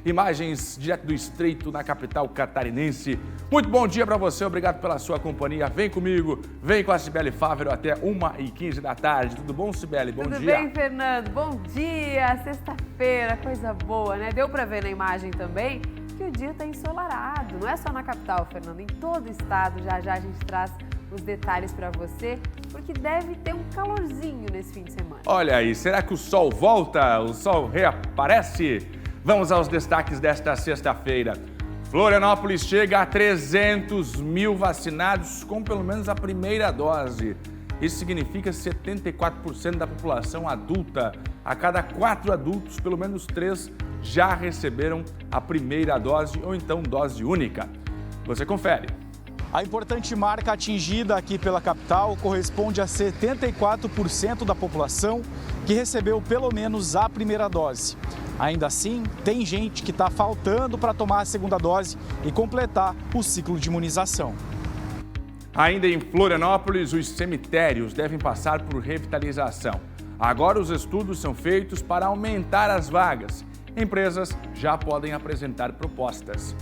imagens direto do Estreito, na capital catarinense. Muito bom dia para você, obrigado pela sua companhia. Vem comigo, vem com a Cibele Fávero até 1h15 da tarde. Tudo bom, Cibele? Bom dia. Tudo bem, Fernando? Bom dia, sexta-feira, coisa boa, né? Deu para ver na imagem também que o dia está ensolarado. Não é só na capital, Fernando, em todo o estado. Já já a gente traz os detalhes para você, porque deve ter um calorzinho nesse fim de semana. Olha aí, será que o sol volta? O sol reaparece? Vamos aos destaques desta sexta-feira. Florianópolis chega a 300 mil vacinados com pelo menos a primeira dose. Isso significa 74% da população adulta. A cada 4 adultos, pelo menos 3 já receberam a primeira dose ou então dose única. Você confere. A importante marca atingida aqui pela capital corresponde a 74% da população que recebeu pelo menos a primeira dose. Ainda assim, tem gente que está faltando para tomar a segunda dose e completar o ciclo de imunização. Ainda em Florianópolis, os cemitérios devem passar por revitalização. Agora os estudos são feitos para aumentar as vagas. Empresas já podem apresentar propostas.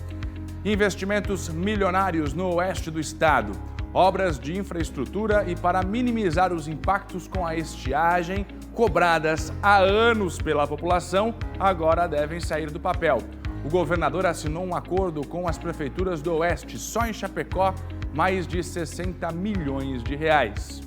Investimentos milionários no oeste do estado, obras de infraestrutura e para minimizar os impactos com a estiagem cobradas há anos pela população, agora devem sair do papel. O governador assinou um acordo com as prefeituras do oeste, só em Chapecó, mais de 60 milhões de reais.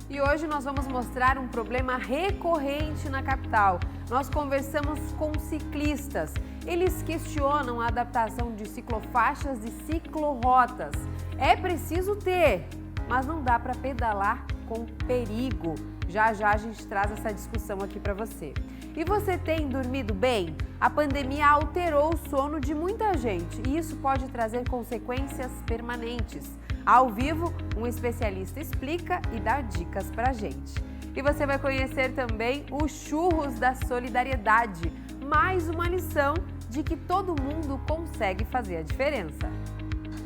E hoje nós vamos mostrar um problema recorrente na capital. Nós conversamos com ciclistas. Eles questionam a adaptação de ciclofaixas e ciclorotas. É preciso ter, mas não dá para pedalar com perigo. Já já a gente traz essa discussão aqui para você. E você tem dormido bem? A pandemia alterou o sono de muita gente e isso pode trazer consequências permanentes. Ao vivo, um especialista explica e dá dicas pra gente. E você vai conhecer também os churros da solidariedade, mais uma lição de que todo mundo consegue fazer a diferença.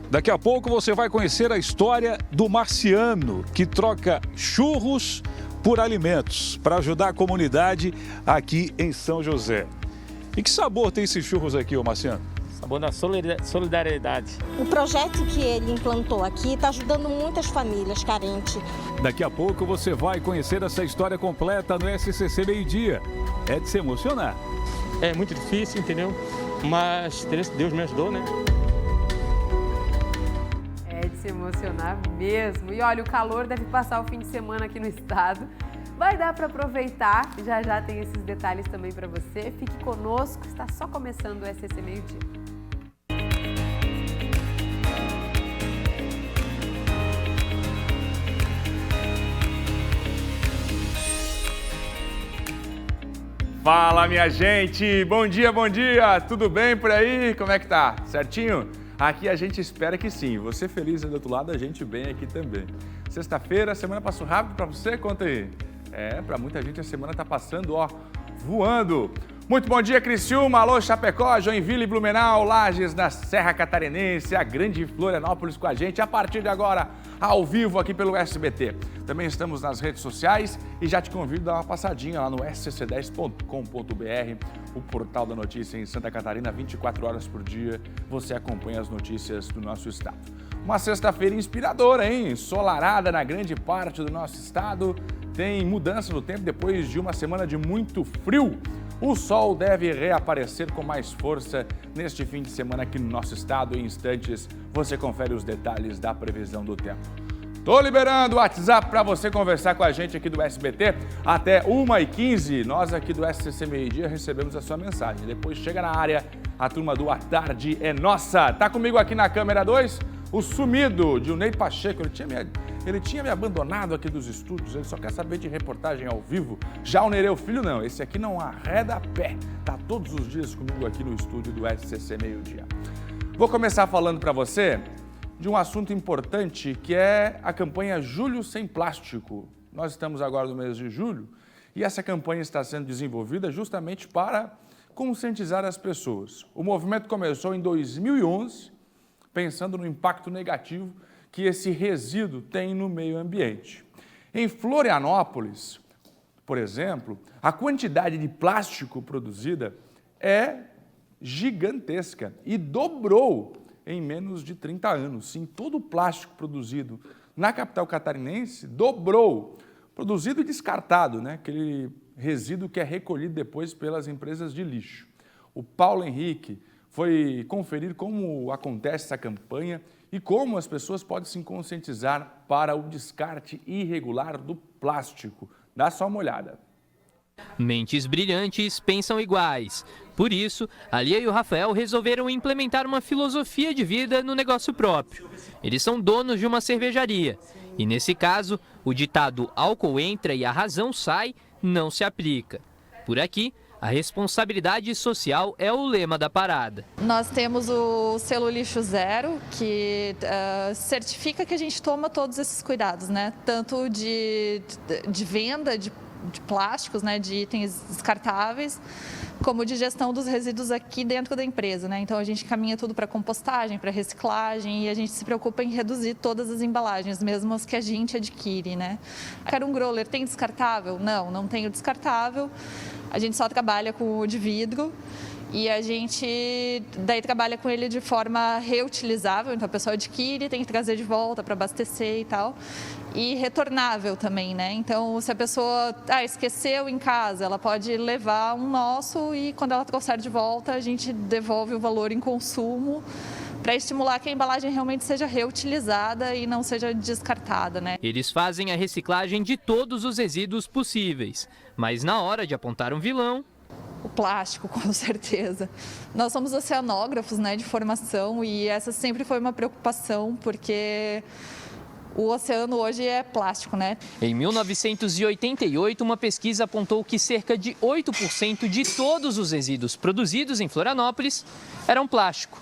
Daqui a pouco você vai conhecer a história do Marciano, que troca churros por alimentos para ajudar a comunidade aqui em São José. E que sabor tem esses churros aqui, ô Marciano? Sabor da solidariedade. O projeto que ele implantou aqui está ajudando muitas famílias carentes. Daqui a pouco você vai conhecer essa história completa no SCC Meio-Dia. É de se emocionar. É muito difícil, entendeu? Mas Deus me ajudou, né? É de se emocionar mesmo. E olha, o calor deve passar o fim de semana aqui no estado. Vai dar para aproveitar. Já já tem esses detalhes também para você. Fique conosco, está só começando o SCC Meio-Dia. Fala, minha gente! Bom dia, bom dia! Tudo bem por aí? Como é que tá? Certinho? Aqui a gente espera que sim. Você feliz aí do outro lado, a gente bem aqui também. Sexta-feira, a semana passou rápido para você? Conta aí. Para muita gente a semana tá passando, ó, voando. Muito bom dia, Criciúma, alô, Chapecó, Joinville, Blumenau, Lages, na Serra Catarinense, a grande Florianópolis com a gente, a partir de agora, ao vivo aqui pelo SBT. Também estamos nas redes sociais e já te convido a dar uma passadinha lá no scc10.com.br, o portal da notícia em Santa Catarina, 24 horas por dia, você acompanha as notícias do nosso estado. Uma sexta-feira inspiradora, hein? Ensolarada na grande parte do nosso estado, tem mudança no tempo depois de uma semana de muito frio. O sol deve reaparecer com mais força neste fim de semana aqui no nosso estado. Em instantes, você confere os detalhes da previsão do tempo. Tô liberando o WhatsApp para você conversar com a gente aqui do SBT até 1h15. Nós aqui do SCC Meio-Dia recebemos a sua mensagem. Depois chega na área, a turma do A Tarde é nossa. Tá comigo aqui na câmera 2, o sumido Dilnei Pacheco. Ele tinha me abandonado aqui dos estúdios, ele só quer saber de reportagem ao vivo. Já o Nereu Filho não, esse aqui não arreda pé. Tá todos os dias comigo aqui no estúdio do SCC Meio-Dia. Vou começar falando para você de um assunto importante que é a campanha Julho Sem Plástico. Nós estamos agora no mês de julho e essa campanha está sendo desenvolvida justamente para conscientizar as pessoas. O movimento começou em 2011, pensando no impacto negativo que esse resíduo tem no meio ambiente. Em Florianópolis, por exemplo, a quantidade de plástico produzida é gigantesca e dobrou em menos de 30 anos. Sim, todo o plástico produzido na capital catarinense dobrou. Produzido e descartado, né? Aquele resíduo que é recolhido depois pelas empresas de lixo. O Paulo Henrique foi conferir como acontece essa campanha e como as pessoas podem se conscientizar para o descarte irregular do plástico. Dá só uma olhada. Mentes brilhantes pensam iguais. Por isso, a Lia e o Rafael resolveram implementar uma filosofia de vida no negócio próprio. Eles são donos de uma cervejaria. E nesse caso, o ditado álcool entra e a razão sai não se aplica. Por aqui, a responsabilidade social é o lema da parada. Nós temos o selo Lixo Zero, que certifica que a gente toma todos esses cuidados, né? Tanto de venda de plásticos, né, de itens descartáveis, como de gestão dos resíduos aqui dentro da empresa, né? Então a gente caminha tudo para compostagem, para reciclagem e a gente se preocupa em reduzir todas as embalagens, mesmo as que a gente adquire, né? Quero um growler, tem descartável? Não tem o descartável. A gente só trabalha com o de vidro. E a gente daí trabalha com ele de forma reutilizável, então a pessoa adquire, tem que trazer de volta para abastecer e tal. E retornável também, né? Então, se a pessoa esqueceu em casa, ela pode levar um nosso e quando ela trouxer de volta, a gente devolve o valor em consumo para estimular que a embalagem realmente seja reutilizada e não seja descartada, né? Eles fazem a reciclagem de todos os resíduos possíveis, mas na hora de apontar um vilão, o plástico, com certeza. Nós somos oceanógrafos, né, de formação e essa sempre foi uma preocupação, porque o oceano hoje é plástico, né? Em 1988, uma pesquisa apontou que cerca de 8% de todos os resíduos produzidos em Florianópolis eram plástico.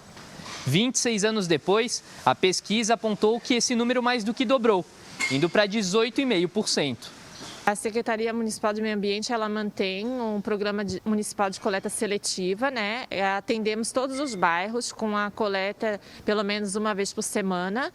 26 anos depois, a pesquisa apontou que esse número mais do que dobrou, indo para 18,5%. A Secretaria Municipal de Meio Ambiente, ela mantém um programa municipal de coleta seletiva, né? Atendemos todos os bairros com a coleta pelo menos uma vez por semana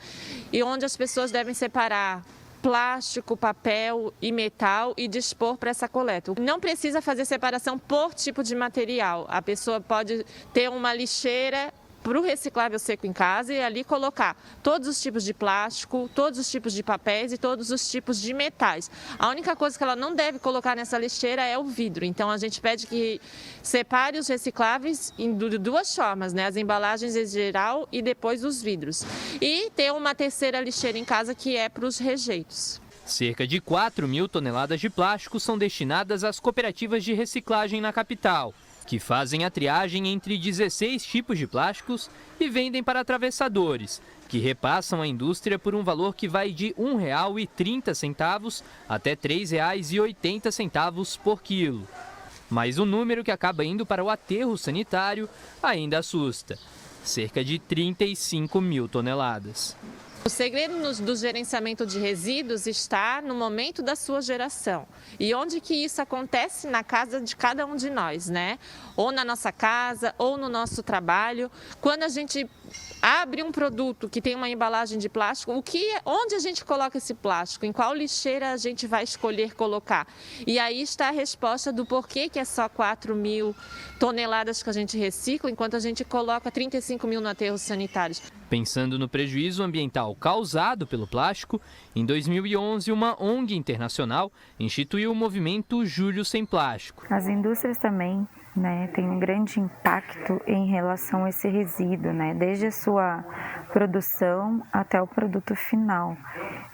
e onde as pessoas devem separar plástico, papel e metal e dispor para essa coleta. Não precisa fazer separação por tipo de material. A pessoa pode ter uma lixeira para o reciclável seco em casa e ali colocar todos os tipos de plástico, todos os tipos de papéis e todos os tipos de metais. A única coisa que ela não deve colocar nessa lixeira é o vidro. Então a gente pede que separe os recicláveis de duas formas, né? As embalagens em geral e depois os vidros. E ter uma terceira lixeira em casa que é para os rejeitos. Cerca de 4 mil toneladas de plástico são destinadas às cooperativas de reciclagem na capital, que fazem a triagem entre 16 tipos de plásticos e vendem para atravessadores, que repassam à indústria por um valor que vai de R$ 1,30 até R$ 3,80 por quilo. Mas o número que acaba indo para o aterro sanitário ainda assusta: cerca de 35 mil toneladas. O segredo do gerenciamento de resíduos está no momento da sua geração. E onde que isso acontece? Na casa de cada um de nós, né? Ou na nossa casa, ou no nosso trabalho. Quando a gente abre um produto que tem uma embalagem de plástico, onde a gente coloca esse plástico? Em qual lixeira a gente vai escolher colocar? E aí está a resposta do porquê que é só 4 mil toneladas que a gente recicla, enquanto a gente coloca 35 mil no aterros sanitários. Pensando no prejuízo ambiental causado pelo plástico, em 2011 uma ONG internacional instituiu o movimento Julho Sem Plástico. As indústrias também, né, têm um grande impacto em relação a esse resíduo, né, desde a sua produção até o produto final.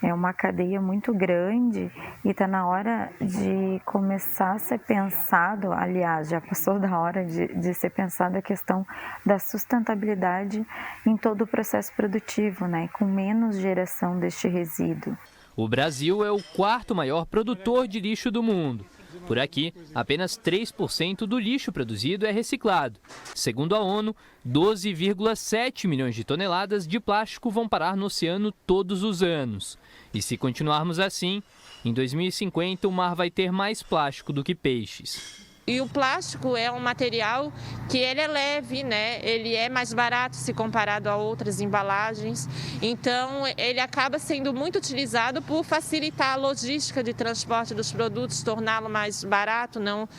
É uma cadeia muito grande e está na hora de começar a ser pensado, aliás, já passou da hora de ser pensada a questão da sustentabilidade em todo o processo produtivo, né, com menos geração deste resíduo. O Brasil é o quarto maior produtor de lixo do mundo. Por aqui, apenas 3% do lixo produzido é reciclado. Segundo a ONU, 12,7 milhões de toneladas de plástico vão parar no oceano todos os anos. E se continuarmos assim, em 2050 o mar vai ter mais plástico do que peixes. E o plástico é um material que ele é leve, né? Ele é mais barato se comparado a outras embalagens. Então, ele acaba sendo muito utilizado por facilitar a logística de transporte dos produtos, torná-lo mais barato, não?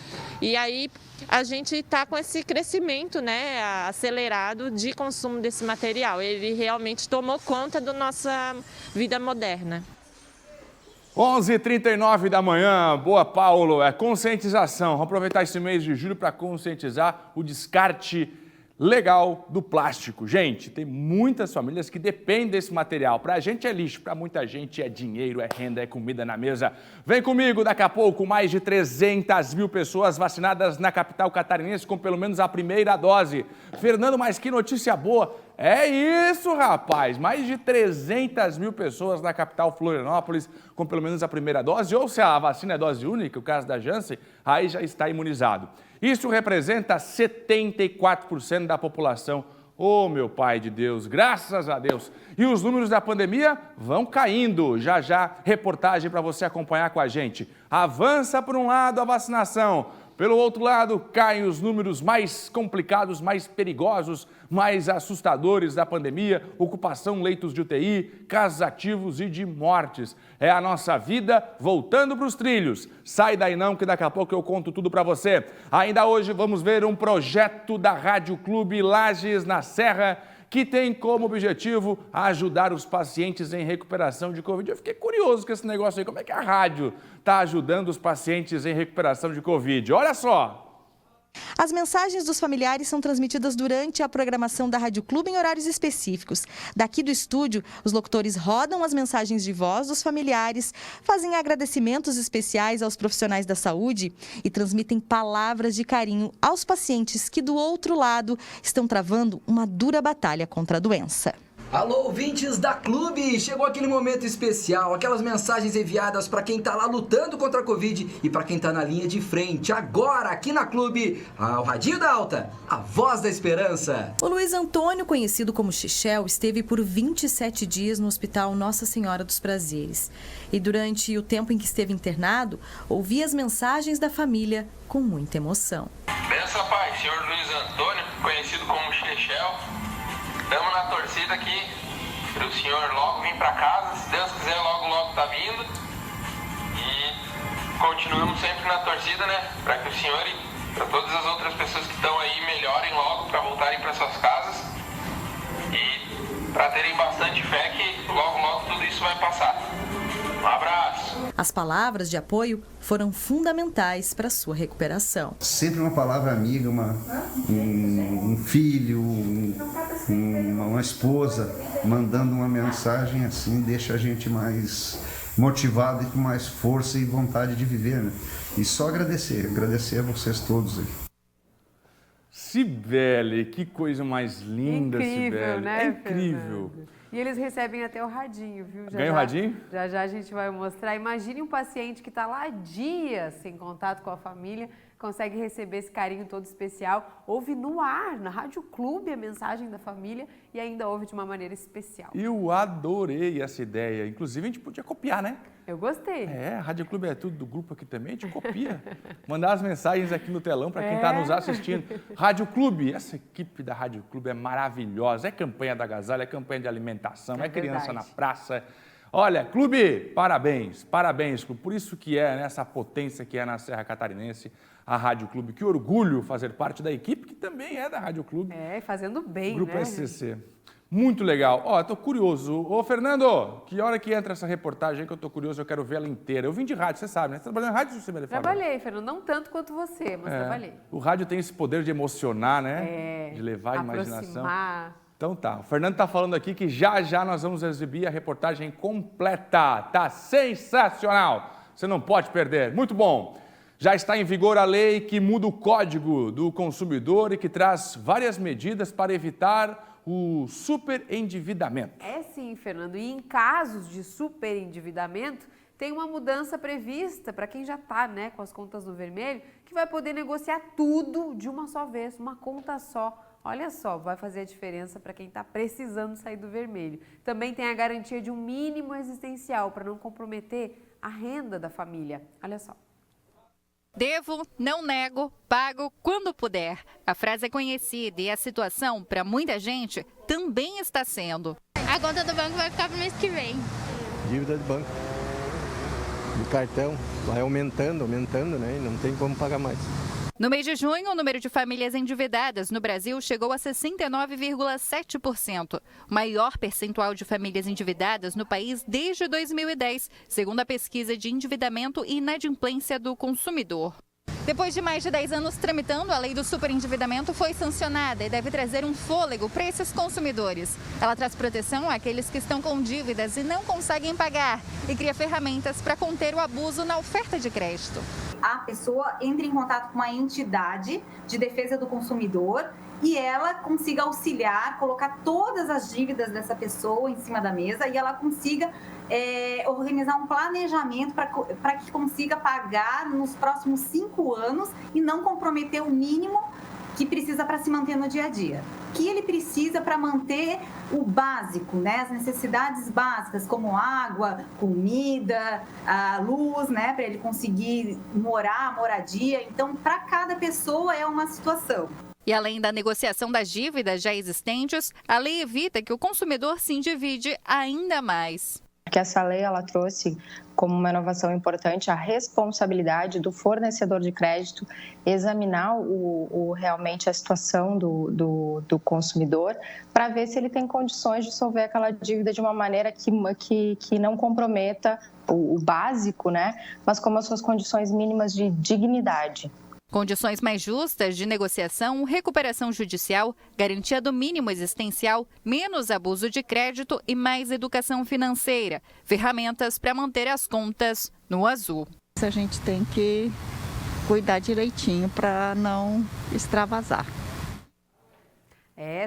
E aí, A gente está com esse crescimento, né, acelerado de consumo desse material. Ele realmente tomou conta da nossa vida moderna. 11h39 da manhã, boa, Paulo, é conscientização. Vamos aproveitar esse mês de julho para conscientizar o descarte legal do plástico. Gente, tem muitas famílias que dependem desse material. Para a gente é lixo, para muita gente é dinheiro, é renda, é comida na mesa. Vem comigo, daqui a pouco, mais de 300 mil pessoas vacinadas na capital catarinense com pelo menos a primeira dose. Fernando, mas que notícia boa! É isso, rapaz! Mais de 300 mil pessoas na capital Florianópolis com pelo menos a primeira dose, ou se a vacina é dose única, o caso da Janssen, aí já está imunizado. Isso representa 74% da população. Oh, meu pai de Deus, graças a Deus! E os números da pandemia vão caindo. Já já, reportagem para você acompanhar com a gente. Avança por um lado a vacinação. Pelo outro lado, caem os números mais complicados, mais perigosos, mais assustadores da pandemia, ocupação, leitos de UTI, casos ativos e de mortes. É a nossa vida voltando para os trilhos. Sai daí não, que daqui a pouco eu conto tudo para você. Ainda hoje vamos ver um projeto da Rádio Clube Lages na Serra, que tem como objetivo ajudar os pacientes em recuperação de Covid. Eu fiquei curioso com esse negócio aí, como é que a rádio está ajudando os pacientes em recuperação de Covid? Olha só! As mensagens dos familiares são transmitidas durante a programação da Rádio Clube em horários específicos. Daqui do estúdio, os locutores rodam as mensagens de voz dos familiares, fazem agradecimentos especiais aos profissionais da saúde e transmitem palavras de carinho aos pacientes que, do outro lado, estão travando uma dura batalha contra a doença. Alô, ouvintes da Clube! Chegou aquele momento especial, aquelas mensagens enviadas para quem está lá lutando contra a Covid e para quem está na linha de frente. Agora, aqui na Clube, o Radinho da Alta, a voz da esperança. O Luiz Antônio, conhecido como Xichel, esteve por 27 dias no Hospital Nossa Senhora dos Prazeres. E durante o tempo em que esteve internado, ouvi as mensagens da família com muita emoção. Benção, pai, senhor Luiz Antônio, conhecido como Xichel. Estamos na torcida aqui para o senhor logo vir para casa, se Deus quiser, logo tá vindo. E continuamos sempre na torcida, né? Para que o senhor e para todas as outras pessoas que estão aí melhorem logo para voltarem para suas casas e para terem bastante fé que logo tudo isso vai passar. Um abraço! As palavras de apoio foram fundamentais para a sua recuperação. Sempre uma palavra amiga, um filho, uma esposa mandando uma mensagem assim deixa a gente mais motivado e com mais força e vontade de viver, né? E só agradecer a vocês todos aí. Cibele, que coisa mais linda, incrível, Cibele. Né, é incrível. Fernando? E eles recebem até o radinho, viu? Ganha o radinho? Já a gente vai mostrar. Imagine um paciente que está lá dias sem contato com a família, consegue receber esse carinho todo especial, ouve no ar, na Rádio Clube, a mensagem da família e ainda ouve de uma maneira especial. Eu adorei essa ideia. Inclusive, a gente podia copiar, né? Eu gostei. É, a Rádio Clube é tudo do grupo aqui também, a gente copia. Mandar as mensagens aqui no telão para quem está nos assistindo. Rádio Clube, essa equipe da Rádio Clube é maravilhosa. É campanha da agasalho, é campanha de alimentação, é criança na praça. Olha, Clube, parabéns, Clube. Por isso que é, né, essa potência que é na Serra Catarinense, a Rádio Clube. Que orgulho fazer parte da equipe, que também é da Rádio Clube. É, fazendo bem, Grupo né? SCC. Muito legal. Ó, tô curioso. Ô, Fernando, que hora que entra essa reportagem aí que eu tô curioso, eu quero ver ela inteira. Eu vim de rádio, você sabe, né? Você trabalhou em rádio, Cibele? Trabalhei, Fernando. Não tanto quanto você, mas trabalhei. O rádio tem esse poder de emocionar, né? É, de levar a imaginação. aproximar. Então tá, o Fernando tá falando aqui que já nós vamos exibir a reportagem completa. Tá sensacional. Você não pode perder. Muito bom. Já está em vigor a lei que muda o Código do Consumidor e que traz várias medidas para evitar o superendividamento. É sim, Fernando. E em casos de superendividamento, tem uma mudança prevista para quem já está, né, com as contas no vermelho, que vai poder negociar tudo de uma só vez, uma conta só. Olha só, vai fazer a diferença para quem está precisando sair do vermelho. Também tem a garantia de um mínimo existencial para não comprometer a renda da família. Olha só. Devo, não nego, pago quando puder. A frase é conhecida e a situação, para muita gente, também está sendo. A conta do banco vai ficar para o mês que vem. Dívida de banco, do cartão, vai aumentando, né? E não tem como pagar mais. No mês de junho, o número de famílias endividadas no Brasil chegou a 69,7%, o maior percentual de famílias endividadas no país desde 2010, segundo a pesquisa de endividamento e inadimplência do consumidor. Depois de mais de 10 anos tramitando, a lei do superendividamento foi sancionada e deve trazer um fôlego para esses consumidores. Ela traz proteção àqueles que estão com dívidas e não conseguem pagar e cria ferramentas para conter o abuso na oferta de crédito. A pessoa entra em contato com uma entidade de defesa do consumidor e ela consiga auxiliar, colocar todas as dívidas dessa pessoa em cima da mesa e ela consiga organizar um planejamento para que consiga pagar nos próximos 5 anos e não comprometer o mínimo que precisa para se manter no dia a dia. Que ele precisa para manter o básico, né? As necessidades básicas, como água, comida, a luz, né? Para ele conseguir moradia. Então, para cada pessoa é uma situação. E além da negociação das dívidas já existentes, a lei evita que o consumidor se endivide ainda mais. Que essa lei ela trouxe como uma inovação importante a responsabilidade do fornecedor de crédito examinar realmente a situação do consumidor para ver se ele tem condições de solver aquela dívida de uma maneira que não comprometa o básico, né? Mas como as suas condições mínimas de dignidade. Condições mais justas de negociação, recuperação judicial, garantia do mínimo existencial, menos abuso de crédito e mais educação financeira. Ferramentas para manter as contas no azul. A gente tem que cuidar direitinho para não extravasar.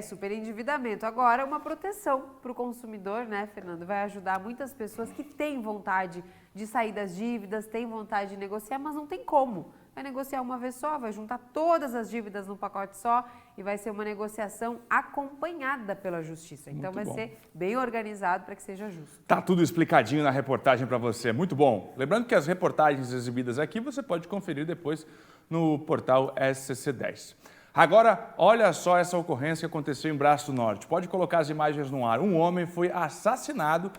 Superendividamento. Agora, uma proteção para o consumidor, né, Fernando? Vai ajudar muitas pessoas que têm vontade de sair das dívidas, têm vontade de negociar, mas não tem como. Vai negociar uma vez só, vai juntar todas as dívidas num pacote só e vai ser uma negociação acompanhada pela justiça. Então vai ser bem organizado para que seja justo. Tá tudo explicadinho na reportagem para você, muito bom. Lembrando que as reportagens exibidas aqui você pode conferir depois no portal SCC10. Agora, olha só essa ocorrência que aconteceu em Braço do Norte. Pode colocar as imagens no ar. Um homem foi assassinado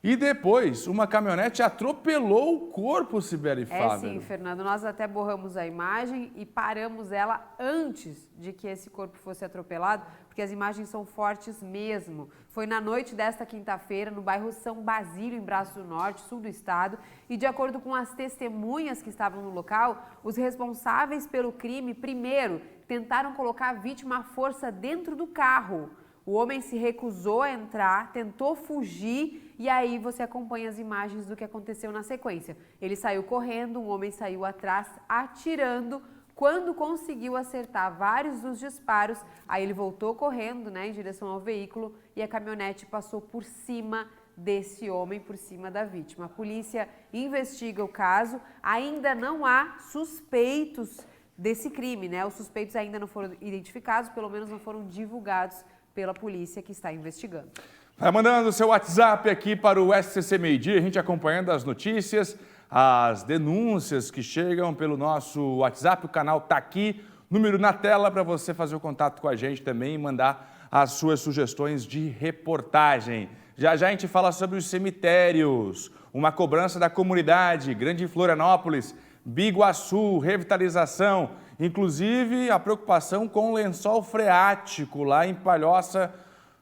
e depois uma caminhonete atropelou o corpo, Sibeli Fávero. Sim, Fernando. Nós até borramos a imagem e paramos ela antes de que esse corpo fosse atropelado, porque as imagens são fortes mesmo. Foi na noite desta quinta-feira, no bairro São Basílio, em Braço do Norte, sul do estado. E de acordo com as testemunhas que estavam no local, os responsáveis pelo crime, primeiro, tentaram colocar a vítima à força dentro do carro. O homem se recusou a entrar, tentou fugir e aí você acompanha as imagens do que aconteceu na sequência. Ele saiu correndo, um homem saiu atrás atirando. Quando conseguiu acertar vários dos disparos, aí ele voltou correndo, né, em direção ao veículo e a caminhonete passou por cima desse homem, por cima da vítima. A polícia investiga o caso, ainda não há suspeitos desse crime, né? Os suspeitos ainda não foram identificados, pelo menos não foram divulgados pela polícia que está investigando. Vai mandando seu WhatsApp aqui para o SCC Meio-Dia, a gente acompanhando as notícias, as denúncias que chegam pelo nosso WhatsApp, o canal está aqui, número na tela para você fazer o contato com a gente também e mandar as suas sugestões de reportagem. Já já a gente fala sobre os cemitérios, uma cobrança da comunidade, Grande Florianópolis, Biguaçu, revitalização, inclusive a preocupação com o lençol freático lá em Palhoça,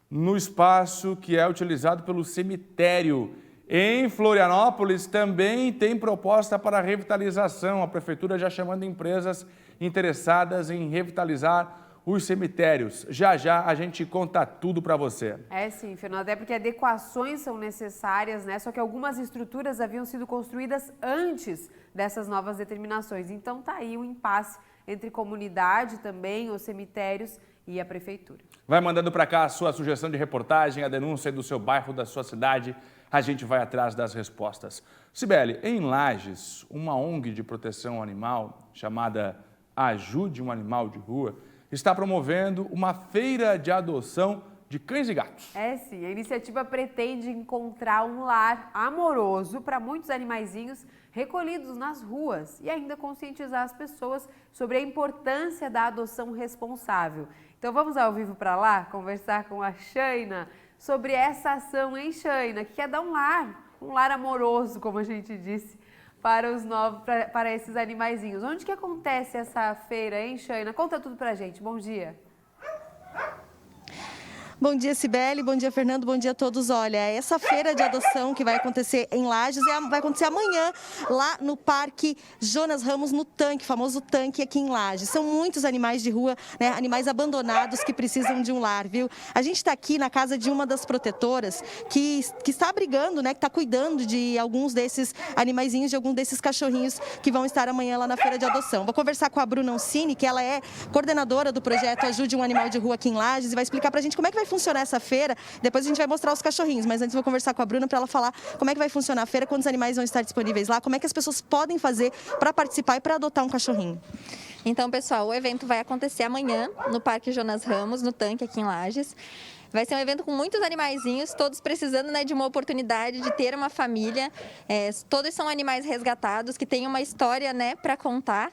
no espaço que é utilizado pelo cemitério. Em Florianópolis também tem proposta para revitalização, a prefeitura já chamando empresas interessadas em revitalizar os cemitérios. Já já a gente conta tudo para você. Sim, Fernando, até porque adequações são necessárias, né? Só que algumas estruturas haviam sido construídas antes dessas novas determinações. Então tá aí um impasse entre comunidade também, os cemitérios e a prefeitura. Vai mandando para cá a sua sugestão de reportagem, a denúncia do seu bairro, da sua cidade. A gente vai atrás das respostas. Sibeli, em Lages, uma ONG de proteção animal chamada Ajude um Animal de Rua está promovendo uma feira de adoção de cães e gatos. Sim, a iniciativa pretende encontrar um lar amoroso para muitos animaizinhos recolhidos nas ruas e ainda conscientizar as pessoas sobre a importância da adoção responsável. Então vamos ao vivo para lá conversar com a Shaina sobre essa ação, hein, Shaina, que quer dar um lar amoroso, como a gente disse, para esses animaizinhos. Onde que acontece essa feira, hein, Shaina? Conta tudo pra gente. Bom dia. Bom dia, Cibele. Bom dia, Fernando. Bom dia a todos. Olha, essa feira de adoção que vai acontecer em Lages vai acontecer amanhã lá no Parque Jonas Ramos, no Tanque, famoso Tanque aqui em Lages. São muitos animais de rua, né, animais abandonados que precisam de um lar, viu? A gente está aqui na casa de uma das protetoras que está abrigando, né, que está cuidando de alguns desses animaizinhos, de alguns desses cachorrinhos que vão estar amanhã lá na feira de adoção. Vou conversar com a Bruna Oncini, que ela é coordenadora do projeto Ajude um Animal de Rua aqui em Lages, e vai explicar pra gente como é que vai funcionar essa feira. Depois a gente vai mostrar os cachorrinhos, mas antes vou conversar com a Bruna para ela falar como é que vai funcionar a feira, quantos animais vão estar disponíveis lá, como é que as pessoas podem fazer para participar e para adotar um cachorrinho. Então, pessoal, o evento vai acontecer amanhã no Parque Jonas Ramos, no Tanque aqui em Lages. Vai ser um evento com muitos animaizinhos, todos precisando, né, de uma oportunidade de ter uma família. Todos são animais resgatados que têm uma história, né, para contar.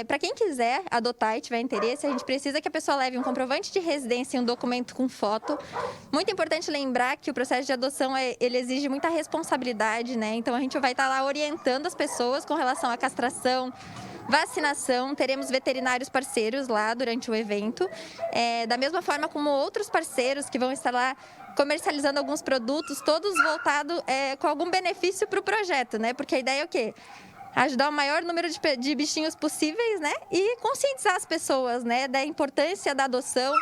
Para quem quiser adotar e tiver interesse, a gente precisa que a pessoa leve um comprovante de residência e um documento com foto. Muito importante lembrar que o processo de adoção ele exige muita responsabilidade, né? Então a gente vai estar lá orientando as pessoas com relação à castração, vacinação, teremos veterinários parceiros lá durante o evento, da mesma forma como outros parceiros que vão estar lá comercializando alguns produtos, todos voltados com algum benefício para o projeto, né? Porque a ideia é o quê? Ajudar o maior número de bichinhos possíveis, né? E conscientizar as pessoas, né, da importância da adoção.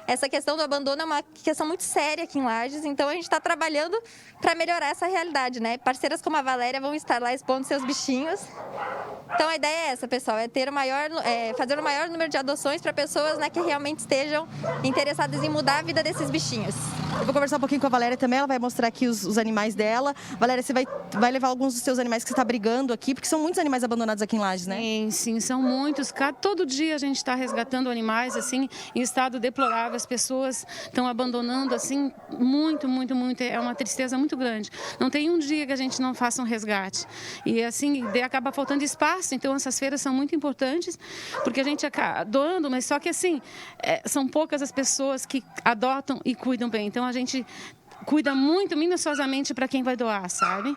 Essa questão do abandono é uma questão muito séria aqui em Lages, então a gente está trabalhando para melhorar essa realidade, né? Parceiras como a Valéria vão estar lá expondo seus bichinhos. Então a ideia é essa, pessoal, é ter fazer o maior número de adoções para pessoas, né, que realmente estejam interessadas em mudar a vida desses bichinhos. Eu vou conversar um pouquinho com a Valéria também, ela vai mostrar aqui os animais dela. Valéria, você vai levar alguns dos seus animais que você está brigando aqui, porque são muitos animais abandonados aqui em Lages, né? Sim, são muitos. Todo dia a gente está resgatando animais, assim, em estado deplorável. As pessoas estão abandonando, assim, muito. É uma tristeza muito grande. Não tem um dia que a gente não faça um resgate. E, assim, acaba faltando espaço. Então, essas feiras são muito importantes, porque a gente acaba doando, mas só que, assim, são poucas as pessoas que adotam e cuidam bem. Então, a gente cuida muito minuciosamente para quem vai doar, sabe?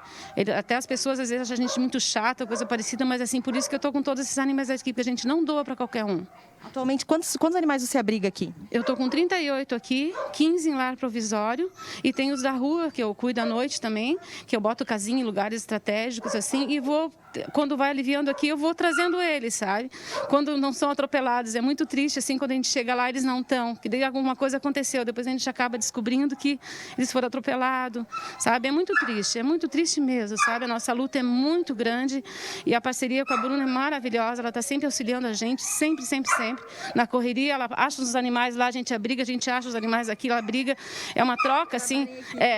Até as pessoas às vezes acham a gente muito chata, coisa parecida, mas assim, por isso que eu estou com todos esses animais aqui, porque a gente não doa para qualquer um. Atualmente, quantos animais você abriga aqui? Eu estou com 38 aqui, 15 em lar provisório, e tem os da rua, que eu cuido à noite também, que eu boto casinha em lugares estratégicos, assim, e vou, quando vai aliviando aqui, eu vou trazendo eles, sabe? Quando não são atropelados, é muito triste, assim, quando a gente chega lá, eles não estão, que daí alguma coisa aconteceu, depois a gente acaba descobrindo que eles foram atropelados, sabe? É muito triste mesmo, sabe? A nossa luta é muito grande, e a parceria com a Bruna é maravilhosa, ela está sempre auxiliando a gente, sempre. Na correria, ela acha os animais lá, a gente abriga, a gente acha os animais aqui, ela briga. É uma troca, assim.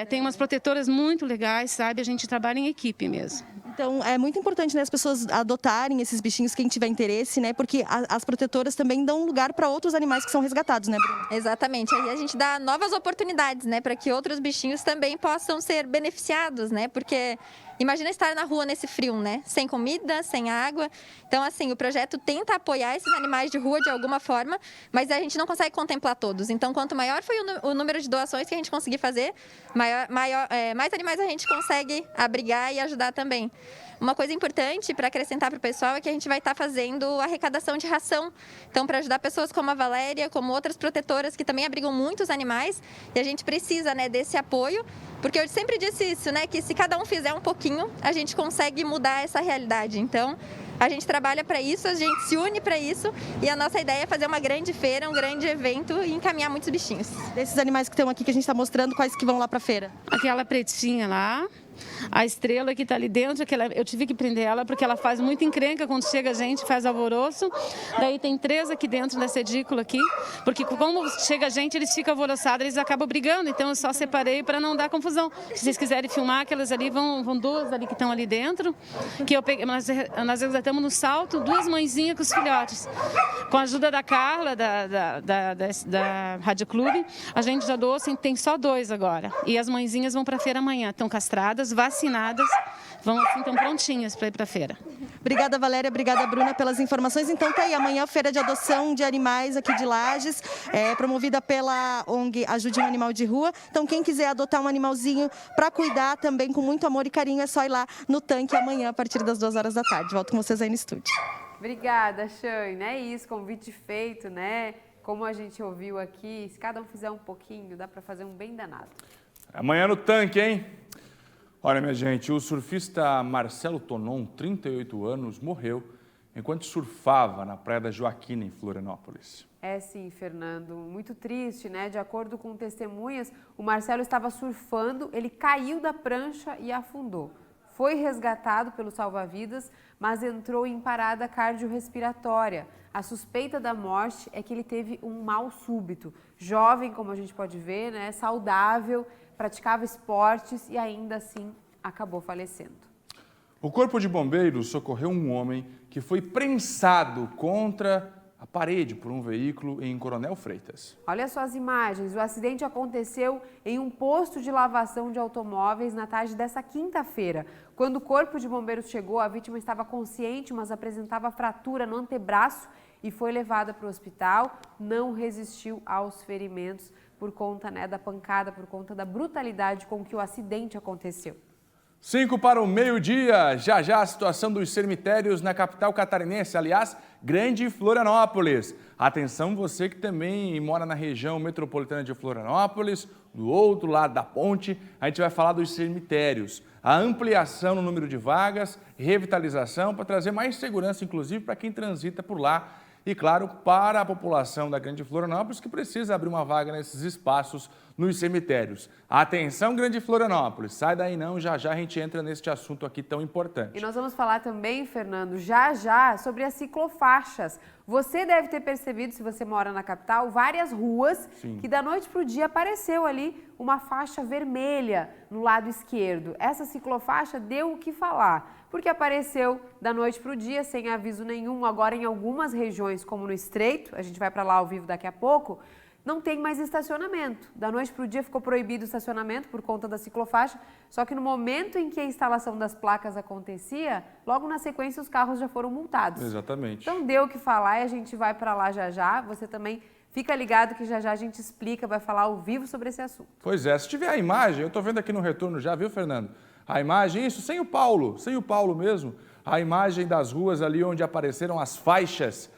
Tem umas protetoras muito legais, sabe? A gente trabalha em equipe mesmo. Então, é muito importante, né, as pessoas adotarem esses bichinhos, quem tiver interesse, né? Porque as protetoras também dão lugar para outros animais que são resgatados, né, Bruna? Exatamente. Aí a gente dá novas oportunidades, né, para que outros bichinhos também possam ser beneficiados, né? Porque imagina estar na rua nesse frio, né? Sem comida, sem água. Então, assim, o projeto tenta apoiar esses animais de rua de alguma forma, mas a gente não consegue contemplar todos. Então, quanto maior foi o número de doações que a gente conseguir fazer, mais animais a gente consegue abrigar e ajudar também. Uma coisa importante para acrescentar para o pessoal é que a gente vai estar fazendo arrecadação de ração. Então, para ajudar pessoas como a Valéria, como outras protetoras que também abrigam muitos animais, e a gente precisa, né, desse apoio, porque eu sempre disse isso, né, que se cada um fizer um pouquinho, a gente consegue mudar essa realidade. Então, a gente trabalha para isso, a gente se une para isso, e a nossa ideia é fazer uma grande feira, um grande evento e encaminhar muitos bichinhos. Desses animais que estão aqui que a gente está mostrando, quais que vão lá para a feira? Aquela pretinha lá. A estrela que está ali dentro, eu tive que prender ela porque ela faz muita encrenca quando chega a gente, faz alvoroço. Daí tem 3 aqui dentro dessa edícula aqui, porque como chega a gente, eles ficam alvoroçados, eles acabam brigando, então eu só separei para não dar confusão. Se vocês quiserem filmar, aquelas ali vão 2 ali que estão ali dentro, que eu peguei, nós resgatamos no salto 2 mãezinhas com os filhotes. Com a ajuda da Carla, da Rádio Clube, a gente já doou, assim, tem só 2 agora. E as mãezinhas vão para a feira amanhã, estão castradas, todas vacinadas, estão prontinhas para ir para a feira. Obrigada, Valéria. Obrigada, Bruna, pelas informações. Então tá aí, amanhã a feira de adoção de animais aqui de Lages, promovida pela ONG Ajude um Animal de Rua. Então quem quiser adotar um animalzinho para cuidar também com muito amor e carinho, é só ir lá no tanque amanhã a partir das 2 horas da tarde. Volto com vocês aí no estúdio. Obrigada, Shane. É isso, convite feito, né? Como a gente ouviu aqui, se cada um fizer um pouquinho, dá para fazer um bem danado. Amanhã no tanque, hein? Olha, minha gente, o surfista Marcelo Tonon, 38 anos, morreu enquanto surfava na praia da Joaquina, em Florianópolis. É sim, Fernando. Muito triste, né? De acordo com testemunhas, o Marcelo estava surfando, ele caiu da prancha e afundou. Foi resgatado pelo salva-vidas, mas entrou em parada cardiorrespiratória. A suspeita da morte é que ele teve um mal súbito. Jovem, como a gente pode ver, né? Saudável, praticava esportes e ainda assim acabou falecendo. O Corpo de Bombeiros socorreu um homem que foi prensado contra a parede por um veículo em Coronel Freitas. Olha só as imagens. O acidente aconteceu em um posto de lavação de automóveis na tarde dessa quinta-feira. Quando o Corpo de Bombeiros chegou, a vítima estava consciente, mas apresentava fratura no antebraço e foi levada para o hospital. Não resistiu aos ferimentos por conta, né, da pancada, por conta da brutalidade com que o acidente aconteceu. 5 para o meio-dia, já a situação dos cemitérios na capital catarinense, aliás, Grande Florianópolis. Atenção você que também mora na região metropolitana de Florianópolis, do outro lado da ponte, a gente vai falar dos cemitérios. A ampliação no número de vagas, revitalização para trazer mais segurança, inclusive, para quem transita por lá. E, claro, para a população da Grande Florianópolis, que precisa abrir uma vaga nesses espaços nos cemitérios. Atenção, Grande Florianópolis, sai daí não, já a gente entra neste assunto aqui tão importante. E nós vamos falar também, Fernando, já sobre as ciclofaixas. Você deve ter percebido, se você mora na capital, várias ruas que da noite para o dia apareceu ali uma faixa vermelha no lado esquerdo. Essa ciclofaixa deu o que falar, porque apareceu da noite para o dia, sem aviso nenhum. Agora, em algumas regiões, como no Estreito, a gente vai para lá ao vivo daqui a pouco, não tem mais estacionamento. Da noite para o dia ficou proibido o estacionamento por conta da ciclofaixa, só que no momento em que a instalação das placas acontecia, logo na sequência os carros já foram multados. Exatamente. Então deu o que falar e a gente vai para lá já. Você também fica ligado que já a gente explica, vai falar ao vivo sobre esse assunto. Pois é, se tiver a imagem, eu estou vendo aqui no retorno já, viu, Fernando? A imagem, isso, sem o Paulo mesmo, a imagem das ruas ali onde apareceram as faixas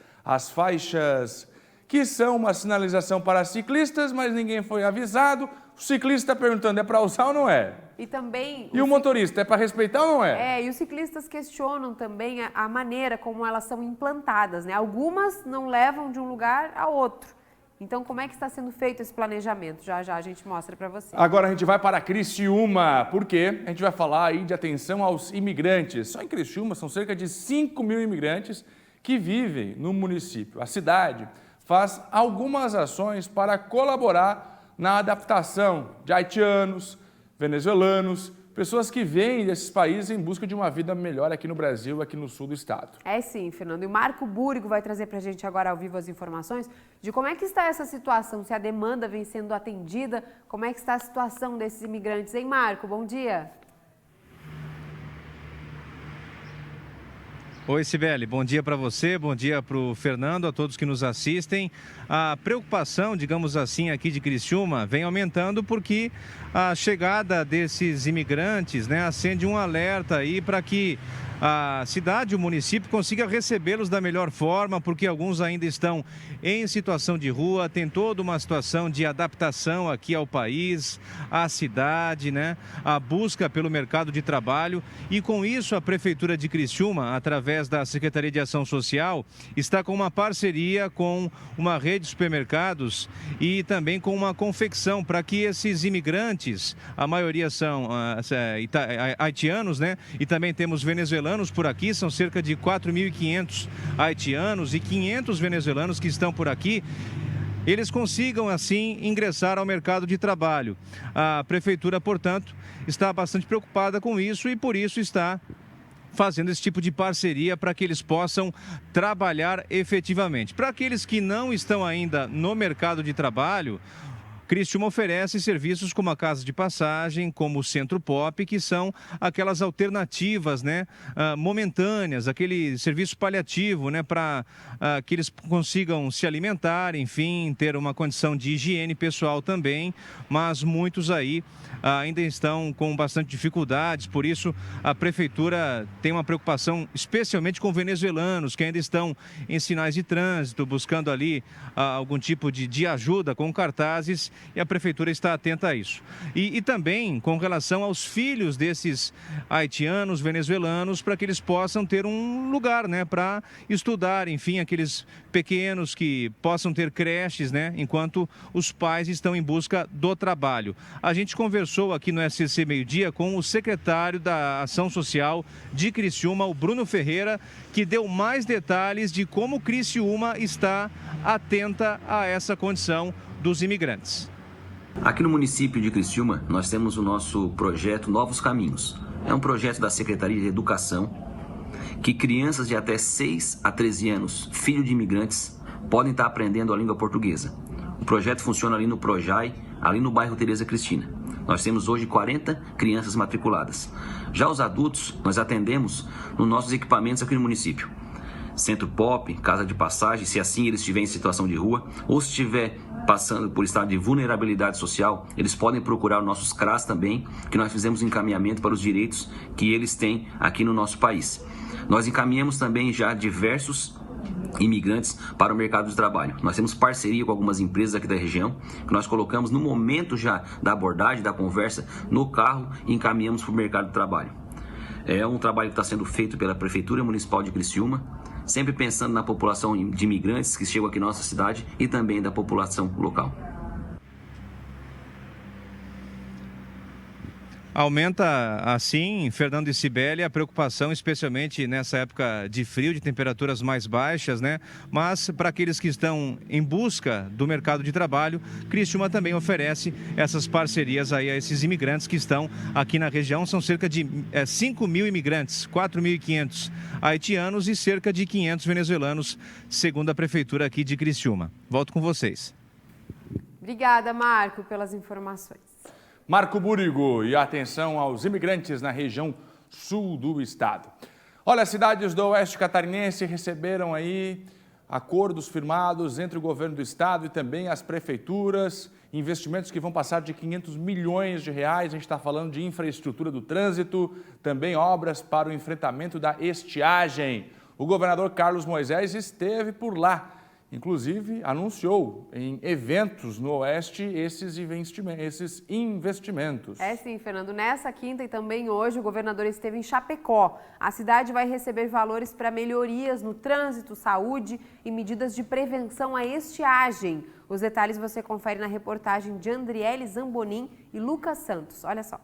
que são uma sinalização para ciclistas, mas ninguém foi avisado. O ciclista está perguntando, é para usar ou não é? E também... E o motorista, é para respeitar ou não é? E os ciclistas questionam também a maneira como elas são implantadas, né? Algumas não levam de um lugar a outro. Então, como é que está sendo feito esse planejamento? Já a gente mostra para você. Agora a gente vai para Criciúma, porque a gente vai falar aí de atenção aos imigrantes. Só em Criciúma são cerca de 5 mil imigrantes que vivem no município. A cidade faz algumas ações para colaborar na adaptação de haitianos, venezuelanos, pessoas que vêm desses países em busca de uma vida melhor aqui no Brasil, aqui no sul do estado. É sim, Fernando. E o Marco Búrigo vai trazer para a gente agora ao vivo as informações de como é que está essa situação, se a demanda vem sendo atendida, como é que está a situação desses imigrantes. Hein, Marco? Bom dia. Oi, Cibele, bom dia para você, bom dia para o Fernando, a todos que nos assistem. A preocupação, digamos assim, aqui de Criciúma vem aumentando porque a chegada desses imigrantes, né, acende um alerta aí para que a cidade, o município, consiga recebê-los da melhor forma, porque alguns ainda estão em situação de rua, tem toda uma situação de adaptação aqui ao país, à cidade, né? A busca pelo mercado de trabalho. E com isso, a Prefeitura de Criciúma, através da Secretaria de Ação Social, está com uma parceria com uma rede de supermercados e também com uma confecção para que esses imigrantes, a maioria são haitianos, né? E também temos venezuelanos por aqui, são cerca de 4.500 haitianos e 500 venezuelanos que estão por aqui, eles consigam assim ingressar ao mercado de trabalho. A Prefeitura, portanto, está bastante preocupada com isso e por isso está fazendo esse tipo de parceria para que eles possam trabalhar efetivamente. Para aqueles que não estão ainda no mercado de trabalho, Criciúma oferece serviços como a Casa de Passagem, como o Centro Pop, que são aquelas alternativas, né, momentâneas, aquele serviço paliativo, né, para que eles consigam se alimentar, enfim, ter uma condição de higiene pessoal também, mas muitos aí ainda estão com bastante dificuldades, por isso a Prefeitura tem uma preocupação especialmente com venezuelanos que ainda estão em sinais de trânsito, buscando ali algum tipo de ajuda com cartazes, e a Prefeitura está atenta a isso. E também com relação aos filhos desses haitianos, venezuelanos, para que eles possam ter um lugar, né, para estudar, enfim, aqueles pequenos que possam ter creches, né, enquanto os pais estão em busca do trabalho. A gente conversou aqui no SCC Meio Dia com o secretário da Ação Social de Criciúma, o Bruno Ferreira, que deu mais detalhes de como Criciúma está atenta a essa condição dos imigrantes. Aqui no município de Criciúma, nós temos o nosso projeto Novos Caminhos. É um projeto da Secretaria de Educação que crianças de até 6 a 13 anos, filhos de imigrantes, podem estar aprendendo a língua portuguesa. O projeto funciona ali no Projai, ali no bairro Tereza Cristina. Nós temos hoje 40 crianças matriculadas. Já os adultos, nós atendemos nos nossos equipamentos aqui no município. Centro Pop, Casa de Passagem, se assim eles estiverem em situação de rua, ou se estiver passando por estado de vulnerabilidade social, eles podem procurar os nossos CRAS também, que nós fizemos encaminhamento para os direitos que eles têm aqui no nosso país. Nós encaminhamos também já diversos imigrantes para o mercado de trabalho. Nós temos parceria com algumas empresas aqui da região, que nós colocamos no momento já da abordagem, da conversa, no carro e encaminhamos para o mercado de trabalho. É um trabalho que está sendo feito pela Prefeitura Municipal de Criciúma, sempre pensando na população de imigrantes que chegam aqui na nossa cidade e também da população local. Aumenta, assim, Fernando e Cibele, a preocupação, especialmente nessa época de frio, de temperaturas mais baixas, né? Mas para aqueles que estão em busca do mercado de trabalho, Criciúma também oferece essas parcerias aí a esses imigrantes que estão aqui na região. São cerca de 5 mil imigrantes, 4.500 haitianos e cerca de 500 venezuelanos, segundo a Prefeitura aqui de Criciúma. Volto com vocês. Obrigada, Marco, pelas informações. Marco Burigo, e atenção aos imigrantes na região sul do estado. Olha, as cidades do oeste catarinense receberam aí acordos firmados entre o governo do estado e também as prefeituras, investimentos que vão passar de 500 milhões de reais. A gente está falando de infraestrutura do trânsito, também obras para o enfrentamento da estiagem. O governador Carlos Moisés esteve por lá. Inclusive, anunciou em eventos no Oeste esses investimentos. É sim, Fernando. Nessa quinta e também hoje, o governador esteve em Chapecó. A cidade vai receber valores para melhorias no trânsito, saúde e medidas de prevenção à estiagem. Os detalhes você confere na reportagem de Andriele Zambonin e Lucas Santos. Olha só.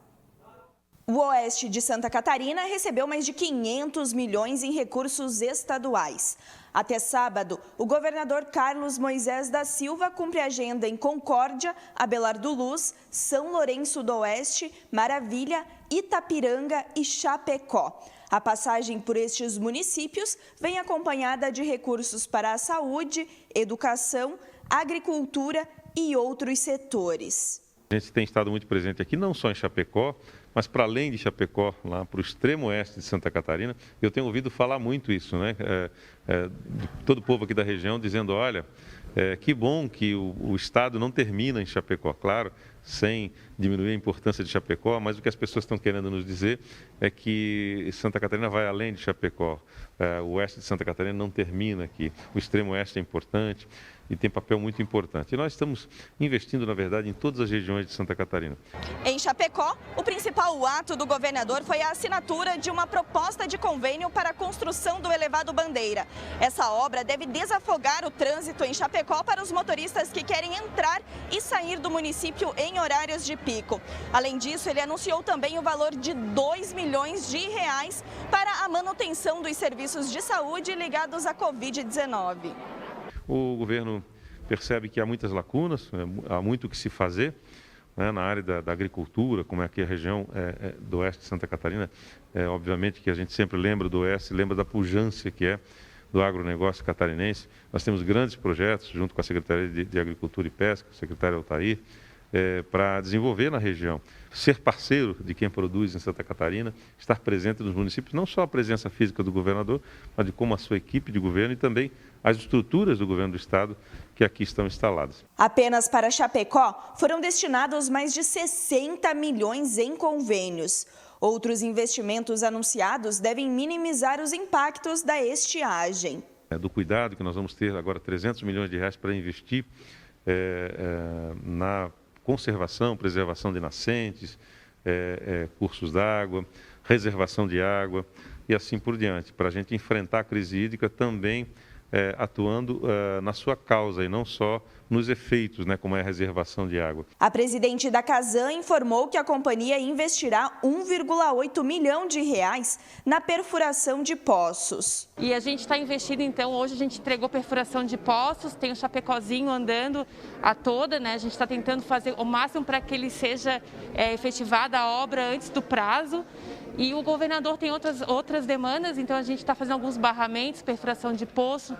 O oeste de Santa Catarina recebeu mais de 500 milhões em recursos estaduais. Até sábado, o governador Carlos Moisés da Silva cumpre agenda em Concórdia, Abelardo Luz, São Lourenço do Oeste, Maravilha, Itapiranga e Chapecó. A passagem por estes municípios vem acompanhada de recursos para a saúde, educação, agricultura e outros setores. A gente tem estado muito presente aqui, não só em Chapecó, mas para além de Chapecó, lá para o extremo oeste de Santa Catarina. Eu tenho ouvido falar muito isso, né? Todo o povo aqui da região dizendo, olha, que bom que o Estado não termina em Chapecó, claro, sem diminuir a importância de Chapecó, mas o que as pessoas estão querendo nos dizer é que Santa Catarina vai além de Chapecó. O oeste de Santa Catarina não termina aqui, o extremo oeste é importante e tem papel muito importante. E nós estamos investindo, na verdade, em todas as regiões de Santa Catarina. Em Chapecó, o principal ato do governador foi a assinatura de uma proposta de convênio para a construção do elevado Bandeira. Essa obra deve desafogar o trânsito em Chapecó para os motoristas que querem entrar e sair do município em horários de pico. Além disso, ele anunciou também o valor de 2 milhões de reais para a manutenção dos serviços de saúde ligados à Covid-19. O governo percebe que há muitas lacunas, há muito o que se fazer, né, na área da agricultura, como é aqui a região do oeste de Santa Catarina. Obviamente que a gente sempre lembra do oeste, lembra da pujança que é do agronegócio catarinense. Nós temos grandes projetos junto com a Secretaria de Agricultura e Pesca, o secretário Altair, para desenvolver na região. Ser parceiro de quem produz em Santa Catarina, estar presente nos municípios, não só a presença física do governador, mas de como a sua equipe de governo e também as estruturas do governo do estado que aqui estão instaladas. Apenas para Chapecó foram destinados mais de 60 milhões em convênios. Outros investimentos anunciados devem minimizar os impactos da estiagem. Do cuidado que nós vamos ter agora 300 milhões de reais para investir na conservação, preservação de nascentes, cursos d'água, reservação de água e assim por diante, para a gente enfrentar a crise hídrica também atuando na sua causa e não só nos efeitos, como é a reservação de água. A presidente da Casan informou que a companhia investirá 1,8 milhão de reais na perfuração de poços. E a gente está investindo, então, hoje a gente entregou perfuração de poços, tem o Chapecozinho andando a toda, A gente está tentando fazer o máximo para que ele seja efetivada a obra antes do prazo. E o governador tem outras demandas, então a gente está fazendo alguns barramentos, perfuração de poço.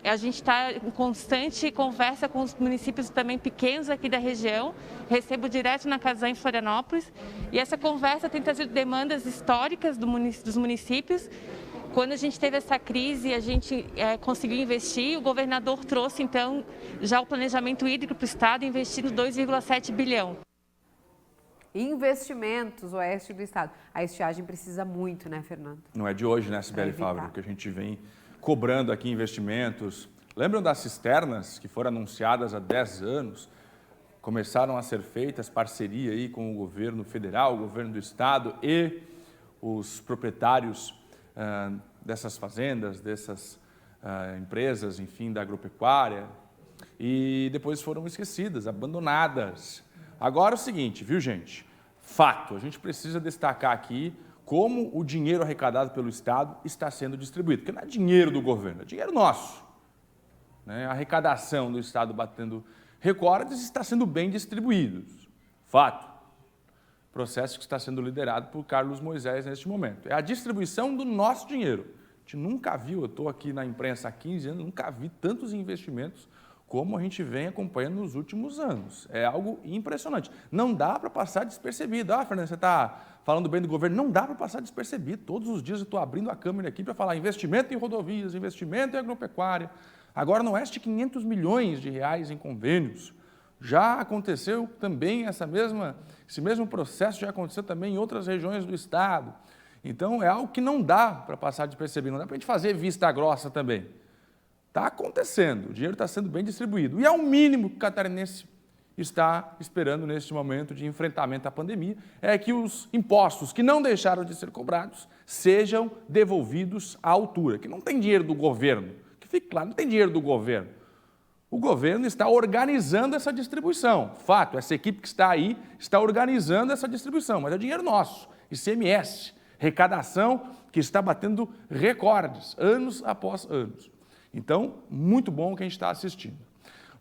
A gente está em constante conversa com os municípios também pequenos aqui da região. Recebo direto na Casan em Florianópolis. E essa conversa tem trazido demandas históricas dos municípios. Quando a gente teve essa crise, a gente conseguiu investir. O governador trouxe, então, já o planejamento hídrico para o estado, investindo 2,7 bilhão. Investimentos, oeste do estado. A estiagem precisa muito, né, Fernando? Não é de hoje, né, Cibele Fábio, que a gente vem cobrando aqui investimentos. Lembram das cisternas que foram anunciadas há 10 anos? Começaram a ser feitas parceria aí com o governo federal, o governo do estado e os proprietários dessas fazendas, dessas empresas, enfim, da agropecuária. E depois foram esquecidas, abandonadas. Agora é o seguinte, viu, gente? Fato, a gente precisa destacar aqui como o dinheiro arrecadado pelo Estado está sendo distribuído. Porque não é dinheiro do governo, é dinheiro nosso. A arrecadação do Estado batendo recordes está sendo bem distribuído. Fato. Processo que está sendo liderado por Carlos Moisés neste momento. É a distribuição do nosso dinheiro. A gente nunca viu, eu estou aqui na imprensa há 15 anos, nunca vi tantos investimentos como a gente vem acompanhando nos últimos anos. É algo impressionante. Não dá para passar despercebido. Fernando, você está falando bem do governo. Não dá para passar despercebido. Todos os dias eu estou abrindo a câmera aqui para falar investimento em rodovias, investimento em agropecuária. Agora, no Oeste, 500 milhões de reais em convênios. Já aconteceu também esse mesmo processo, já aconteceu também em outras regiões do estado. Então, é algo que não dá para passar despercebido. Não dá para a gente fazer vista grossa também. Está acontecendo, o dinheiro está sendo bem distribuído. E é o mínimo que o catarinense está esperando neste momento de enfrentamento à pandemia, é que os impostos que não deixaram de ser cobrados sejam devolvidos à altura, que não tem dinheiro do governo, que fique claro, não tem dinheiro do governo. O governo está organizando essa distribuição. Fato, essa equipe que está aí está organizando essa distribuição, mas é dinheiro nosso, ICMS, arrecadação que está batendo recordes, anos após anos. Então, muito bom que a gente está assistindo.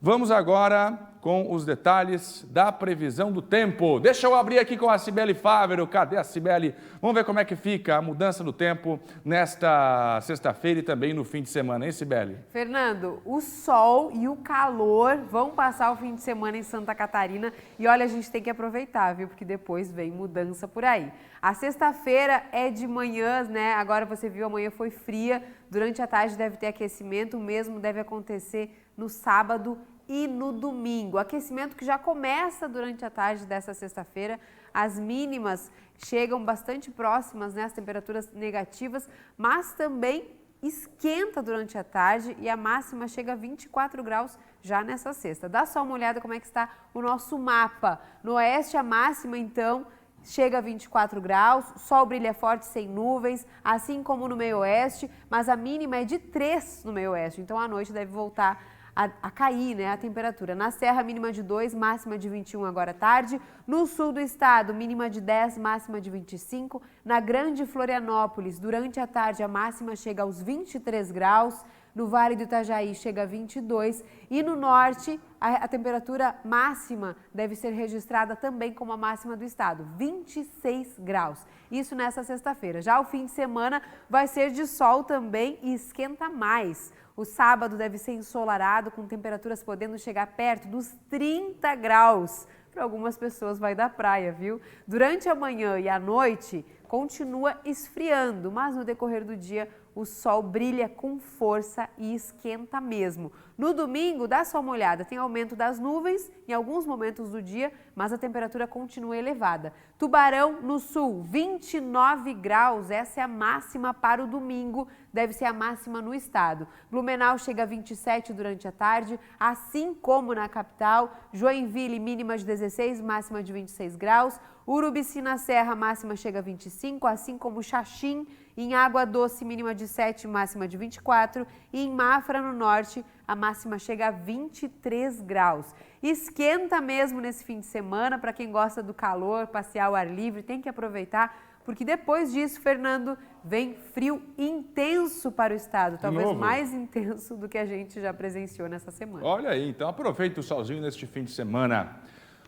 Vamos agora com os detalhes da previsão do tempo. Deixa eu abrir aqui com a Cibele Fávero. Cadê a Cibele? Vamos ver como é que fica a mudança do tempo nesta sexta-feira e também no fim de semana, hein, Cibele? Fernando, o sol e o calor vão passar o fim de semana em Santa Catarina e olha, a gente tem que aproveitar, viu? Porque depois vem mudança por aí. A sexta-feira é de manhã, né? Agora você viu, amanhã foi fria. Durante a tarde deve ter aquecimento, o mesmo deve acontecer no sábado e no domingo. Aquecimento que já começa durante a tarde dessa sexta-feira. As mínimas chegam bastante próximas, né, as temperaturas negativas, mas também esquenta durante a tarde e a máxima chega a 24 graus já nessa sexta. Dá só uma olhada como é que está o nosso mapa. No oeste, a máxima, então, chega a 24 graus, sol brilha forte sem nuvens, assim como no meio oeste, mas a mínima é de 3 no meio oeste, então à noite deve voltar a cair, né, a temperatura. Na Serra, mínima de 2, máxima de 21 agora à tarde. No sul do estado, mínima de 10, máxima de 25. Na Grande Florianópolis, durante a tarde, a máxima chega aos 23 graus. No Vale do Itajaí chega a 22 e no norte a temperatura máxima deve ser registrada também como a máxima do estado, 26 graus. Isso nessa sexta-feira. Já o fim de semana vai ser de sol também e esquenta mais. O sábado deve ser ensolarado com temperaturas podendo chegar perto dos 30 graus. para algumas pessoas vai dar praia, viu? Durante a manhã e a noite continua esfriando, mas no decorrer do dia o sol brilha com força e esquenta mesmo. No domingo, dá só uma olhada, tem aumento das nuvens em alguns momentos do dia, mas a temperatura continua elevada. Tubarão, no sul, 29 graus, essa é a máxima para o domingo, deve ser a máxima no estado. Blumenau chega a 27 durante a tarde, assim como na capital. Joinville, mínima de 16, máxima de 26 graus. Urubici na Serra, máxima chega a 25, assim como Xaxim, em Água Doce, mínima de 7, máxima de 24. E em Mafra, no norte, a máxima chega a 23 graus. Esquenta mesmo nesse fim de semana, para quem gosta do calor, passear ao ar livre, tem que aproveitar, porque depois disso, Fernando, vem frio intenso para o estado, talvez mais intenso do que a gente já presenciou nessa semana. Olha aí, então aproveita o solzinho neste fim de semana.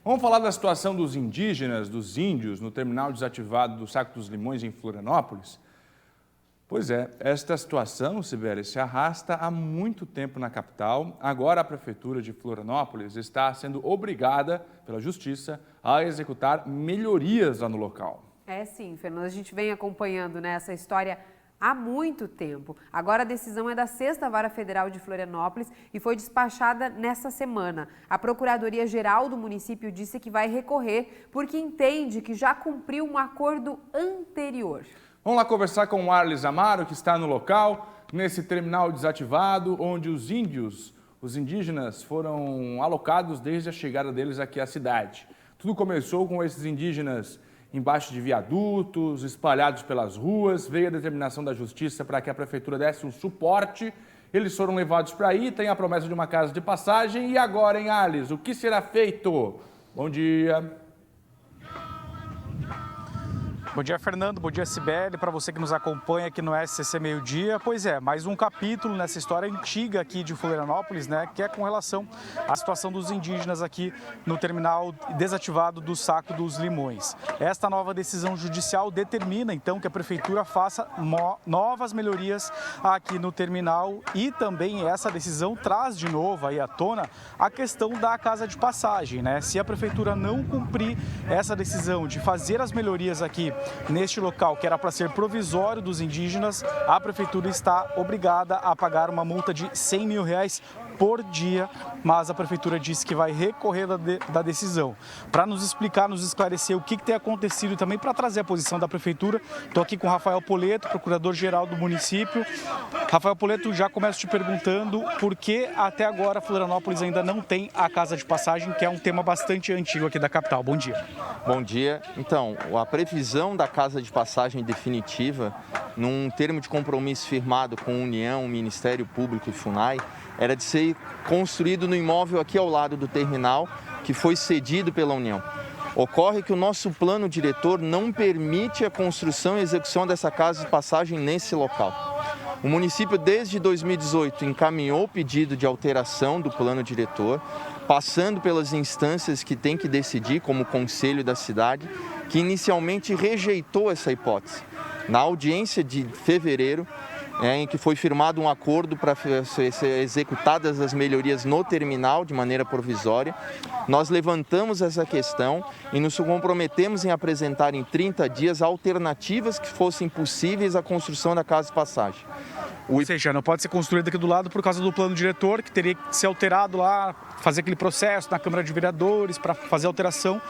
Vamos falar da situação dos indígenas, dos índios, no terminal desativado do Saco dos Limões, em Florianópolis. Pois é, esta situação, Sibeli, se arrasta há muito tempo na capital. Agora a Prefeitura de Florianópolis está sendo obrigada pela Justiça a executar melhorias lá no local. É sim, Fernando, a gente vem acompanhando essa história há muito tempo. Agora a decisão é da 6ª Vara Federal de Florianópolis e foi despachada nesta semana. A Procuradoria-Geral do município disse que vai recorrer porque entende que já cumpriu um acordo anterior. Vamos lá conversar com o Arles Amaro, que está no local, nesse terminal desativado, onde os indígenas foram alocados desde a chegada deles aqui à cidade. Tudo começou com esses indígenas embaixo de viadutos, espalhados pelas ruas. Veio a determinação da Justiça para que a Prefeitura desse um suporte. Eles foram levados para aí, tem a promessa de uma casa de passagem. E agora, hein, Arles, o que será feito? Bom dia. Bom dia, Fernando. Bom dia, Sibeli. Para você que nos acompanha aqui no SCC Meio Dia. Pois é, mais um capítulo nessa história antiga aqui de Florianópolis, né? Que é com relação à situação dos indígenas aqui no terminal desativado do Saco dos Limões. Esta nova decisão judicial determina, então, que a Prefeitura faça novas melhorias aqui no terminal e também essa decisão traz de novo aí à tona a questão da casa de passagem, né? Se a Prefeitura não cumprir essa decisão de fazer as melhorias aqui neste local, que era para ser provisório dos indígenas, a Prefeitura está obrigada a pagar uma multa de R$100 mil por dia, mas a Prefeitura disse que vai recorrer da decisão. Para nos explicar, nos esclarecer o que tem acontecido e também para trazer a posição da Prefeitura, estou aqui com o Rafael Poleto, Procurador-Geral do município. Rafael Poleto, já começo te perguntando por que até agora Florianópolis ainda não tem a casa de passagem, que é um tema bastante antigo aqui da capital. Bom dia. Bom dia. Então, a previsão da casa de passagem definitiva, num termo de compromisso firmado com a União, o Ministério Público e FUNAI, era de ser construído no imóvel aqui ao lado do terminal, que foi cedido pela União. Ocorre que o nosso plano diretor não permite a construção e execução dessa casa de passagem nesse local. O município, desde 2018, encaminhou o pedido de alteração do plano diretor, passando pelas instâncias que tem que decidir, como o Conselho da Cidade, que inicialmente rejeitou essa hipótese. Na audiência de fevereiro, em que foi firmado um acordo para ser executadas as melhorias no terminal de maneira provisória. Nós levantamos essa questão e nos comprometemos em apresentar em 30 dias alternativas que fossem possíveis à construção da casa de passagem. Ou seja, não pode ser construído aqui do lado por causa do plano diretor, que teria que ser alterado lá, fazer aquele processo na Câmara de Vereadores para fazer alteração.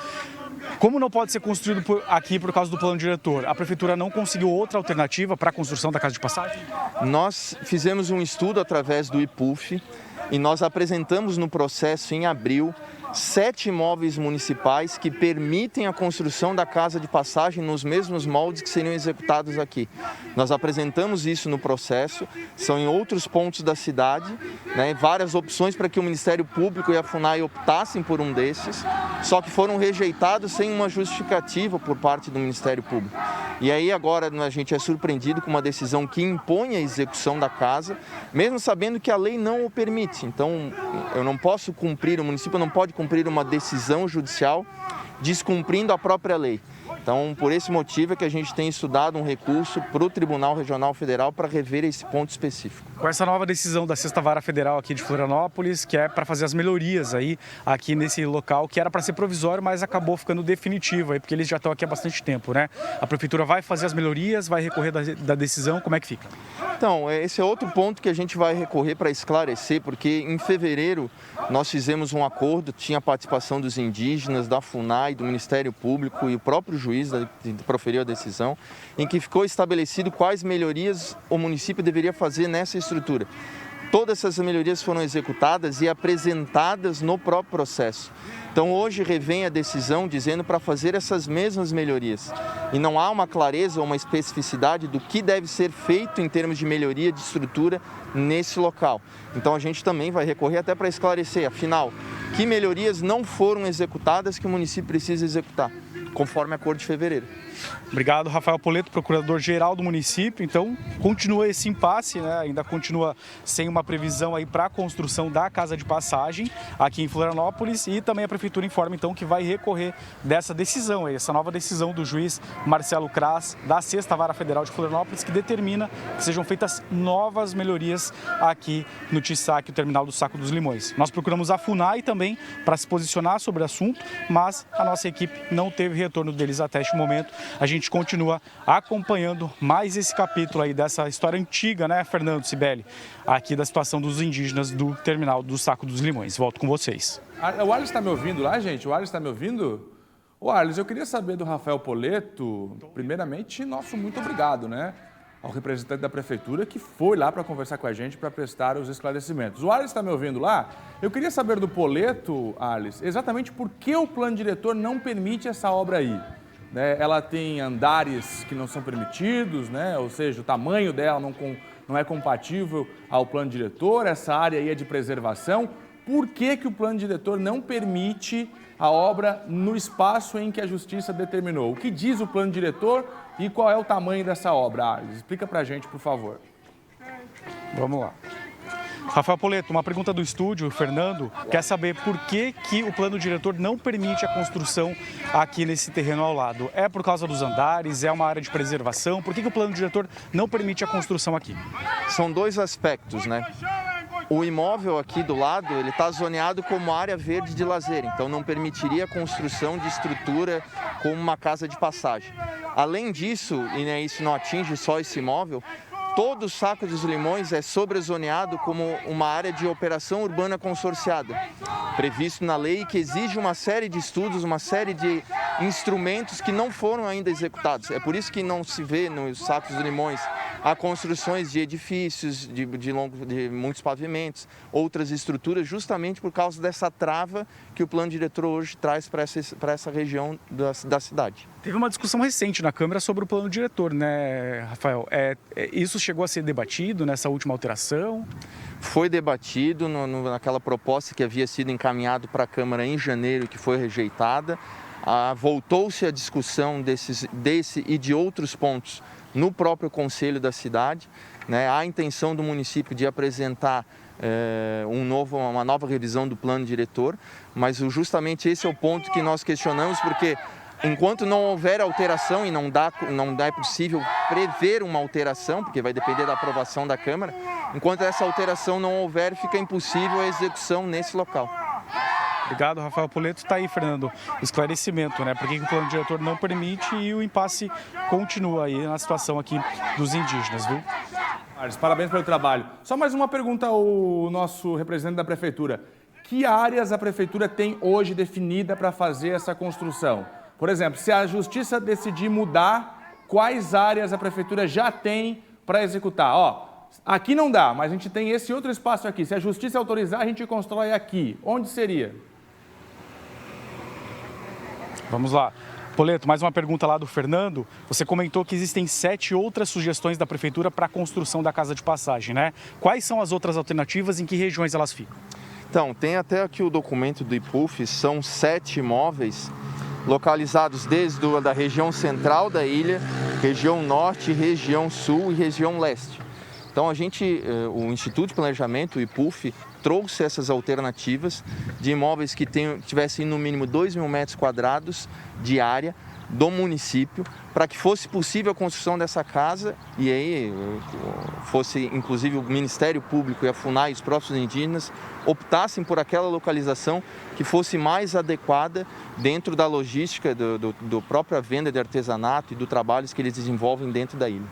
Como não pode ser construído aqui por causa do plano diretor? A Prefeitura não conseguiu outra alternativa para a construção da casa de passagem? Nós fizemos um estudo através do IPUF e nós apresentamos no processo em abril 7 imóveis municipais que permitem a construção da casa de passagem nos mesmos moldes que seriam executados aqui. Nós apresentamos isso no processo, são em outros pontos da cidade, né, várias opções para que o Ministério Público e a FUNAI optassem por um desses, só que foram rejeitados sem uma justificativa por parte do Ministério Público. E aí agora a gente é surpreendido com uma decisão que impõe a execução da casa, mesmo sabendo que a lei não o permite. Então eu não posso cumprir, o município não pode cumprir uma decisão judicial descumprindo a própria lei. Então, por esse motivo é que a gente tem estudado um recurso para o Tribunal Regional Federal para rever esse ponto específico. Com essa nova decisão da Sexta Vara Federal aqui de Florianópolis, que é para fazer as melhorias aí aqui nesse local, que era para ser provisório, mas acabou ficando definitivo aí, porque eles já estão aqui há bastante tempo, né? A Prefeitura vai fazer as melhorias, vai recorrer da decisão, como é que fica? Então, esse é outro ponto que a gente vai recorrer para esclarecer, porque em fevereiro nós fizemos um acordo, tinha a participação dos indígenas, da FUNAI, do Ministério Público e o próprio juiz que proferiu a decisão, em que ficou estabelecido quais melhorias o município deveria fazer nessa estrutura. Todas essas melhorias foram executadas e apresentadas no próprio processo. Então hoje revém a decisão dizendo para fazer essas mesmas melhorias. E não há uma clareza ou uma especificidade do que deve ser feito em termos de melhoria de estrutura nesse local. Então a gente também vai recorrer até para esclarecer, afinal, que melhorias não foram executadas que o município precisa executar, conforme acordo de fevereiro. Obrigado, Rafael Poletto, procurador-geral do município. Então, continua esse impasse, né? Ainda continua sem uma previsão aí para a construção da casa de passagem aqui em Florianópolis, e também a Prefeitura informa, então, que vai recorrer dessa decisão, essa nova decisão do juiz Marcelo Kras, da Sexta Vara Federal de Florianópolis, que determina que sejam feitas novas melhorias aqui no TISAC, o terminal do Saco dos Limões. Nós procuramos a FUNAI também para se posicionar sobre o assunto, mas a nossa equipe não teve retorno deles até este momento. A gente continua acompanhando mais esse capítulo aí dessa história antiga, né, Fernando, Cibele, aqui da situação dos indígenas do terminal do Saco dos Limões. Volto com vocês. O Arles está me ouvindo lá, gente? O Arles está me ouvindo? Ô, Arles, eu queria saber do Rafael Poletto, primeiramente, nosso muito obrigado, né, ao representante da Prefeitura que foi lá para conversar com a gente, para prestar os esclarecimentos. O Arles está me ouvindo lá? Eu queria saber do Poletto, Arles, exatamente por que o plano diretor não permite essa obra aí. Ela tem andares que não são permitidos, né? Ou seja, o tamanho dela não é compatível ao plano diretor, essa área aí é de preservação. Por que o plano diretor não permite a obra no espaço em que a Justiça determinou? O que diz o plano diretor e qual é o tamanho dessa obra, Arles? Explica pra gente, por favor. Vamos lá. Rafael Poletto, uma pergunta do estúdio, o Fernando, quer saber por que o plano diretor não permite a construção aqui nesse terreno ao lado. É por causa dos andares? É uma área de preservação? Por que o plano diretor não permite a construção aqui? São dois aspectos, né? O imóvel aqui do lado, ele está zoneado como área verde de lazer, então não permitiria a construção de estrutura como uma casa de passagem. Além disso, e isso não atinge só esse imóvel, todo o Saco dos Limões é sobrezoneado como uma área de operação urbana consorciada, previsto na lei, que exige uma série de estudos, uma série de instrumentos que não foram ainda executados. É por isso que não se vê nos Sacos dos Limões a construções de edifícios, de muitos pavimentos, outras estruturas, justamente por causa dessa trava que o plano diretor hoje traz para essa região da cidade. Teve uma discussão recente na Câmara sobre o plano diretor, né, Rafael? Isso chegou a ser debatido nessa última alteração? Foi debatido naquela proposta que havia sido encaminhado para a Câmara em janeiro, que foi rejeitada. Voltou-se a discussão desse e de outros pontos no próprio Conselho da cidade, né? Há a intenção do município de apresentar uma nova revisão do plano diretor, mas justamente esse é o ponto que nós questionamos, porque enquanto não houver alteração, e não é possível prever uma alteração, porque vai depender da aprovação da Câmara, enquanto essa alteração não houver, fica impossível a execução nesse local. Obrigado, Rafael Poletto. Está aí, Fernando, esclarecimento, né? Por que o plano diretor não permite e o impasse continua aí na situação aqui dos indígenas, viu? Parabéns pelo trabalho. Só mais uma pergunta ao nosso representante da Prefeitura. Que áreas a Prefeitura tem hoje definida para fazer essa construção? Por exemplo, se a Justiça decidir mudar, quais áreas a Prefeitura já tem para executar? Aqui não dá, mas a gente tem esse outro espaço aqui. Se a Justiça autorizar, a gente constrói aqui. Onde seria? Vamos lá. Poletto, mais uma pergunta lá do Fernando. Você comentou que existem 7 outras sugestões da Prefeitura para a construção da casa de passagem, né? Quais são as outras alternativas e em que regiões elas ficam? Então, tem até aqui o documento do IPUF, são 7 imóveis localizados desde a região central da ilha, região norte, região sul e região leste. Então, o Instituto de Planejamento, o IPUF, trouxe essas alternativas de imóveis que tivessem no mínimo 2.000 metros quadrados de área, do município para que fosse possível a construção dessa casa e aí fosse inclusive o Ministério Público e a FUNAI e os próprios indígenas optassem por aquela localização que fosse mais adequada dentro da logística do própria venda de artesanato e do trabalhos que eles desenvolvem dentro da ilha.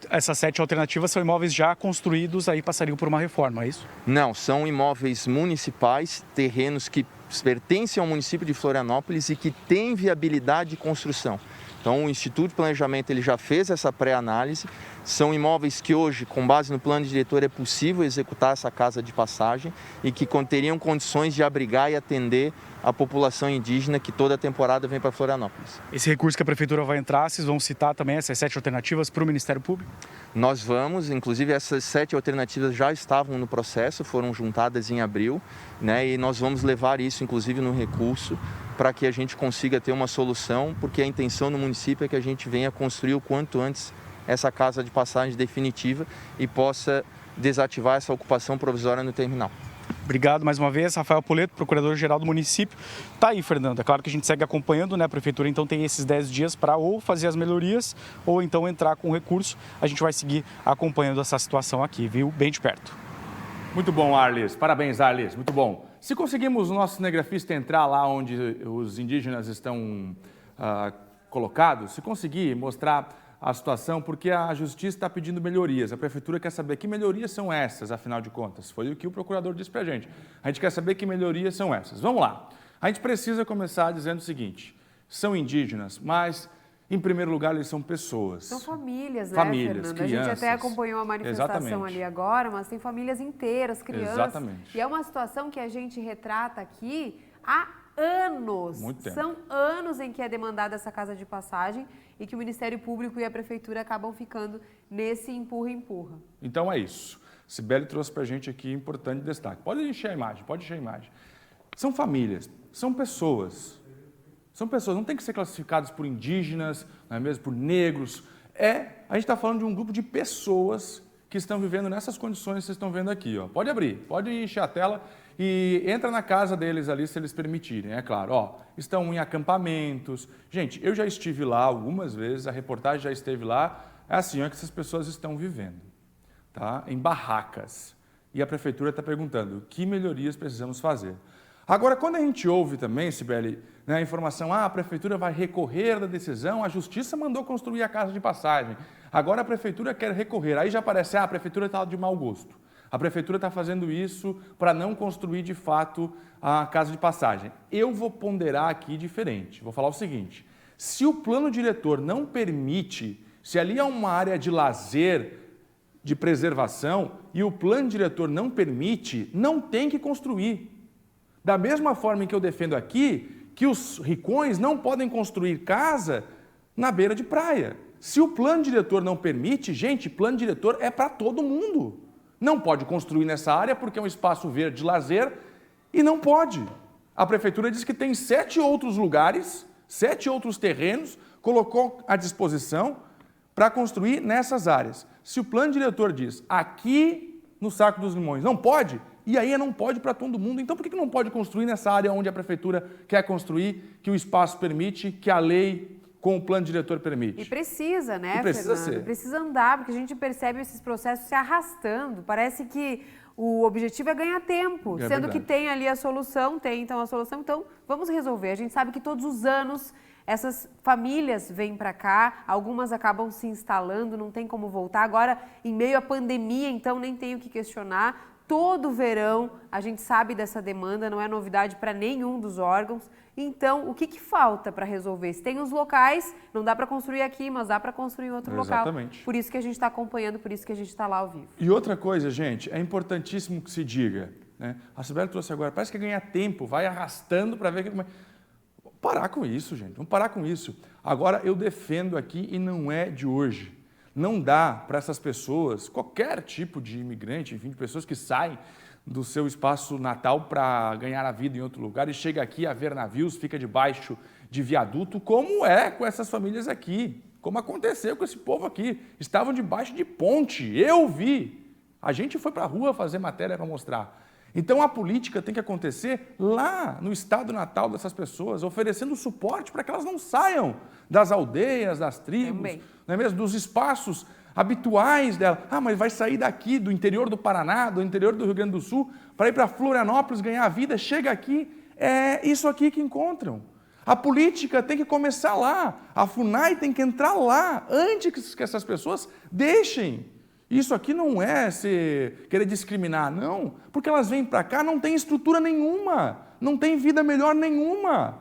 Essas 7 alternativas são imóveis já construídos, aí passariam por uma reforma, é isso? Não, são imóveis municipais, terrenos que pertencem ao município de Florianópolis e que têm viabilidade de construção. Então, o Instituto de Planejamento ele já fez essa pré-análise. São imóveis que hoje, com base no plano diretor, é possível executar essa casa de passagem e que teriam condições de abrigar e atender a população indígena que toda temporada vem para Florianópolis. Esse recurso que a Prefeitura vai entrar, vocês vão citar também essas 7 alternativas para o Ministério Público? Nós vamos, inclusive essas 7 alternativas já estavam no processo, foram juntadas em abril, né, e nós vamos levar isso, inclusive, no recurso, para que a gente consiga ter uma solução, porque a intenção do município é que a gente venha construir o quanto antes essa casa de passagem definitiva e possa desativar essa ocupação provisória no terminal. Obrigado mais uma vez, Rafael Poleto, procurador-geral do município. Tá aí, Fernando, é claro que a gente segue acompanhando, né? A Prefeitura então tem esses 10 dias para ou fazer as melhorias ou então entrar com recurso. A gente vai seguir acompanhando essa situação aqui, viu? Bem de perto. Muito bom, Arlis. Parabéns, Arlis. Muito bom. Se conseguimos o nosso cinegrafista entrar lá onde os indígenas estão colocados, se conseguir mostrar a situação, porque a Justiça está pedindo melhorias. A Prefeitura quer saber que melhorias são essas, afinal de contas. Foi o que o procurador disse para a gente. A gente quer saber que melhorias são essas. Vamos lá. A gente precisa começar dizendo o seguinte, são indígenas, mas, em primeiro lugar, eles são pessoas. São famílias, né, famílias, Fernando? crianças. A gente até acompanhou a manifestação Exatamente. ali agora, mas tem famílias inteiras, crianças. Exatamente. E é uma situação que a gente retrata aqui há anos. Muito tempo. São anos em que é demandada essa casa de passagem e que o Ministério Público e a Prefeitura acabam ficando nesse empurra-empurra. Então é isso. Sibeli trouxe para a gente aqui importante destaque. Pode encher a imagem, pode encher a imagem. São famílias, são pessoas. São pessoas, não tem que ser classificados por indígenas, não é mesmo, por negros. A gente está falando de um grupo de pessoas que estão vivendo nessas condições que vocês estão vendo aqui. Ó. Pode abrir, pode encher a tela e entra na casa deles ali, se eles permitirem, é claro. Ó, estão em acampamentos. Gente, eu já estive lá algumas vezes, a reportagem já esteve lá. É assim que essas pessoas estão vivendo, tá? Em barracas. E a Prefeitura está perguntando que melhorias precisamos fazer. Agora, quando a gente ouve também, Sibeli, né, a informação, a Prefeitura vai recorrer da decisão, a Justiça mandou construir a casa de passagem, agora a Prefeitura quer recorrer. Aí já parece, a Prefeitura está de mau gosto. A Prefeitura está fazendo isso para não construir, de fato, a casa de passagem. Eu vou ponderar aqui diferente. Vou falar o seguinte, se o plano diretor não permite, se ali é uma área de lazer, de preservação, e o plano diretor não permite, não tem que construir. Da mesma forma em que eu defendo aqui, que os ricões não podem construir casa na beira de praia. Se o plano diretor não permite, gente, plano diretor é para todo mundo. Não pode construir nessa área porque é um espaço verde de lazer e não pode. A Prefeitura diz que tem 7 outros lugares, 7 outros terrenos, colocou à disposição para construir nessas áreas. Se o plano diretor diz, aqui no Saco dos Limões, não pode, e aí não pode para todo mundo. Então, por que não pode construir nessa área onde a Prefeitura quer construir, que o espaço permite, que a lei com o plano diretor permite? E precisa, né, precisa Fernando? ser. Precisa andar, porque a gente percebe esses processos se arrastando. Parece que o objetivo é ganhar tempo, sendo verdade. que tem ali a solução, então vamos resolver. A gente sabe que todos os anos essas famílias vêm para cá, algumas acabam se instalando, não tem como voltar. Agora, em meio à pandemia, então nem tem o que questionar. Todo verão a gente sabe dessa demanda, não é novidade para nenhum dos órgãos. Então, o que falta para resolver? Se tem os locais, não dá para construir aqui, mas dá para construir em outro Exatamente. local. Por isso que a gente está acompanhando, por isso que a gente está lá ao vivo. E outra coisa, gente, é importantíssimo que se diga, né? A Sibeli trouxe agora, parece que ganha tempo, vai arrastando para ver que... Vamos parar com isso, gente, vamos parar com isso. Agora, eu defendo aqui, e não é de hoje, não dá para essas pessoas, qualquer tipo de imigrante, enfim, de pessoas que saem do seu espaço natal para ganhar a vida em outro lugar e chega aqui a ver navios, fica debaixo de viaduto, como é com essas famílias aqui, como aconteceu com esse povo aqui. Estavam debaixo de ponte, eu vi. A gente foi para a rua fazer matéria para mostrar. Então a política tem que acontecer lá no estado natal dessas pessoas, oferecendo suporte para que elas não saiam das aldeias, das tribos, não é mesmo? Dos espaços habituais dela. Ah, mas vai sair daqui, do interior do Paraná, do interior do Rio Grande do Sul, para ir para Florianópolis ganhar a vida, chega aqui, é isso aqui que encontram. A política tem que começar lá, a FUNAI tem que entrar lá, antes que essas pessoas deixem. Isso aqui não é querer discriminar, não, porque elas vêm para cá, não tem estrutura nenhuma, não tem vida melhor nenhuma,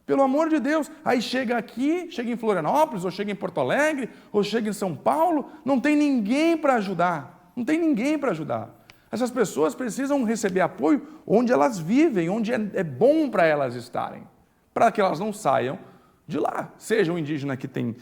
pelo amor de Deus. Aí chega aqui, chega em Florianópolis, ou chega em Porto Alegre, ou chega em São Paulo, não tem ninguém para ajudar, não tem ninguém para ajudar. Essas pessoas precisam receber apoio onde elas vivem, onde é bom para elas estarem, para que elas não saiam de lá, seja um indígena que tem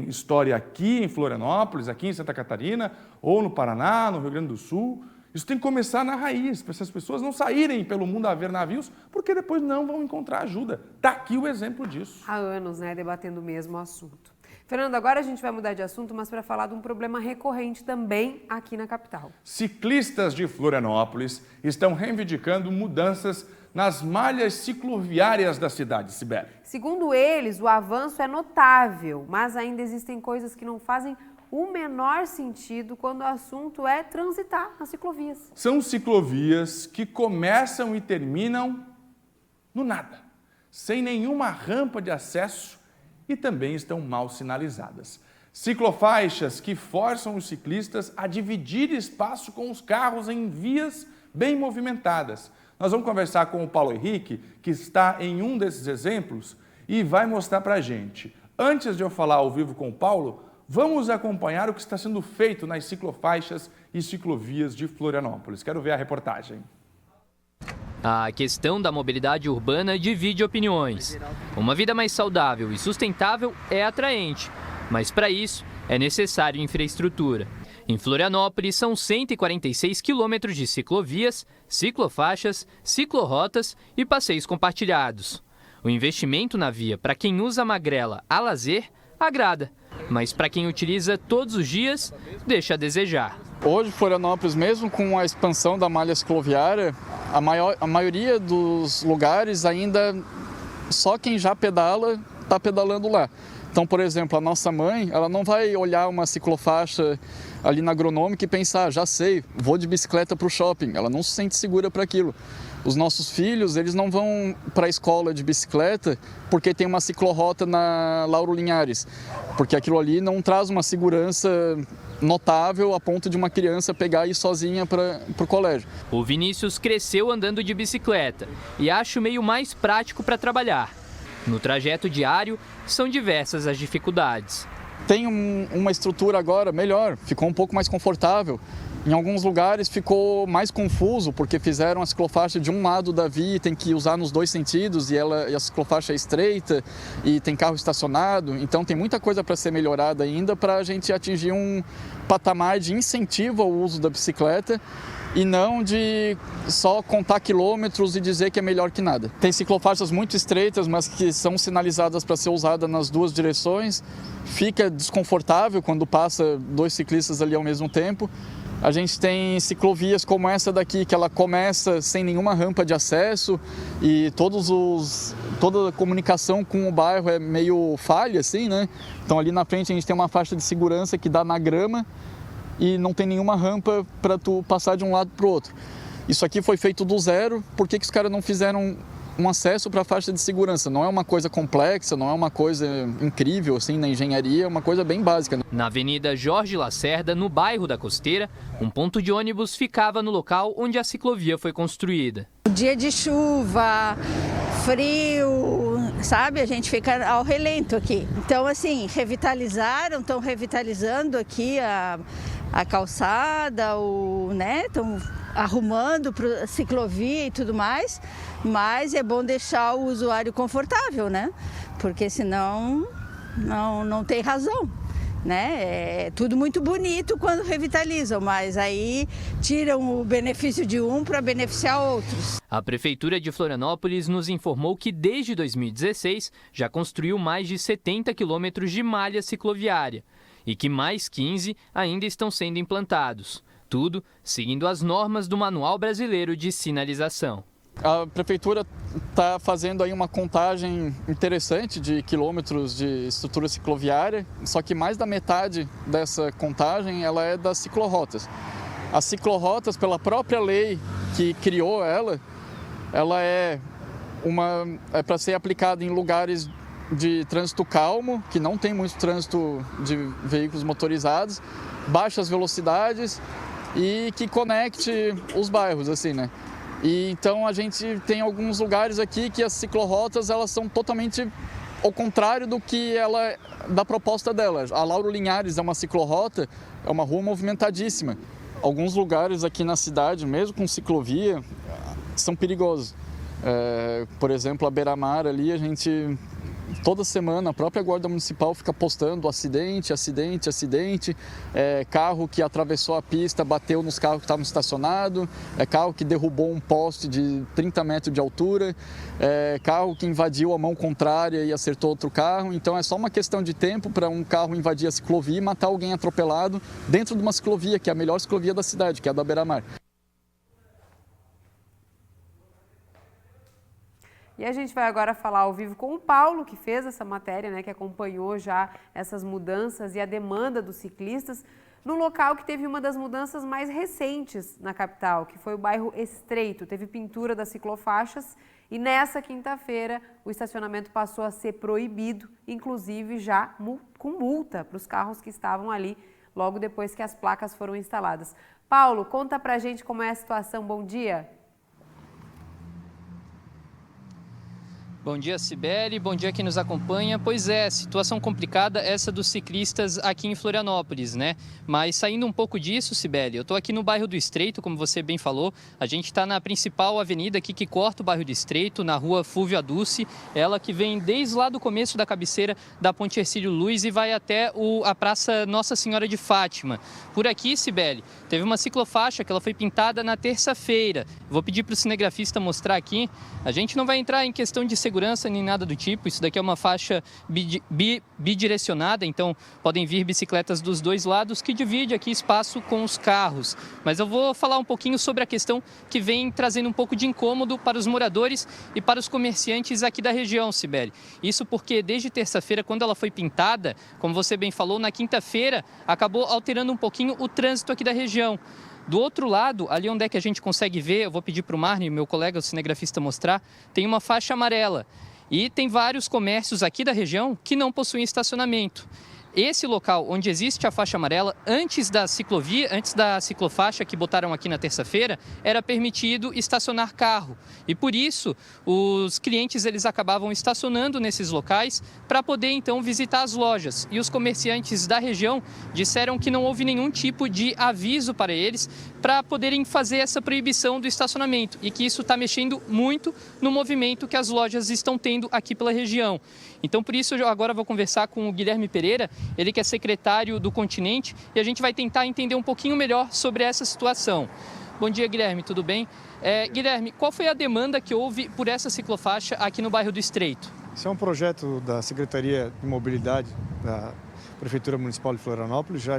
história aqui em Florianópolis, aqui em Santa Catarina, ou no Paraná, no Rio Grande do Sul. Isso tem que começar na raiz, para essas pessoas não saírem pelo mundo a ver navios, porque depois não vão encontrar ajuda. Está aqui o exemplo disso. Há anos, debatendo o mesmo assunto. Fernando, agora a gente vai mudar de assunto, mas para falar de um problema recorrente também aqui na capital. Ciclistas de Florianópolis estão reivindicando mudanças nas malhas cicloviárias da cidade, Sibeli. Segundo eles, o avanço é notável, mas ainda existem coisas que não fazem o menor sentido quando o assunto é transitar nas ciclovias. São ciclovias que começam e terminam no nada, sem nenhuma rampa de acesso e também estão mal sinalizadas. Ciclofaixas que forçam os ciclistas a dividir espaço com os carros em vias bem movimentadas. Nós vamos conversar com o Paulo Henrique, que está em um desses exemplos e vai mostrar para a gente. Antes de eu falar ao vivo com o Paulo, vamos acompanhar o que está sendo feito nas ciclofaixas e ciclovias de Florianópolis. Quero ver a reportagem. A questão da mobilidade urbana divide opiniões. Uma vida mais saudável e sustentável é atraente, mas para isso é necessário infraestrutura. Em Florianópolis, são 146 quilômetros de ciclovias, ciclofaixas, ciclorotas e passeios compartilhados. O investimento na via para quem usa a magrela a lazer agrada, mas para quem utiliza todos os dias, deixa a desejar. Hoje, Florianópolis, mesmo com a expansão da malha cicloviária, a maioria dos lugares ainda só quem já pedala está pedalando lá. Então, por exemplo, a nossa mãe, ela não vai olhar uma ciclofaixa ali na Agronômica e pensar, já sei, vou de bicicleta para o shopping. Ela não se sente segura para aquilo. Os nossos filhos, eles não vão para a escola de bicicleta porque tem uma ciclorrota na Lauro Linhares, porque aquilo ali não traz uma segurança notável a ponto de uma criança pegar e ir sozinha para o colégio. O Vinícius cresceu andando de bicicleta e acha o meio mais prático para trabalhar. No trajeto diário, são diversas as dificuldades. Tem uma estrutura agora melhor, ficou um pouco mais confortável. Em alguns lugares ficou mais confuso, porque fizeram a ciclofaixa de um lado da via e tem que usar nos dois sentidos, e a ciclofaixa é estreita e tem carro estacionado. Então tem muita coisa para ser melhorada ainda para a gente atingir um patamar de incentivo ao uso da bicicleta e não de só contar quilômetros e dizer que é melhor que nada. Tem ciclofaixas muito estreitas, mas que são sinalizadas para ser usada nas duas direções. Fica desconfortável quando passa dois ciclistas ali ao mesmo tempo. A gente tem ciclovias como essa daqui, que ela começa sem nenhuma rampa de acesso e toda a comunicação com o bairro é meio falha, assim, né? Então ali na frente a gente tem uma faixa de segurança que dá na grama e não tem nenhuma rampa para tu passar de um lado para o outro. Isso aqui foi feito do zero, por que os caras não fizeram um acesso para a faixa de segurança? Não é uma coisa complexa, não é uma coisa incrível assim na engenharia, é uma coisa bem básica. Na Avenida Jorge Lacerda, no bairro da Costeira, um ponto de ônibus ficava no local onde a ciclovia foi construída. Dia de chuva, frio, sabe? A gente fica ao relento aqui. Então, assim, estão revitalizando aqui a calçada, estão arrumando para a ciclovia e tudo mais, mas é bom deixar o usuário confortável, né? Porque senão não tem razão, né? É tudo muito bonito quando revitalizam, mas aí tiram o benefício de um para beneficiar outros. A Prefeitura de Florianópolis nos informou que desde 2016 já construiu mais de 70 quilômetros de malha cicloviária e que mais 15 ainda estão sendo implantados. Tudo seguindo as normas do Manual Brasileiro de Sinalização. A prefeitura está fazendo aí uma contagem interessante de quilômetros de estrutura cicloviária, só que mais da metade dessa contagem ela é das ciclorotas. As ciclorotas, pela própria lei que criou ela é para ser aplicada em lugares de trânsito calmo, que não tem muito trânsito de veículos motorizados, baixas velocidades e que conecte os bairros, assim, né? E então a gente tem alguns lugares aqui que as ciclorotas elas são totalmente ao contrário da proposta dela. A Lauro Linhares é uma ciclorota, é uma rua movimentadíssima. Alguns lugares aqui na cidade, mesmo com ciclovia, são perigosos. Por exemplo, a Beira-Mar ali, a gente toda semana a própria Guarda Municipal fica postando acidente, carro que atravessou a pista, bateu nos carros que estavam estacionados, carro que derrubou um poste de 30 metros de altura, carro que invadiu a mão contrária e acertou outro carro. Então é só uma questão de tempo para um carro invadir a ciclovia e matar alguém atropelado dentro de uma ciclovia, que é a melhor ciclovia da cidade, que é a da Beira-Mar. E a gente vai agora falar ao vivo com o Paulo, que fez essa matéria, né, que acompanhou já essas mudanças e a demanda dos ciclistas, no local que teve uma das mudanças mais recentes na capital, que foi o bairro Estreito. Teve pintura das ciclofaixas e nessa quinta-feira o estacionamento passou a ser proibido, inclusive já com multa para os carros que estavam ali logo depois que as placas foram instaladas. Paulo, conta pra gente como é a situação. Bom dia. Bom dia, Cibele. Bom dia quem nos acompanha. Pois é, situação complicada essa dos ciclistas aqui em Florianópolis, né? Mas saindo um pouco disso, Cibele, eu estou aqui no bairro do Estreito, como você bem falou. A gente está na principal avenida aqui que corta o bairro do Estreito, na rua Fúvio Aduce. Ela que vem desde lá do começo da cabeceira da Ponte Hercílio Luz e vai até a Praça Nossa Senhora de Fátima. Por aqui, Cibele, teve uma ciclofaixa que ela foi pintada na terça-feira. Vou pedir para o cinegrafista mostrar aqui. A gente não vai entrar em questão de segurança nem nada do tipo, isso daqui é uma faixa bidirecionada, então podem vir bicicletas dos dois lados que divide aqui espaço com os carros. Mas eu vou falar um pouquinho sobre a questão que vem trazendo um pouco de incômodo para os moradores e para os comerciantes aqui da região, Cibele. Isso porque desde terça-feira, quando ela foi pintada, como você bem falou, na quinta-feira acabou alterando um pouquinho o trânsito aqui da região. Do outro lado, ali onde é que a gente consegue ver, eu vou pedir para o Marne, meu colega, o cinegrafista, mostrar, tem uma faixa amarela. E tem vários comércios aqui da região que não possuem estacionamento. Esse local onde existe a faixa amarela, antes da ciclofaixa que botaram aqui na terça-feira, era permitido estacionar carro. E por isso, os clientes eles acabavam estacionando nesses locais para poder então visitar as lojas. E os comerciantes da região disseram que não houve nenhum tipo de aviso para eles para poderem fazer essa proibição do estacionamento. E que isso está mexendo muito no movimento que as lojas estão tendo aqui pela região. Então, por isso, eu agora vou conversar com o Guilherme Pereira, ele que é secretário do Continente, e a gente vai tentar entender um pouquinho melhor sobre essa situação. Bom dia, Guilherme, tudo bem? Guilherme, qual foi a demanda que houve por essa ciclofaixa aqui no bairro do Estreito? Esse é um projeto da Secretaria de Mobilidade da Prefeitura Municipal de Florianópolis, já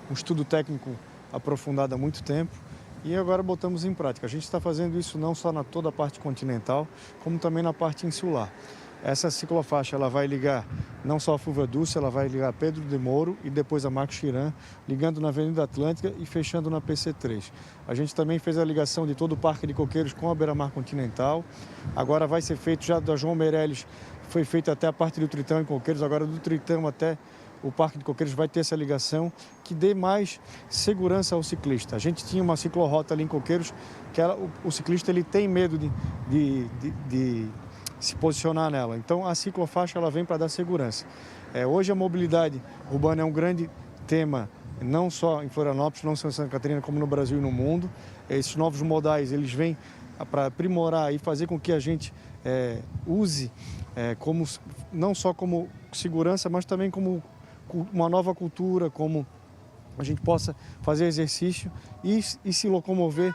um estudo técnico aprofundado há muito tempo, e agora botamos em prática. A gente está fazendo isso não só na toda a parte continental, como também na parte insular. Essa ciclofaixa ela vai ligar não só a Fúvio Aduce, ela vai ligar Pedro de Mouro e depois a Marcos Chiran, ligando na Avenida Atlântica e fechando na PC3. A gente também fez a ligação de todo o Parque de Coqueiros com a Beira-Mar Continental. Agora vai ser feito já da João Meirelles, foi feito até a parte do Tritão em Coqueiros, agora do Tritão até o Parque de Coqueiros vai ter essa ligação que dê mais segurança ao ciclista. A gente tinha uma ciclorrota ali em Coqueiros que o ciclista ele tem medo de se posicionar nela. Então a ciclofaixa ela vem para dar segurança. Hoje a mobilidade urbana é um grande tema, não só em Florianópolis, não só em Santa Catarina, como no Brasil e no mundo. Esses novos modais eles vêm para aprimorar e fazer com que a gente use não só como segurança, mas também como uma nova cultura, como a gente possa fazer exercício e se locomover,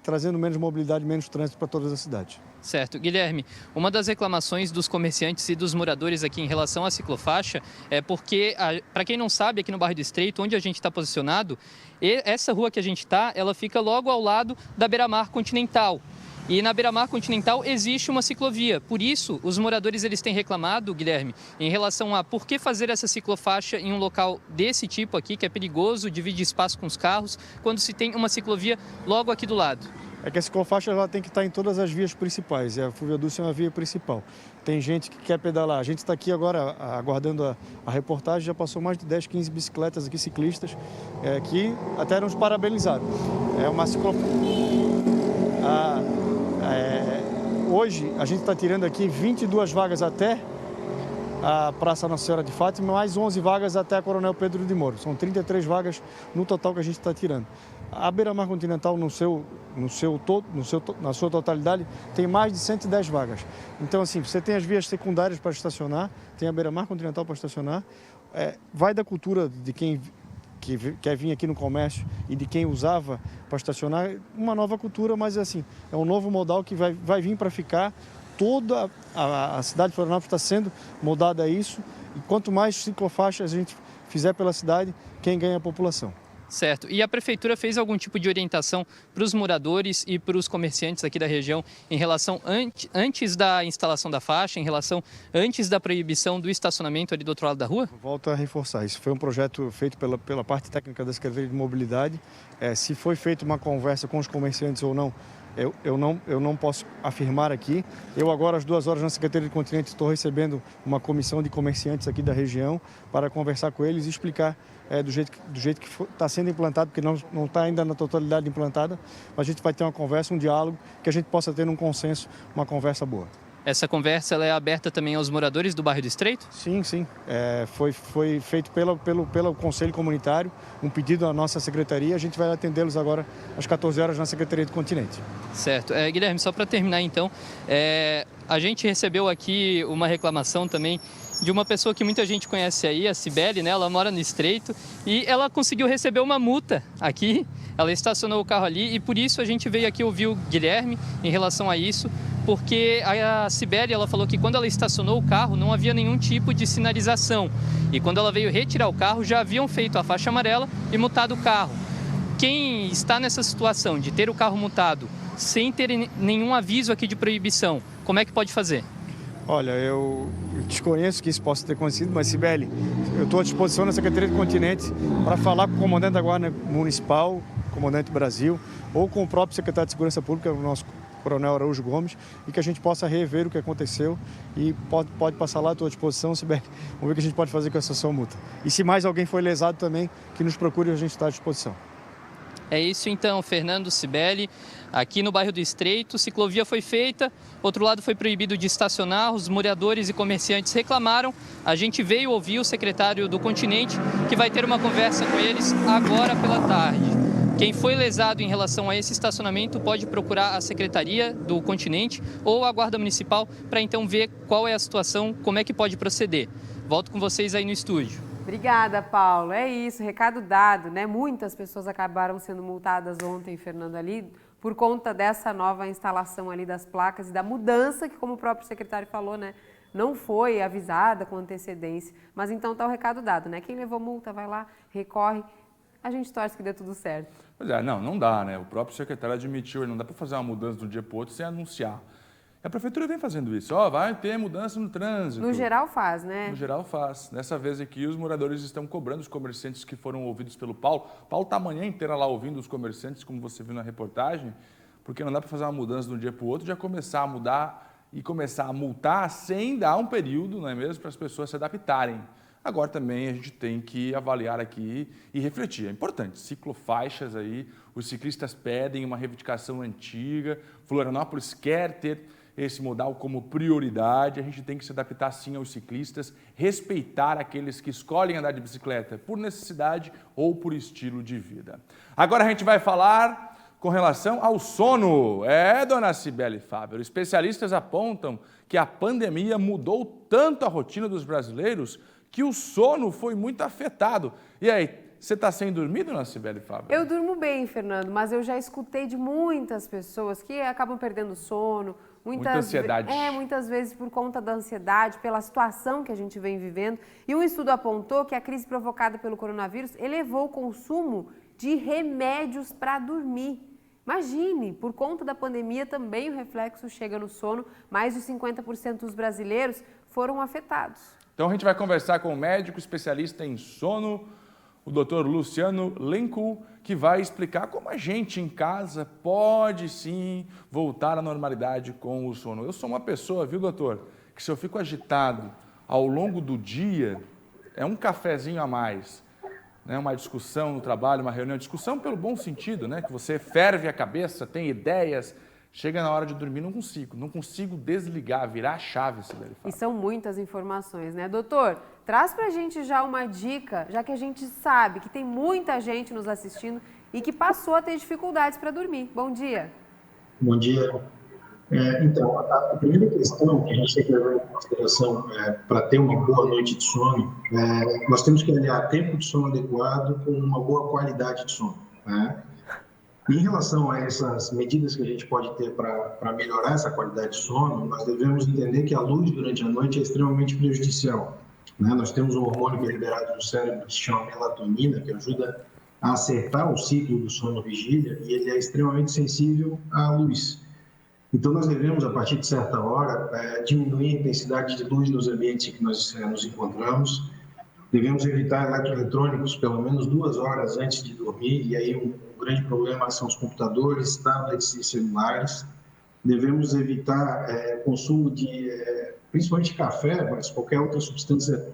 trazendo menos mobilidade, menos trânsito para todas as cidades. Certo. Guilherme, uma das reclamações dos comerciantes e dos moradores aqui em relação à ciclofaixa é porque, para quem não sabe, aqui no bairro do Estreito, onde a gente está posicionado, essa rua que a gente está, ela fica logo ao lado da Beira-Mar Continental. E na Beira-Mar Continental existe uma ciclovia. Por isso, os moradores eles têm reclamado, Guilherme, em relação a por que fazer essa ciclofaixa em um local desse tipo aqui, que é perigoso, divide espaço com os carros, quando se tem uma ciclovia logo aqui do lado. É que a ciclofaixa ela tem que estar em todas as vias principais, e a Fulvio Dulce é uma via principal. Tem gente que quer pedalar. A gente está aqui agora aguardando a reportagem, já passou mais de 10, 15 bicicletas aqui, ciclistas, que até nos parabenizaram. É uma ciclofaixa. Hoje a gente está tirando aqui 22 vagas até a Praça Nossa Senhora de Fátima, mais 11 vagas até a Coronel Pedro de Moura. São 33 vagas no total que a gente está tirando. A Beira-Mar Continental, na sua totalidade, tem mais de 110 vagas. Então, assim, você tem as vias secundárias para estacionar, tem a Beira-Mar Continental para estacionar. Vai da cultura de quem quer vir aqui no comércio e de quem usava para estacionar, uma nova cultura, mas assim, é um novo modal que vai vir para ficar. Toda a cidade de Florianópolis está sendo moldada a isso, e quanto mais ciclofaixas a gente fizer pela cidade, quem ganha é a população. Certo. E a Prefeitura fez algum tipo de orientação para os moradores e para os comerciantes aqui da região em relação antes da instalação da faixa, em relação antes da proibição do estacionamento ali do outro lado da rua? Volto a reforçar, isso foi um projeto feito pela parte técnica da Secretaria de Mobilidade. Se foi feita uma conversa com os comerciantes ou não, eu não posso afirmar aqui. Eu agora, às 2 horas, na Secretaria do Continente, estou recebendo uma comissão de comerciantes aqui da região para conversar com eles e explicar do jeito que está sendo implantado, porque não está ainda na totalidade implantada, mas a gente vai ter uma conversa, um diálogo, que a gente possa ter um consenso, uma conversa boa. Essa conversa ela é aberta também aos moradores do bairro do Estreito? Sim. Foi feito pelo Conselho Comunitário um pedido à nossa secretaria. A gente vai atendê-los agora às 14 horas na Secretaria do Continente. Certo. Guilherme, só para terminar então, a gente recebeu aqui uma reclamação também de uma pessoa que muita gente conhece aí, a Cibele, né? Ela mora no Estreito e ela conseguiu receber uma multa aqui. Ela estacionou o carro ali e por isso a gente veio aqui ouvir o Guilherme em relação a isso, porque a Cibele, ela falou que quando ela estacionou o carro não havia nenhum tipo de sinalização e quando ela veio retirar o carro já haviam feito a faixa amarela e multado o carro. Quem está nessa situação de ter o carro multado sem ter nenhum aviso aqui de proibição, como é que pode fazer? Olha, eu desconheço que isso possa ter acontecido, mas Cibele, eu estou à disposição na Secretaria do Continente para falar com o comandante da Guarda Municipal, comandante Brasil, ou com o próprio secretário de Segurança Pública, o nosso Coronel Araújo Gomes, e que a gente possa rever o que aconteceu e pode passar lá, estou à disposição, Cibele. Vamos ver o que a gente pode fazer com essa sua multa. E se mais alguém foi lesado também, que nos procure, a gente está à disposição. É isso então, Fernando, Cibele, aqui no bairro do Estreito, ciclovia foi feita, outro lado foi proibido de estacionar, os moradores e comerciantes reclamaram, a gente veio ouvir o secretário do Continente, que vai ter uma conversa com eles agora pela tarde. Quem foi lesado em relação a esse estacionamento pode procurar a Secretaria do Continente ou a Guarda Municipal para então ver qual é a situação, como é que pode proceder. Volto com vocês aí no estúdio. Obrigada, Paulo. É isso, recado dado, né? Muitas pessoas acabaram sendo multadas ontem, Fernando, ali, por conta dessa nova instalação ali das placas e da mudança que, como o próprio secretário falou, né? Não foi avisada com antecedência. Mas então tá o recado dado, né? Quem levou multa, vai lá, recorre. A gente torce que dê tudo certo. Pois é, não dá, né? O próprio secretário admitiu, não dá para fazer uma mudança de um dia para o outro sem anunciar. A Prefeitura vem fazendo isso, vai ter mudança no trânsito. No geral faz, né? No geral faz. Dessa vez aqui, os moradores estão cobrando os comerciantes que foram ouvidos pelo Paulo. Paulo está a manhã inteira lá ouvindo os comerciantes, como você viu na reportagem, porque não dá para fazer uma mudança de um dia para o outro, já começar a mudar e começar a multar sem dar um período, não é mesmo, para as pessoas se adaptarem. Agora também a gente tem que avaliar aqui e refletir. É importante, ciclofaixas aí, os ciclistas pedem uma reivindicação antiga, Florianópolis quer ter esse modal como prioridade, a gente tem que se adaptar sim aos ciclistas, respeitar aqueles que escolhem andar de bicicleta por necessidade ou por estilo de vida. Agora a gente vai falar com relação ao sono. Dona Cibele Fábio, especialistas apontam que a pandemia mudou tanto a rotina dos brasileiros que o sono foi muito afetado. E aí, você está sem dormir, dona Cibele Fábio? Eu durmo bem, Fernando, mas eu já escutei de muitas pessoas que acabam perdendo sono Muita ansiedade. Muitas vezes por conta da ansiedade, pela situação que a gente vem vivendo. E um estudo apontou que a crise provocada pelo coronavírus elevou o consumo de remédios para dormir. Imagine, por conta da pandemia também o reflexo chega no sono. Mais de 50% dos brasileiros foram afetados. Então a gente vai conversar com o médico especialista em sono, o Dr. Luciano Lenku, que vai explicar como a gente em casa pode sim voltar à normalidade com o sono. Eu sou uma pessoa, viu, doutor, que se eu fico agitado ao longo do dia, é um cafezinho a mais, né? Uma discussão no trabalho, uma reunião, discussão pelo bom sentido, né? Que você ferve a cabeça, tem ideias, chega na hora de dormir, não consigo desligar, virar a chave, Sibeli fala. E são muitas informações, né, doutor? Traz pra gente já uma dica, já que a gente sabe que tem muita gente nos assistindo e que passou a ter dificuldades para dormir. Bom dia. Bom dia. Então, a primeira questão que a gente tem que levar em consideração para ter uma boa noite de sono, nós temos que aliar tempo de sono adequado com uma boa qualidade de sono, né? Em relação a essas medidas que a gente pode ter para melhorar essa qualidade de sono, nós devemos entender que a luz durante a noite é extremamente prejudicial, né? Nós temos um hormônio que é liberado no cérebro que se chama melatonina, que ajuda a acertar o ciclo do sono-vigília, e ele é extremamente sensível à luz. Então, nós devemos, a partir de certa hora, diminuir a intensidade de luz nos ambientes em que nós nos encontramos. Devemos evitar eletroeletrônicos pelo menos 2 horas antes de dormir, e aí um grande problema são os computadores, tablets e celulares. Devemos evitar consumo de, principalmente café, mas qualquer outra substância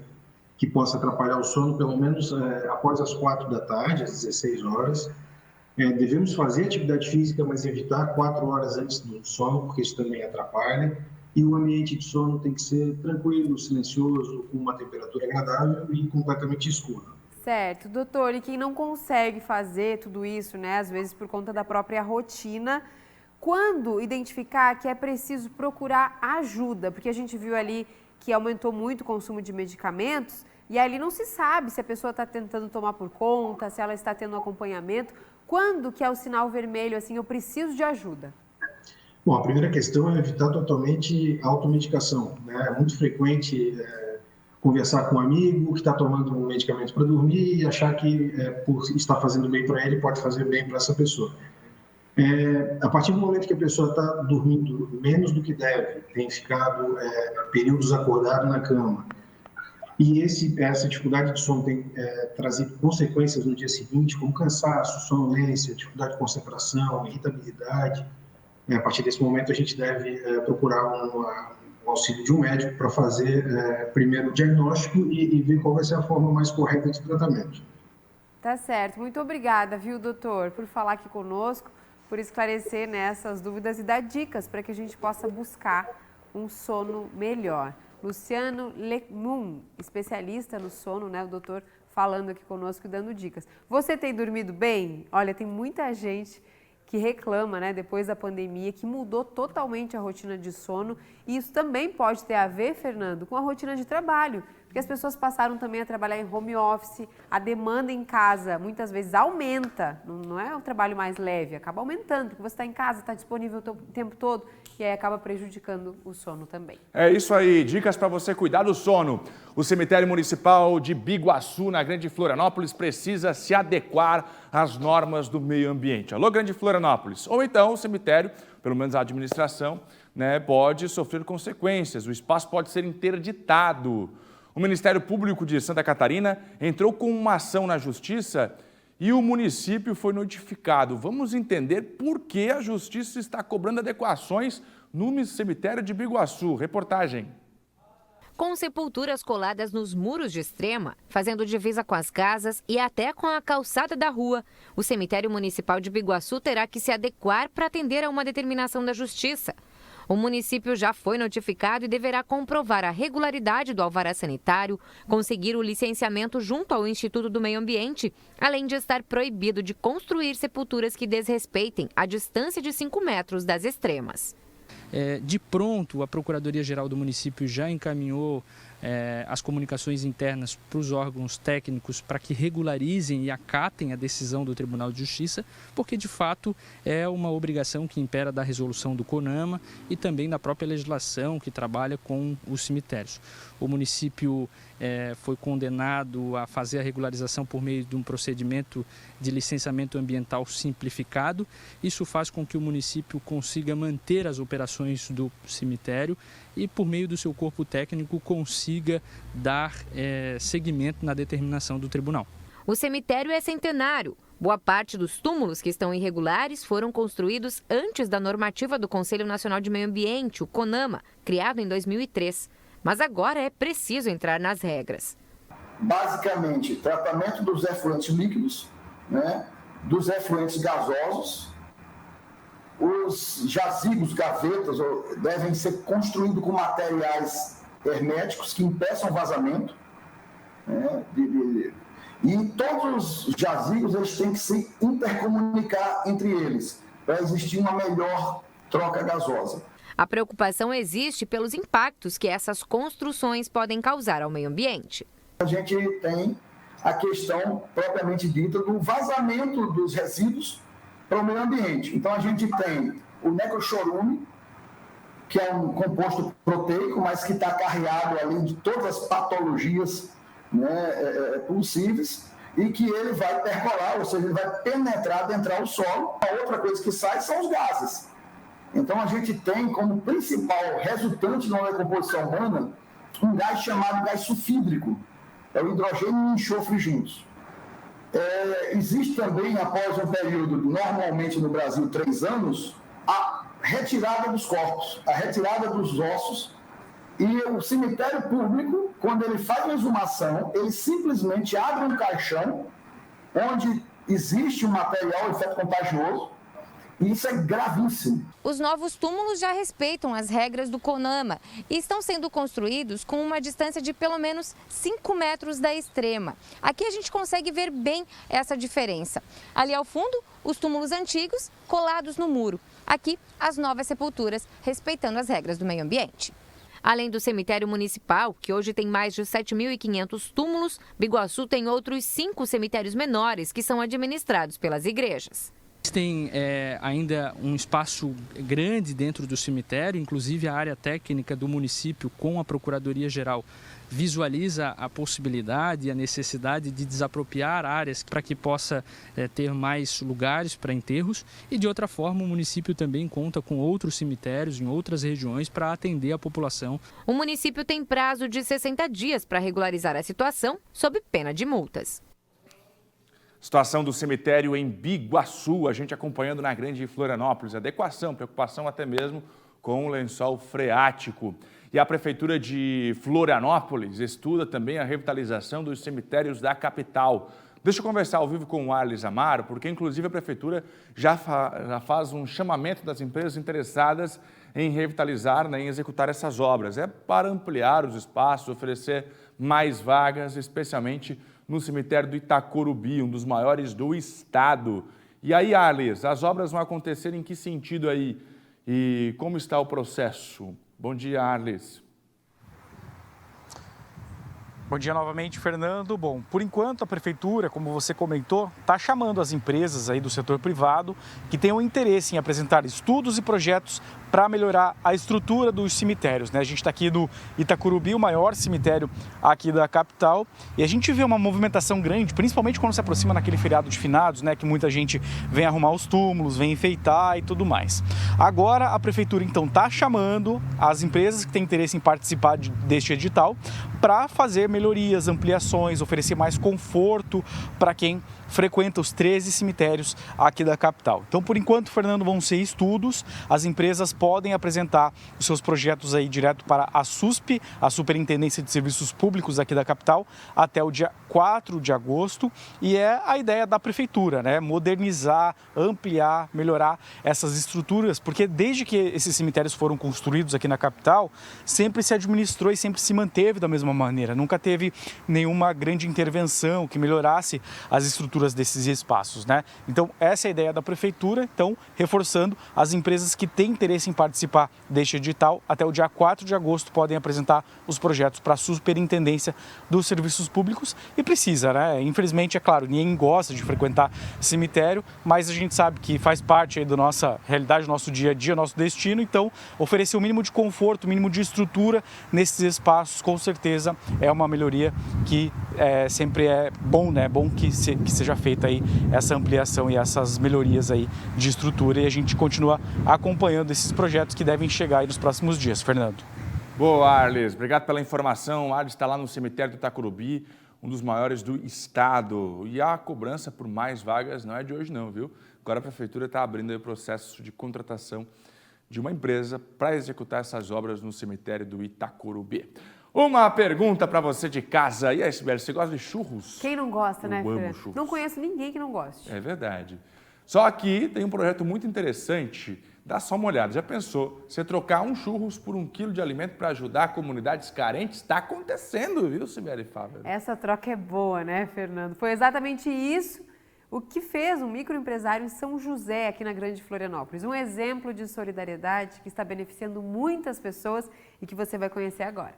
que possa atrapalhar o sono, pelo menos após as 4 da tarde, às 16 horas. Devemos fazer atividade física, mas evitar 4 horas antes do sono, porque isso também atrapalha. E o ambiente de sono tem que ser tranquilo, silencioso, com uma temperatura agradável e completamente escuro. Certo, doutor. E quem não consegue fazer tudo isso, né, às vezes por conta da própria rotina, quando identificar que é preciso procurar ajuda? Porque a gente viu ali que aumentou muito o consumo de medicamentos e ali não se sabe se a pessoa está tentando tomar por conta, se ela está tendo um acompanhamento. Quando que é o sinal vermelho, assim, eu preciso de ajuda? Bom, a primeira questão é evitar totalmente a automedicação, né? É muito frequente conversar com um amigo que está tomando um medicamento para dormir e achar que por estar fazendo bem para ele, pode fazer bem para essa pessoa. A partir do momento que a pessoa está dormindo menos do que deve, tem ficado períodos acordado na cama, e essa dificuldade de sono tem trazido consequências no dia seguinte, como cansaço, sonolência, dificuldade de concentração, irritabilidade. A partir desse momento, a gente deve procurar um auxílio de um médico para fazer primeiro o diagnóstico e ver qual vai ser a forma mais correta de tratamento. Tá certo. Muito obrigada, viu, doutor, por falar aqui conosco, por esclarecer, né, essas dúvidas e dar dicas para que a gente possa buscar um sono melhor. Luciano Lenku, especialista no sono, né, o doutor falando aqui conosco e dando dicas. Você tem dormido bem? Olha, tem muita gente que reclama, né, depois da pandemia, que mudou totalmente a rotina de sono. E isso também pode ter a ver, Fernando, com a rotina de trabalho, porque as pessoas passaram também a trabalhar em home office, a demanda em casa muitas vezes aumenta, não é um trabalho mais leve, acaba aumentando, porque você está em casa, está disponível o tempo todo, e aí acaba prejudicando o sono também. É isso aí, dicas para você cuidar do sono. O cemitério municipal de Biguaçu, na Grande Florianópolis, precisa se adequar às normas do meio ambiente. Alô, Grande Florianópolis. Ou então o cemitério, pelo menos a administração, né, pode sofrer consequências, o espaço pode ser interditado. O Ministério Público de Santa Catarina entrou com uma ação na Justiça e o município foi notificado. Vamos entender por que a Justiça está cobrando adequações no cemitério de Biguaçu. Reportagem. Com sepulturas coladas nos muros de Extrema, fazendo divisa com as casas e até com a calçada da rua, o cemitério municipal de Biguaçu terá que se adequar para atender a uma determinação da Justiça. O município já foi notificado e deverá comprovar a regularidade do alvará sanitário, conseguir o licenciamento junto ao Instituto do Meio Ambiente, além de estar proibido de construir sepulturas que desrespeitem a distância de 5 metros das extremas. De pronto, a Procuradoria-Geral do município já encaminhou as comunicações internas para os órgãos técnicos para que regularizem e acatem a decisão do Tribunal de Justiça, porque de fato é uma obrigação que impera da resolução do CONAMA e também da própria legislação que trabalha com os cemitérios. O município foi condenado a fazer a regularização por meio de um procedimento de licenciamento ambiental simplificado. Isso faz com que o município consiga manter as operações do cemitério e, por meio do seu corpo técnico, consiga dar seguimento na determinação do tribunal. O cemitério é centenário. Boa parte dos túmulos que estão irregulares foram construídos antes da normativa do Conselho Nacional de Meio Ambiente, o CONAMA, criado em 2003. Mas agora é preciso entrar nas regras. Basicamente, tratamento dos efluentes líquidos, né, dos efluentes gasosos. Os jazigos, gavetas, devem ser construídos com materiais herméticos que impeçam vazamento. Né, e todos os jazigos eles têm que se intercomunicar entre eles, para existir uma melhor troca gasosa. A preocupação existe pelos impactos que essas construções podem causar ao meio ambiente. A gente tem a questão propriamente dita do vazamento dos resíduos para o meio ambiente. Então a gente tem o necrochorume, que é um composto proteico, mas que está carreado ali de todas as patologias, né, possíveis, e que ele vai percolar, ou seja, ele vai penetrar dentro do solo. A outra coisa que sai são os gases. Então, a gente tem como principal resultante da decomposição humana um gás chamado gás sulfídrico. É o hidrogênio e o enxofre juntos. Existe também, após um período, normalmente no Brasil, 3 anos, a retirada dos corpos, a retirada dos ossos. E o cemitério público, quando ele faz uma exumação, ele simplesmente abre um caixão onde existe um material efeito contagioso. Isso é gravíssimo. Os novos túmulos já respeitam as regras do CONAMA e estão sendo construídos com uma distância de pelo menos 5 metros da extrema. Aqui a gente consegue ver bem essa diferença. Ali ao fundo, os túmulos antigos colados no muro. Aqui, as novas sepulturas, respeitando as regras do meio ambiente. Além do cemitério municipal, que hoje tem mais de 7.500 túmulos, Biguaçu tem outros 5 cemitérios menores que são administrados pelas igrejas. Tem ainda um espaço grande dentro do cemitério, inclusive a área técnica do município com a Procuradoria-Geral visualiza a possibilidade e a necessidade de desapropriar áreas para que possa ter mais lugares para enterros e, de outra forma, o município também conta com outros cemitérios em outras regiões para atender a população. O município tem prazo de 60 dias para regularizar a situação, sob pena de multas. Situação do cemitério em Biguaçu, a gente acompanhando na Grande Florianópolis. Adequação, preocupação até mesmo com o lençol freático. E a Prefeitura de Florianópolis estuda também a revitalização dos cemitérios da capital. Deixa eu conversar ao vivo com o Arles Amaro, porque inclusive a Prefeitura já faz um chamamento das empresas interessadas em revitalizar, né, em executar essas obras. É para ampliar os espaços, oferecer mais vagas, especialmente no cemitério do Itacorubi, um dos maiores do estado. E aí, Arles, as obras vão acontecer em que sentido aí? E como está o processo? Bom dia, Arles. Bom dia novamente, Fernando. Bom, por enquanto a Prefeitura, como você comentou, está chamando as empresas aí do setor privado que tenham interesse em apresentar estudos e projetos para melhorar a estrutura dos cemitérios, né? A gente está aqui no Itacorubi, o maior cemitério aqui da capital, e a gente vê uma movimentação grande, principalmente quando se aproxima naquele feriado de finados, né? Que muita gente vem arrumar os túmulos, vem enfeitar e tudo mais. Agora a Prefeitura então está chamando as empresas que têm interesse em participar deste edital para fazer melhorias, ampliações, oferecer mais conforto para quem frequenta os 13 cemitérios aqui da capital. Então, por enquanto, Fernando, vão ser estudos. As empresas podem apresentar os seus projetos aí direto para a SUSP, a Superintendência de Serviços Públicos aqui da capital, até o dia 4 de agosto. E é a ideia da Prefeitura, né? Modernizar, ampliar, melhorar essas estruturas, porque desde que esses cemitérios foram construídos aqui na capital, sempre se administrou e sempre se manteve da mesma maneira. Nunca teve nenhuma grande intervenção que melhorasse as estruturas estruturas desses espaços, né? Então, essa é a ideia da Prefeitura, então, reforçando, as empresas que têm interesse em participar deste edital, até o dia 4 de agosto podem apresentar os projetos para a Superintendência dos Serviços Públicos e precisa, né? Infelizmente, é claro, ninguém gosta de frequentar cemitério, mas a gente sabe que faz parte aí da nossa realidade, do nosso dia a dia, nosso destino, então, oferecer o mínimo de conforto, o mínimo de estrutura nesses espaços, com certeza, é uma melhoria que sempre é bom, né? Bom que seja feita aí essa ampliação e essas melhorias aí de estrutura e a gente continua acompanhando esses projetos que devem chegar aí nos próximos dias. Fernando. Boa, Arles. Obrigado pela informação. O Arles está lá no cemitério do Itacurubi, um dos maiores do estado. E a cobrança por mais vagas não é de hoje não, viu? Agora a Prefeitura está abrindo aí o processo de contratação de uma empresa para executar essas obras no cemitério do Itacurubi. Uma pergunta para você de casa. E aí, Sibeli, você gosta de churros? Quem não gosta, né, amo Fernando? churros. Não conheço ninguém que não goste. É verdade. Só que tem um projeto muito interessante. Dá só uma olhada. Já pensou? Você trocar um churros por 1 quilo de alimento para ajudar comunidades carentes? Está acontecendo, viu, Sibeli Fávero? Essa troca é boa, né, Fernando? Foi exatamente isso o que fez um microempresário em São José, aqui na Grande Florianópolis. Um exemplo de solidariedade que está beneficiando muitas pessoas e que você vai conhecer agora.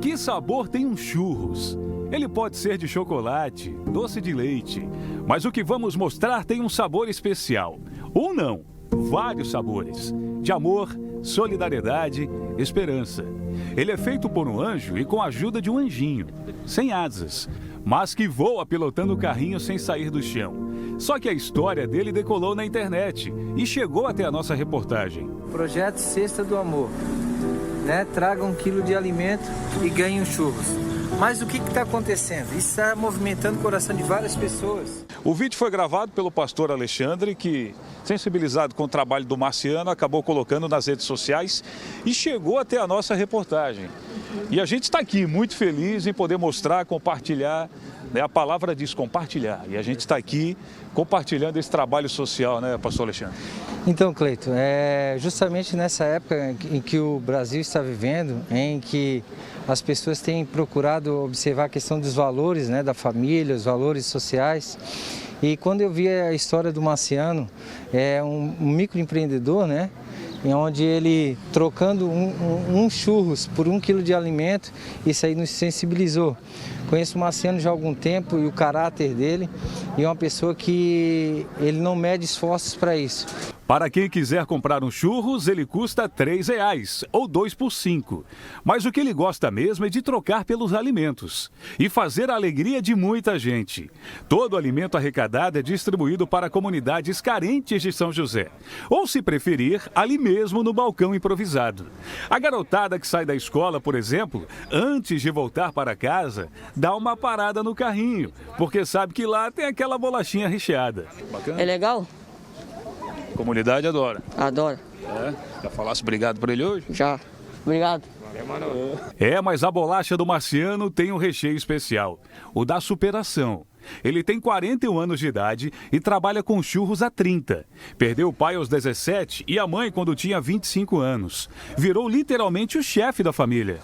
Que sabor tem um churros? Ele pode ser de chocolate, doce de leite, mas o que vamos mostrar tem um sabor especial. Ou não, vários sabores. De amor, solidariedade, esperança. Ele é feito por um anjo e com a ajuda de um anjinho, sem asas, mas que voa pilotando o carrinho sem sair do chão. Só que a história dele decolou na internet e chegou até a nossa reportagem. Projeto Cesta do Amor. Traga 1 quilo de alimento e ganhe um churros. Mas o que está acontecendo? Isso está movimentando o coração de várias pessoas. O vídeo foi gravado pelo pastor Alexandre, que, sensibilizado com o trabalho do Marciano, acabou colocando nas redes sociais e chegou até a nossa reportagem. E a gente está aqui muito feliz em poder mostrar, compartilhar, né? A palavra diz compartilhar. E a gente está aqui compartilhando esse trabalho social, né, pastor Alexandre? Então, Cleito, é justamente nessa época em que o Brasil está vivendo, em que as pessoas têm procurado observar a questão dos valores, né, da família, os valores sociais. E quando eu vi a história do Marciano, um microempreendedor, né, onde ele trocando um churros por 1 quilo de alimento, isso aí nos sensibilizou. Conheço o Marciano já há algum tempo e o caráter dele, e é uma pessoa que ele não mede esforços para isso. Para quem quiser comprar um churros, ele custa R$ 3,00 ou 2 por 5. Mas o que ele gosta mesmo é de trocar pelos alimentos e fazer a alegria de muita gente. Todo o alimento arrecadado é distribuído para comunidades carentes de São José. Ou, se preferir, ali mesmo no balcão improvisado. A garotada que sai da escola, por exemplo, antes de voltar para casa, dá uma parada no carrinho, porque sabe que lá tem aquela bolachinha recheada. Bacana. É legal? A comunidade adora. Adora. Já falasse obrigado por ele hoje? Já. Obrigado. Mas a bolacha do Marciano tem um recheio especial, o da superação. Ele tem 41 anos de idade e trabalha com churros há 30. Perdeu o pai aos 17 e a mãe quando tinha 25 anos. Virou literalmente o chefe da família.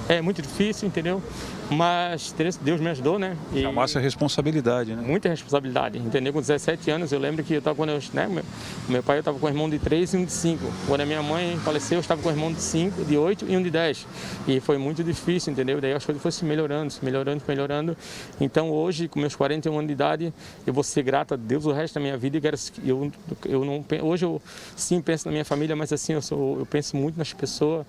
É muito difícil, entendeu? Mas Deus me ajudou, né? E chamasse a responsabilidade, né? Muita responsabilidade, entendeu? Com 17 anos, eu lembro que eu estava quando meu pai estava com um irmão de 3 e um de 5. Quando a minha mãe faleceu, eu estava com um irmão de 5, de 8 e um de 10. E foi muito difícil, entendeu? Daí as coisas foram se melhorando. Então hoje, com meus 41 anos de idade, eu vou ser grato a Deus o resto da minha vida. Hoje eu sim penso na minha família, mas assim, eu penso muito nas pessoas.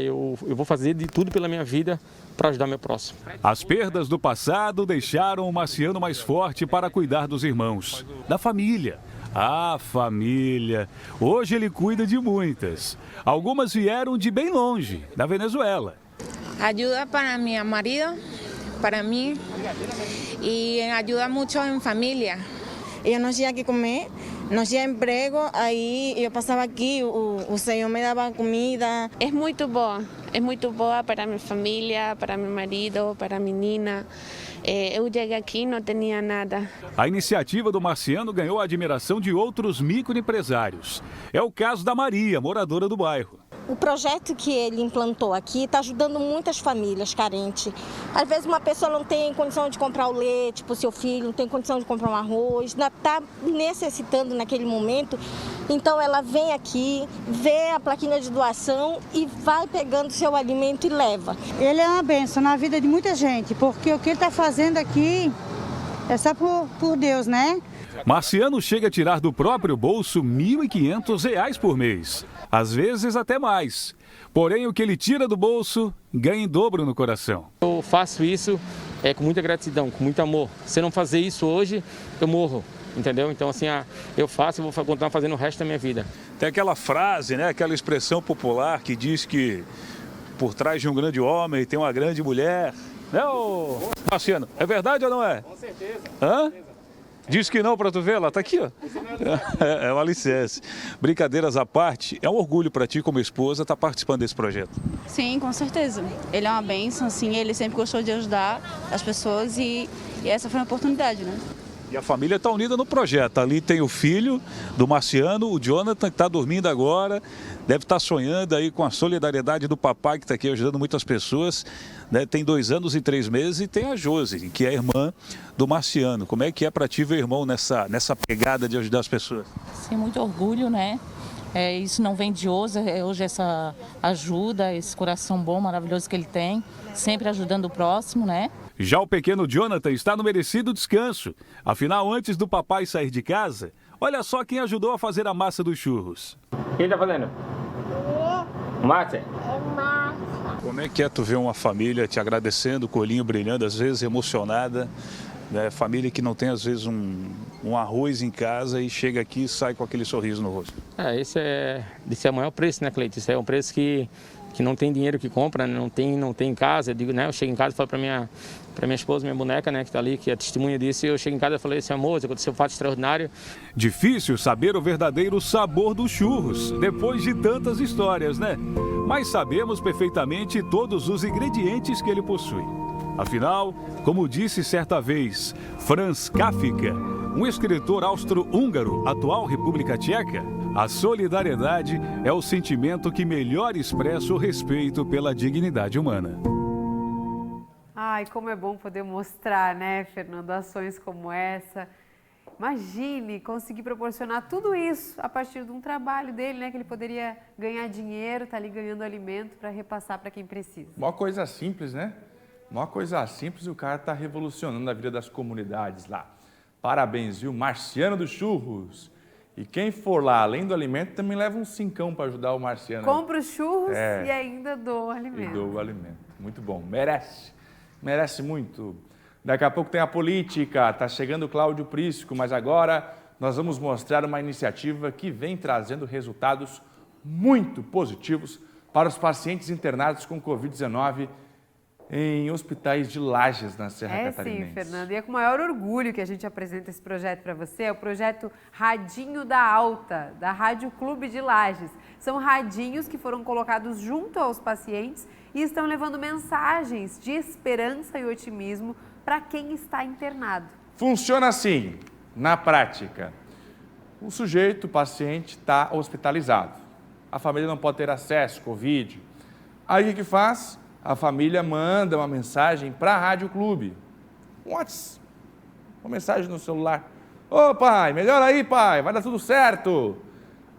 Eu vou fazer de tudo pela minha vida para ajudar meu próximo. As perdas do passado deixaram o Marciano mais forte para cuidar dos irmãos, da família. A família. Hoje ele cuida de muitas. Algumas vieram de bem longe, da Venezuela. Ajuda para meu marido, para mim, e ajuda muito em família. Eu não tinha que comer, não tinha emprego, aí eu passava aqui, o Senhor me dava comida. É muito boa para minha família, para meu marido, para a menina. Eu cheguei aqui e não tinha nada. A iniciativa do Marciano ganhou a admiração de outros microempresários. É o caso da Maria, moradora do bairro. O projeto que ele implantou aqui está ajudando muitas famílias carentes. Às vezes uma pessoa não tem condição de comprar o leite para o seu filho, não tem condição de comprar um arroz, ainda está necessitando naquele momento. Então ela vem aqui, vê a plaquinha de doação e vai pegando seu alimento e leva. Ele é uma bênção na vida de muita gente, porque o que ele está fazendo aqui é só por Deus, né? Marciano chega a tirar do próprio bolso R$ 1.500 por mês, às vezes até mais. Porém, o que ele tira do bolso ganha em dobro no coração. Eu faço isso com muita gratidão, com muito amor. Se eu não fazer isso hoje, eu morro. Entendeu? Então, assim, eu faço e vou continuar fazendo o resto da minha vida. Tem aquela frase, né? Aquela expressão popular que diz que por trás de um grande homem tem uma grande mulher. Né, ô Marciano? É verdade ou não é? Com certeza. Hã? Diz que não para tu ver, ela tá aqui, ó. É um alicerce. Brincadeiras à parte, é um orgulho para ti como esposa estar participando desse projeto. Sim, com certeza. Ele é uma bênção, assim, ele sempre gostou de ajudar as pessoas e essa foi uma oportunidade, né? E a família está unida no projeto. Ali tem o filho do Marciano, o Jonathan, que está dormindo agora. Deve estar sonhando aí com a solidariedade do papai, que está aqui ajudando muitas pessoas. Né? Tem 2 anos e 3 meses. E tem a Josi, que é a irmã do Marciano. Como é que é para ti ver irmão nessa pegada de ajudar as pessoas? Sim, muito orgulho, né? Isso não vem de hoje essa ajuda, esse coração bom, maravilhoso que ele tem. Sempre ajudando o próximo, né? Já o pequeno Jonathan está no merecido descanso. Afinal, antes do papai sair de casa, olha só quem ajudou a fazer a massa dos churros. Quem está fazendo? Márcia. Como é que é tu ver uma família te agradecendo, o olhinho brilhando, às vezes emocionada, né? Família que não tem, às vezes, um arroz em casa e chega aqui e sai com aquele sorriso no rosto. Esse é o maior preço, né, Cleito? Isso é um preço que não tem dinheiro que compra, né? não tem em casa. Eu digo, né? Eu chego em casa e falo para minha esposa, minha boneca, né, que está ali, que é testemunha disso. Eu chego em casa e falei assim, amor, aconteceu um fato extraordinário. Difícil saber o verdadeiro sabor dos churros, depois de tantas histórias, né? Mas sabemos perfeitamente todos os ingredientes que ele possui. Afinal, como disse certa vez Franz Kafka, um escritor austro-húngaro, atual República Tcheca, a solidariedade é o sentimento que melhor expressa o respeito pela dignidade humana. Ai, como é bom poder mostrar, né, Fernando, ações como essa. Imagine conseguir proporcionar tudo isso a partir de um trabalho dele, né, que ele poderia ganhar dinheiro, tá ali ganhando alimento para repassar para quem precisa. Uma coisa simples, né? Uma coisa simples e o cara está revolucionando a vida das comunidades lá. Parabéns, viu? Marciano dos Churros. E quem for lá, além do alimento, também leva um 5 para ajudar o Marciano. Compra os churros e ainda dou o alimento. E dou o alimento. Muito bom. Merece. Merece muito. Daqui a pouco tem a política. Está chegando o Cláudio Prisco, mas agora nós vamos mostrar uma iniciativa que vem trazendo resultados muito positivos para os pacientes internados com Covid-19 em hospitais de Lages, na Serra Catarinense. Sim, Fernando. E é com o maior orgulho que a gente apresenta esse projeto para você. É o projeto Radinho da Alta, da Rádio Clube de Lages. São radinhos que foram colocados junto aos pacientes e estão levando mensagens de esperança e otimismo para quem está internado. Funciona assim, na prática. O sujeito, o paciente, está hospitalizado. A família não pode ter acesso, Covid. Aí o que faz? A família manda uma mensagem para a Rádio Clube. WhatsApp. Uma mensagem no celular. Ô pai, melhora aí pai, vai dar tudo certo.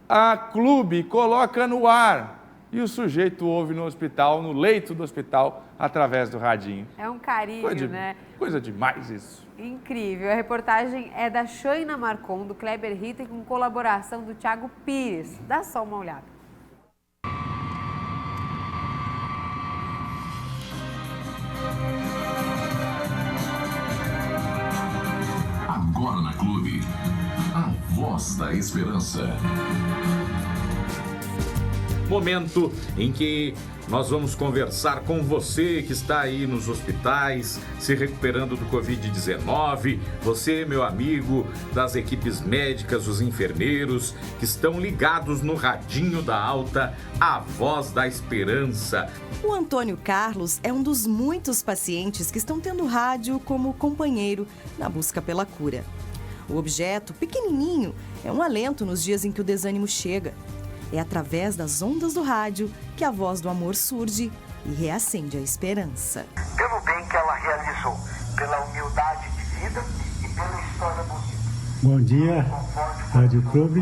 A Clube coloca no ar e o sujeito ouve no hospital, no leito do hospital, através do radinho. É um carinho, né? Coisa demais isso. Incrível. A reportagem é da Shaina Marcon, do Kleber Ritter, com colaboração do Thiago Pires. Dá só uma olhada. Agora na Clube, a voz da esperança. Momento em que nós vamos conversar com você que está aí nos hospitais, se recuperando do Covid-19, você, meu amigo, das equipes médicas, os enfermeiros, que estão ligados no Radinho da Alta, a voz da esperança. O Antônio Carlos é um dos muitos pacientes que estão tendo rádio como companheiro na busca pela cura. O objeto, pequenininho, é um alento nos dias em que o desânimo chega. É através das ondas do rádio que a voz do amor surge e reacende a esperança. Pelo bem que ela realizou, pela humildade de vida e pela história bonita. Bom dia, Rádio Clube.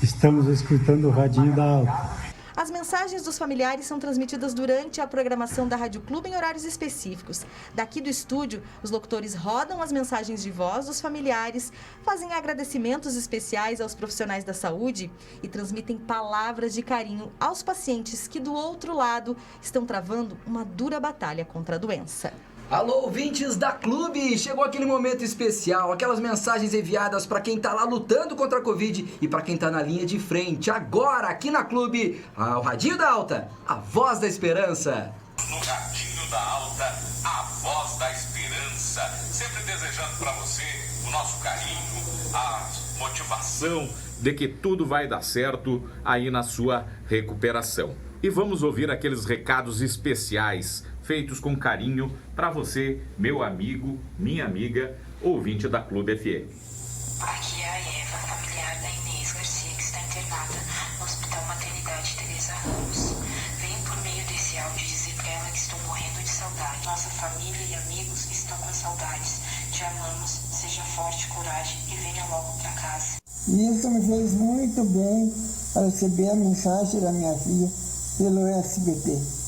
Estamos escutando o Radinho da Alta. As mensagens dos familiares são transmitidas durante a programação da Rádio Clube em horários específicos. Daqui do estúdio, os locutores rodam as mensagens de voz dos familiares, fazem agradecimentos especiais aos profissionais da saúde e transmitem palavras de carinho aos pacientes que, do outro lado, estão travando uma dura batalha contra a doença. Alô, ouvintes da Clube! Chegou aquele momento especial, aquelas mensagens enviadas para quem tá lá lutando contra a Covid e para quem tá na linha de frente. Agora, aqui na Clube, o Radinho da Alta, a voz da esperança. No Radinho da Alta, a voz da esperança. Sempre desejando para você o nosso carinho, a motivação de que tudo vai dar certo aí na sua recuperação. E vamos ouvir aqueles recados especiais feitos com carinho para você, meu amigo, minha amiga, ouvinte da Clube FM. Aqui é a Eva, familiar da Inês Garcia, que está internada no Hospital Maternidade Teresa Ramos. Venho por meio desse áudio dizer para ela que estou morrendo de saudade. Nossa família e amigos estão com saudades. Te amamos, seja forte, coragem e venha logo para casa. Isso me fez muito bem para receber a mensagem da minha filha pelo SBT.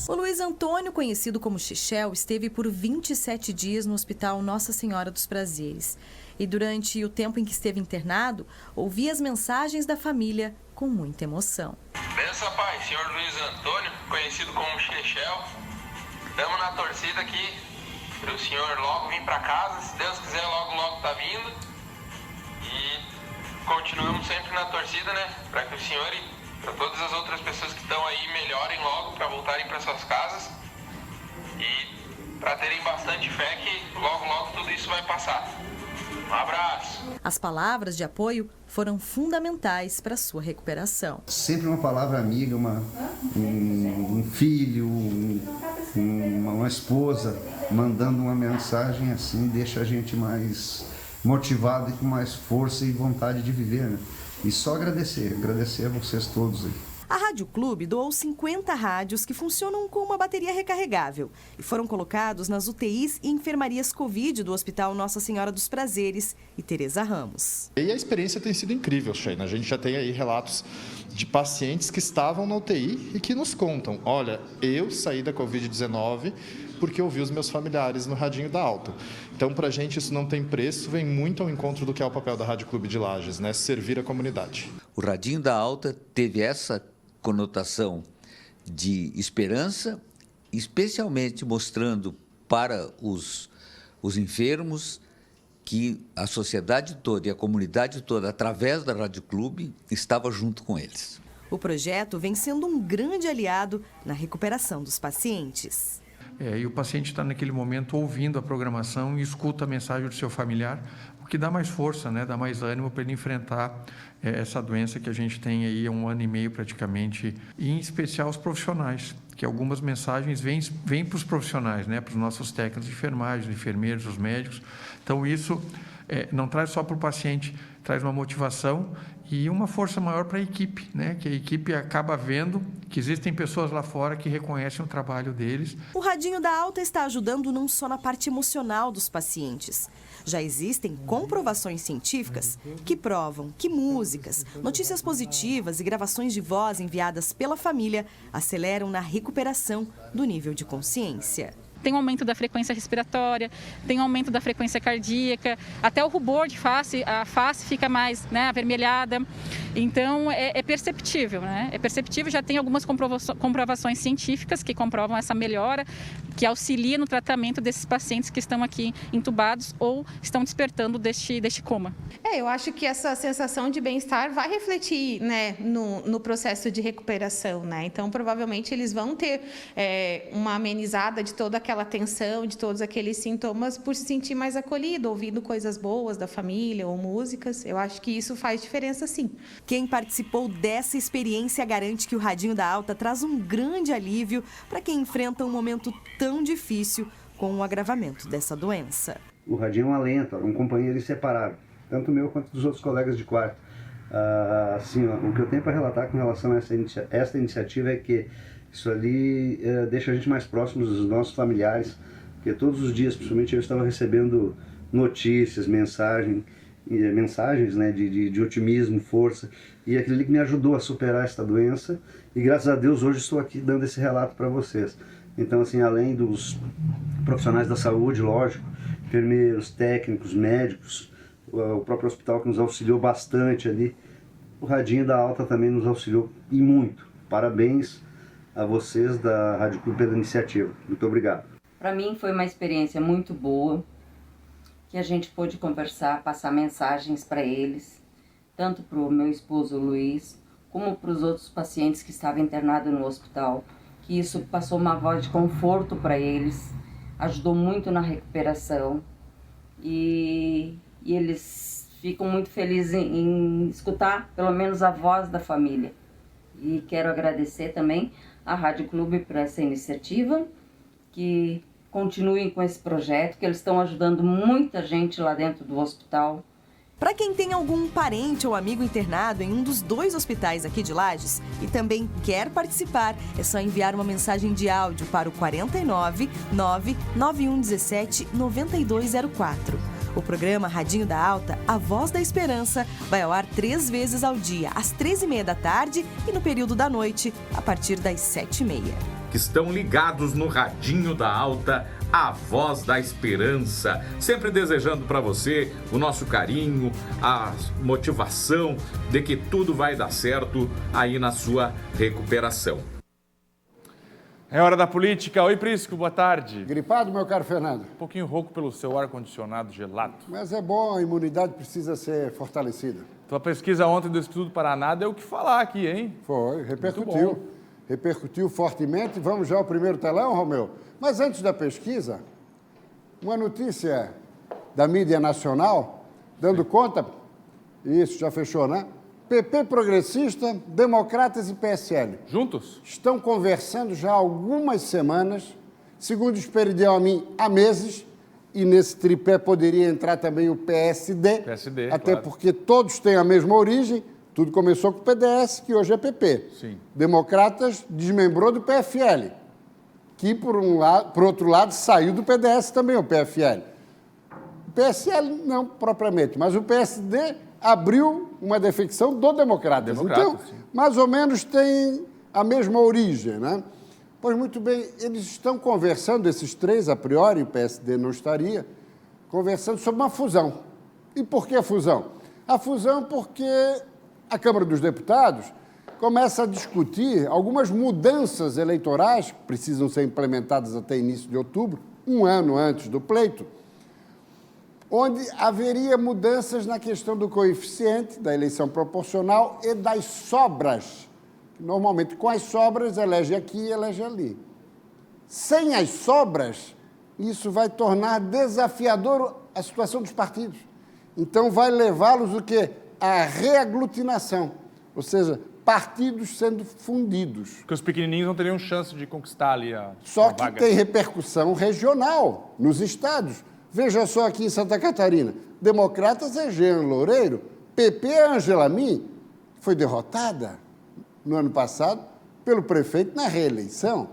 O Luiz Antônio, conhecido como Chichel, esteve por 27 dias no Hospital Nossa Senhora dos Prazeres. E durante o tempo em que esteve internado, ouvi as mensagens da família com muita emoção. Benção, pai. Senhor Luiz Antônio, conhecido como Chichel. Estamos na torcida aqui para o senhor logo vir para casa. Se Deus quiser, logo tá vindo. E continuamos sempre na torcida, né? Para que o senhor e para todas as outras pessoas que estão aí melhorem logo para voltarem para suas casas e para terem bastante fé que logo tudo isso vai passar. Um abraço. As palavras de apoio foram fundamentais para a sua recuperação. Sempre uma palavra amiga, um filho, uma esposa mandando uma mensagem assim deixa a gente mais motivado e com mais força e vontade de viver, né? E só agradecer a vocês todos aí. A Rádio Clube doou 50 rádios que funcionam com uma bateria recarregável e foram colocados nas UTIs e enfermarias Covid do Hospital Nossa Senhora dos Prazeres e Teresa Ramos. E a experiência tem sido incrível, Sheina. A gente já tem aí relatos de pacientes que estavam na UTI e que nos contam, olha, eu saí da Covid-19 porque eu vi os meus familiares no Radinho da Alta. Então, para a gente, isso não tem preço, vem muito ao encontro do que é o papel da Rádio Clube de Lages, né? Servir a comunidade. O Radinho da Alta teve essa conotação de esperança, especialmente mostrando para os enfermos que a sociedade toda e a comunidade toda, através da Rádio Clube, estava junto com eles. O projeto vem sendo um grande aliado na recuperação dos pacientes. E o paciente está naquele momento ouvindo a programação e escuta a mensagem do seu familiar, o que dá mais força, né? Dá mais ânimo para ele enfrentar essa doença que a gente tem aí há 1 ano e meio praticamente, e em especial os profissionais, que algumas mensagens vêm para os profissionais, né? Para os nossos técnicos de enfermagem, os enfermeiros, os médicos. Então isso não traz só para o paciente, traz uma motivação e uma força maior para a equipe, né? Que a equipe acaba vendo que existem pessoas lá fora que reconhecem o trabalho deles. O Radinho da Alta está ajudando não só na parte emocional dos pacientes. Já existem comprovações científicas que provam que músicas, notícias positivas e gravações de voz enviadas pela família aceleram na recuperação do nível de consciência. Tem um aumento da frequência respiratória, tem um aumento da frequência cardíaca, até o rubor de face, a face fica mais, né, avermelhada. Então, é perceptível, né? É perceptível, já tem algumas comprovações científicas que comprovam essa melhora, que auxilia no tratamento desses pacientes que estão aqui entubados ou estão despertando deste coma. Eu acho que essa sensação de bem-estar vai refletir, né, no processo de recuperação, né? Então, provavelmente, eles vão ter uma amenizada de toda aquela tensão, de todos aqueles sintomas, por se sentir mais acolhido, ouvindo coisas boas da família ou músicas. Eu acho que isso faz diferença, sim. Quem participou dessa experiência garante que o Radinho da Alta traz um grande alívio para quem enfrenta um momento tão difícil com o agravamento dessa doença. O Radinho é um alento, um companheiro inseparável, tanto meu quanto dos outros colegas de quarto. Assim, o que eu tenho para relatar com relação a essa iniciativa é que isso ali deixa a gente mais próximos dos nossos familiares, porque todos os dias, principalmente, eu estava recebendo notícias, mensagens, né, de otimismo, força, e aquilo ali que me ajudou a superar esta doença, e graças a Deus hoje estou aqui dando esse relato para vocês. Então, assim, além dos profissionais da saúde, lógico, enfermeiros, técnicos, médicos, o próprio hospital que nos auxiliou bastante ali, o Radinho da Alta também nos auxiliou e muito. Parabéns a vocês da Rádio Clube pela iniciativa. Muito obrigado. Para mim foi uma experiência muito boa, que a gente pôde conversar, passar mensagens para eles, tanto para o meu esposo Luiz, como para os outros pacientes que estavam internados no hospital, que isso passou uma voz de conforto para eles, ajudou muito na recuperação e eles ficam muito felizes em escutar pelo menos a voz da família. E quero agradecer também à Rádio Clube por essa iniciativa, que continuem com esse projeto, que eles estão ajudando muita gente lá dentro do hospital. Para quem tem algum parente ou amigo internado em um dos 2 hospitais aqui de Lages e também quer participar, é só enviar uma mensagem de áudio para o 49 99117 9204. O programa Radinho da Alta, A Voz da Esperança, vai ao ar 3 vezes ao dia, às 13h30 da tarde e no período da noite, a partir das 7h30. Que estão ligados no Radinho da Alta, A Voz da Esperança, sempre desejando para você o nosso carinho, a motivação de que tudo vai dar certo aí na sua recuperação. É hora da política. Oi, Prisco, boa tarde. Gripado, meu caro Fernando? Um pouquinho rouco pelo seu ar-condicionado gelado. Mas é bom, a imunidade precisa ser fortalecida. Tua pesquisa ontem do Instituto Paraná deu o que falar aqui, hein? Foi, repercutiu. Repercutiu fortemente. Vamos já ao primeiro telão, Romeu? Mas antes da pesquisa, uma notícia da mídia nacional, dando conta, isso, já fechou, né? PP progressista, democratas e PSL. Juntos? Estão conversando já há algumas semanas, segundo experidiam a mim, há meses, e nesse tripé poderia entrar também o PSD, até claro, porque todos têm a mesma origem, tudo começou com o PDS, que hoje é PP. Sim. Democratas desmembrou do PFL, que por outro lado saiu do PDS também, o PFL. O PSL não propriamente, mas o PSD abriu uma defecção do Democratas. Então, sim, mais ou menos tem a mesma origem, né? Pois muito bem, eles estão conversando, esses 3 a priori, o PSD não estaria, conversando sobre uma fusão. E por que a fusão? A fusão porque a Câmara dos Deputados começa a discutir algumas mudanças eleitorais que precisam ser implementadas até início de outubro, 1 ano antes do pleito, onde haveria mudanças na questão do coeficiente, da eleição proporcional e das sobras. Normalmente, com as sobras, elege aqui e elege ali. Sem as sobras, isso vai tornar desafiador a situação dos partidos. Então, vai levá-los o quê? À reaglutinação, ou seja, partidos sendo fundidos. Porque os pequenininhos não teriam chance de conquistar ali a Só que vaga. Tem repercussão regional nos estados. Veja só aqui em Santa Catarina, Democratas é Jean Loureiro, PP é Angela Min, foi derrotada no ano passado pelo prefeito na reeleição.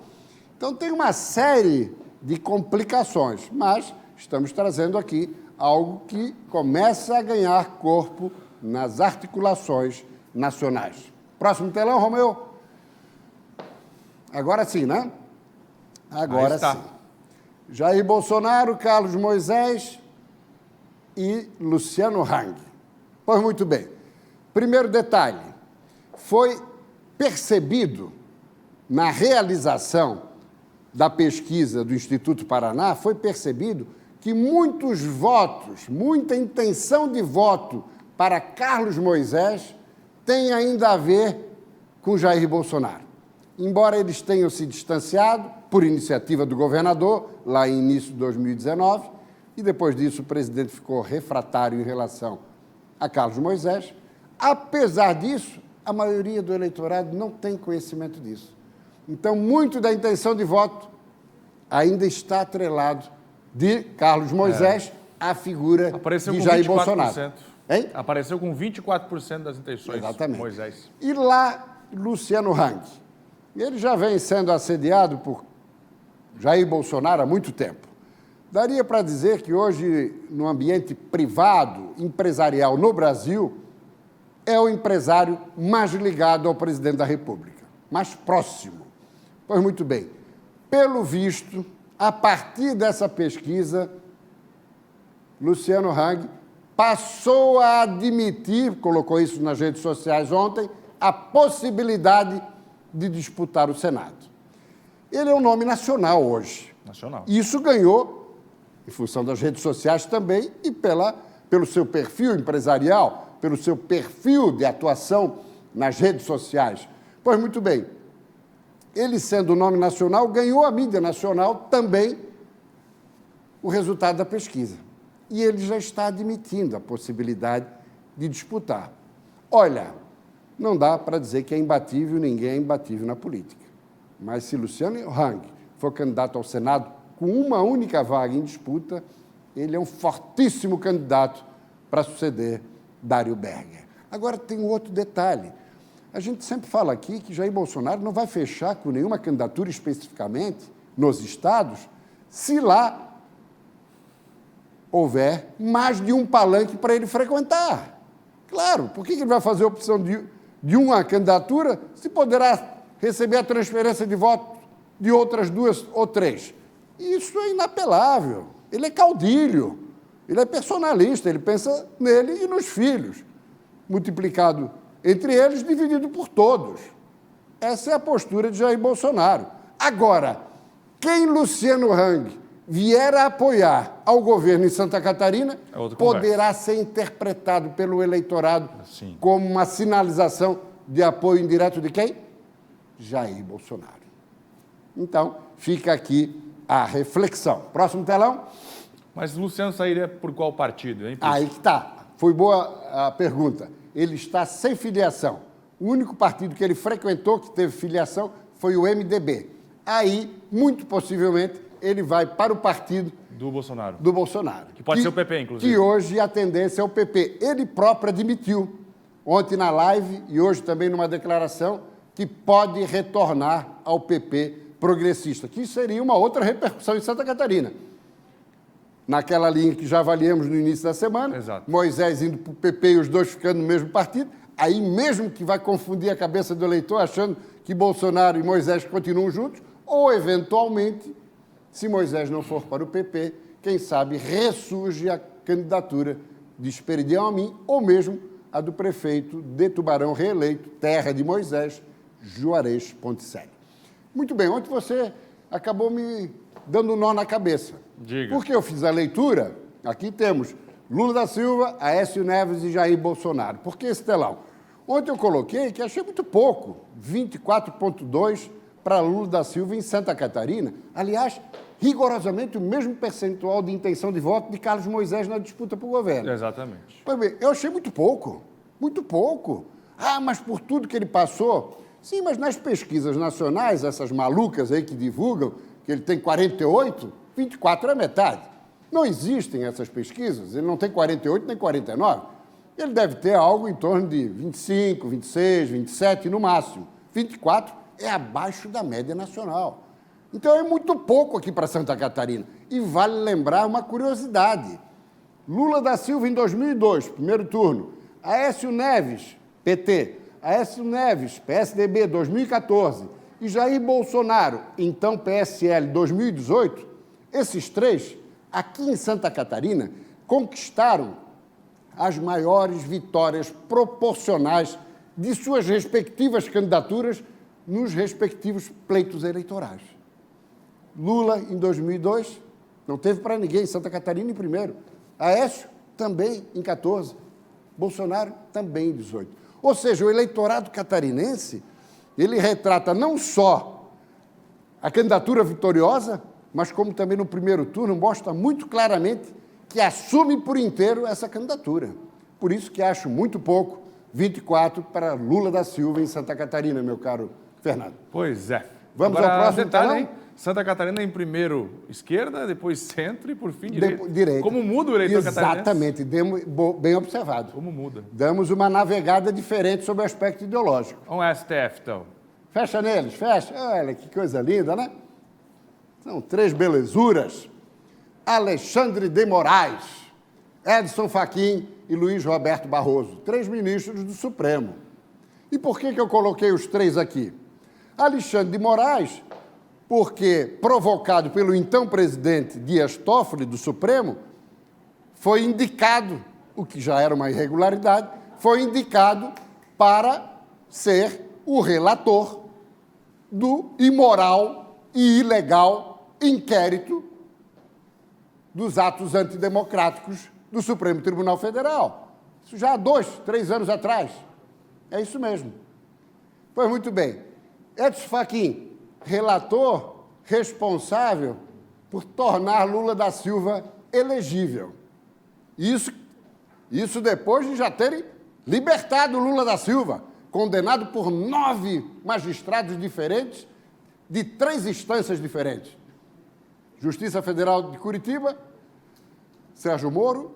Então tem uma série de complicações, mas estamos trazendo aqui algo que começa a ganhar corpo nas articulações nacionais. Próximo telão, Romeu. Agora sim, né? Agora sim. Jair Bolsonaro, Carlos Moisés e Luciano Hang. Pois muito bem. Primeiro detalhe, foi percebido na realização da pesquisa do Instituto Paraná, foi percebido que muitos votos, muita intenção de voto para Carlos Moisés tem ainda a ver com Jair Bolsonaro. Embora eles tenham se distanciado, por iniciativa do governador, lá em início de 2019, e depois disso o presidente ficou refratário em relação a Carlos Moisés. Apesar disso, a maioria do eleitorado não tem conhecimento disso. Então, muito da intenção de voto ainda está atrelado de Carlos Moisés à figura de Jair Bolsonaro. Hein? Apareceu com 24% das intenções. Exatamente. Moisés. E lá, Luciano Hang. Ele já vem sendo assediado por Jair Bolsonaro há muito tempo. Daria para dizer que hoje, no ambiente privado, empresarial no Brasil, é o empresário mais ligado ao presidente da República, mais próximo. Pois muito bem, pelo visto, a partir dessa pesquisa, Luciano Hang passou a admitir, colocou isso nas redes sociais ontem, a possibilidade de disputar o Senado. Ele é um nome nacional hoje. Nacional. Isso ganhou, em função das redes sociais também, e pelo seu perfil empresarial, pelo seu perfil de atuação nas redes sociais. Pois muito bem, ele sendo o nome nacional, ganhou a mídia nacional também o resultado da pesquisa. E ele já está admitindo a possibilidade de disputar. Olha, não dá para dizer que é imbatível, ninguém é imbatível na política. Mas se Luciano Hang for candidato ao Senado com uma única vaga em disputa, ele é um fortíssimo candidato para suceder Dário Berger. Agora tem um outro detalhe. A gente sempre fala aqui que Jair Bolsonaro não vai fechar com nenhuma candidatura especificamente nos estados, se lá houver mais de um palanque para ele frequentar. Claro, por que ele vai fazer a opção de uma candidatura se poderá receber a transferência de voto de outras 2 ou 3? Isso é inapelável. Ele é caudilho, ele é personalista, ele pensa nele e nos filhos, multiplicado entre eles, dividido por todos. Essa é a postura de Jair Bolsonaro. Agora, quem Luciano Hang vier a apoiar ao governo em Santa Catarina, poderá ser interpretado pelo eleitorado como uma sinalização de apoio indireto de quem? Jair Bolsonaro. Então, fica aqui a reflexão. Próximo telão. Mas Luciano sairia por qual partido, hein? Aí que está. Foi boa a pergunta. Ele está sem filiação. O único partido que ele frequentou que teve filiação foi o MDB. Aí, muito possivelmente, ele vai para o partido do Bolsonaro. Que pode ser o PP, inclusive. Que hoje a tendência é o PP. Ele próprio admitiu, ontem na live e hoje também numa declaração, que pode retornar ao PP progressista, que seria uma outra repercussão em Santa Catarina. Naquela linha que já avaliamos no início da semana, Exato. Moisés indo para o PP e os dois ficando no mesmo partido, aí mesmo que vai confundir a cabeça do eleitor achando que Bolsonaro e Moisés continuam juntos, ou eventualmente, se Moisés não for para o PP, quem sabe ressurge a candidatura de Esperidião Amin, ou mesmo a do prefeito de Tubarão reeleito, terra de Moisés, Juarez Ponticelli. Muito bem, ontem você acabou me dando um nó na cabeça. Diga. Porque eu fiz a leitura, aqui temos Lula da Silva, Aécio Neves e Jair Bolsonaro. Por que esse telão? Ontem eu coloquei que achei muito pouco, 24,2 para Lula da Silva em Santa Catarina. Aliás, rigorosamente o mesmo percentual de intenção de voto de Carlos Moisés na disputa para o governo. Exatamente. Pois bem, eu achei muito pouco, muito pouco. Ah, mas por tudo que ele passou... Sim, mas nas pesquisas nacionais, essas malucas aí que divulgam que ele tem 48, 24 é metade. Não existem essas pesquisas, ele não tem 48 nem 49. Ele deve ter algo em torno de 25, 26, 27 no máximo. 24 é abaixo da média nacional. Então é muito pouco aqui para Santa Catarina. E vale lembrar uma curiosidade. Lula da Silva em 2002, primeiro turno. Aécio Neves, PT. Aécio Neves, PSDB, 2014, e Jair Bolsonaro, então PSL, 2018, esses três, aqui em Santa Catarina, conquistaram as maiores vitórias proporcionais de suas respectivas candidaturas nos respectivos pleitos eleitorais. Lula, em 2002, não teve para ninguém em Santa Catarina em primeiro. Aécio, também em 14. Bolsonaro, também em 18. Ou seja, o eleitorado catarinense, ele retrata não só a candidatura vitoriosa, mas como também no primeiro turno mostra muito claramente que assume por inteiro essa candidatura. Por isso que acho muito pouco 24 para Lula da Silva em Santa Catarina, meu caro Fernando. Pois é. Vamos Agora, ao próximo detalhe, telão? hein? Santa Catarina em primeiro esquerda, depois centro e por fim direita. Direita. Como muda o eleitor catarinense? Exatamente, bem observado. Como muda. Damos uma navegada diferente sobre o aspecto ideológico. Vamos ao STF, então. Fecha neles, fecha. Olha que coisa linda, né? São 3 belezuras. Alexandre de Moraes, Edson Fachin e Luiz Roberto Barroso. 3 ministros do Supremo. E por que eu coloquei os 3 aqui? Alexandre de Moraes, porque, provocado pelo então presidente Dias Toffoli, do Supremo, foi indicado, o que já era uma irregularidade, foi indicado para ser o relator do imoral e ilegal inquérito dos atos antidemocráticos do Supremo Tribunal Federal. Isso já há 2, 3 anos atrás. É isso mesmo. Pois muito bem. Edson Fachin, relator responsável por tornar Lula da Silva elegível. Isso depois de já terem libertado Lula da Silva, condenado por 9 magistrados diferentes de 3 instâncias diferentes. Justiça Federal de Curitiba, Sérgio Moro,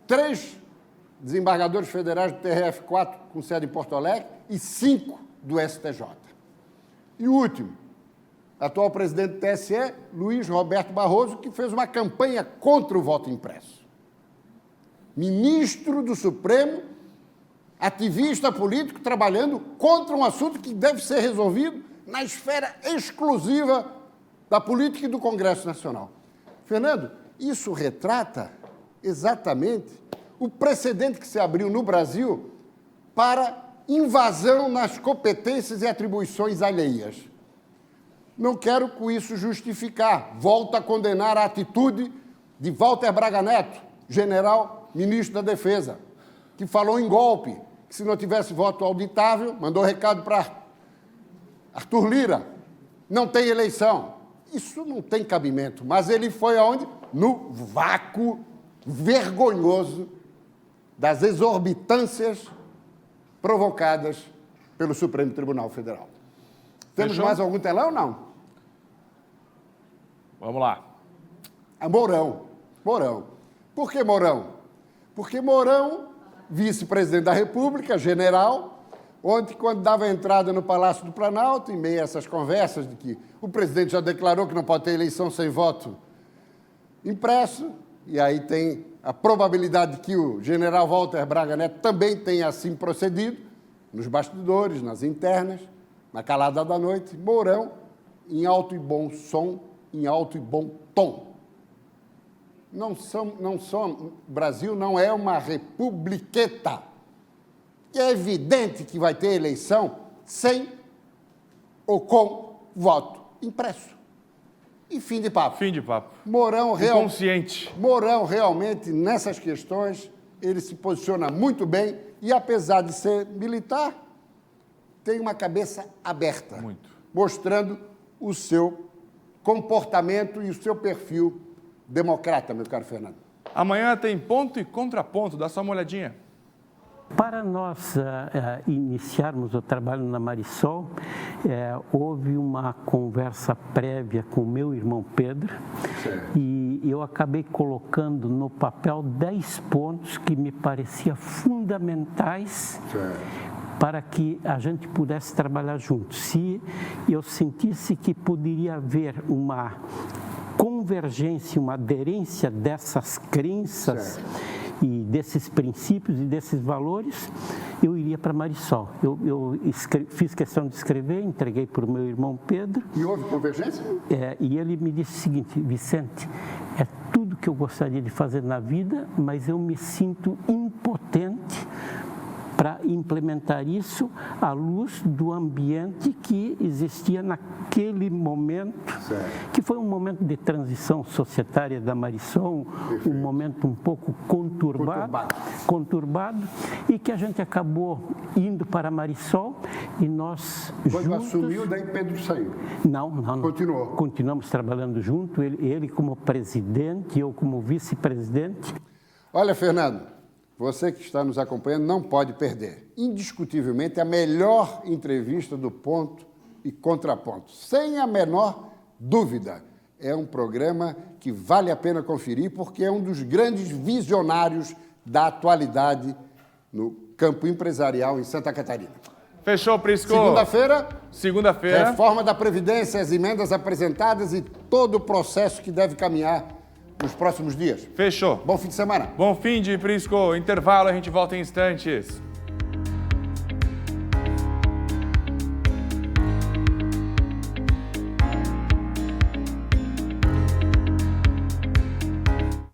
3 desembargadores federais do TRF4 com sede em Porto Alegre e 5 do STJ. E o último, atual presidente do TSE, Luiz Roberto Barroso, que fez uma campanha contra o voto impresso. Ministro do Supremo, ativista político, trabalhando contra um assunto que deve ser resolvido na esfera exclusiva da política e do Congresso Nacional. Fernando, isso retrata exatamente o precedente que se abriu no Brasil para invasão nas competências e atribuições alheias. Não quero com isso justificar, volto a condenar a atitude de Walter Braga Neto, general ministro da Defesa, que falou em golpe, que se não tivesse voto auditável, mandou recado para Arthur Lira, não tem eleição. Isso não tem cabimento, mas ele foi aonde? No vácuo vergonhoso das exorbitâncias provocadas pelo Supremo Tribunal Federal. Temos Fechou? mais algum telão ou não? Vamos lá. Mourão. Por que Mourão? Porque Mourão, vice-presidente da República, general, ontem, quando dava entrada no Palácio do Planalto, em meio a essas conversas de que o presidente já declarou que não pode ter eleição sem voto impresso, e aí tem a probabilidade de que o general Walter Braga Neto também tenha assim procedido, nos bastidores, nas internas, na calada da noite, Mourão, em alto e bom som, em alto e bom tom. O Brasil não é uma republiqueta. E é evidente que vai ter eleição sem ou com voto impresso. E fim de papo. Fim de papo. Mourão realmente, nessas questões, ele se posiciona muito bem e, apesar de ser militar, tem uma cabeça aberta. Muito. Mostrando o seu comportamento e o seu perfil democrata, meu caro Fernando. Amanhã tem ponto e contraponto, dá só uma olhadinha. Para nós iniciarmos o trabalho na Marisol, houve uma conversa prévia com o meu irmão Pedro, e eu acabei colocando no papel 10 pontos que me pareciam fundamentais para que a gente pudesse trabalhar juntos. Se eu sentisse que poderia haver uma convergência, uma aderência dessas crenças e desses princípios e desses valores, eu iria para Marisol. Eu fiz questão de escrever, entreguei para o meu irmão Pedro. E houve convergência? E ele me disse o seguinte: Vicente, é tudo que eu gostaria de fazer na vida, mas eu me sinto impotente para implementar isso à luz do ambiente que existia naquele momento, que foi um momento de transição societária da Marisol, um momento um pouco conturbado, e que a gente acabou indo para a Marisol e nós Quando assumiu, daí Pedro saiu? Não. Continuou? Continuamos trabalhando junto, ele como presidente, eu como vice-presidente. Olha, Fernando, você que está nos acompanhando não pode perder. Indiscutivelmente, a melhor entrevista do ponto e contraponto. Sem a menor dúvida. É um programa que vale a pena conferir porque é um dos grandes visionários da atualidade no campo empresarial em Santa Catarina. Fechou, Prisco. Segunda-feira. Reforma da Previdência, as emendas apresentadas e todo o processo que deve caminhar nos próximos dias. Fechou. Bom fim de semana. Bom fim de Prisco. Intervalo, a gente volta em instantes.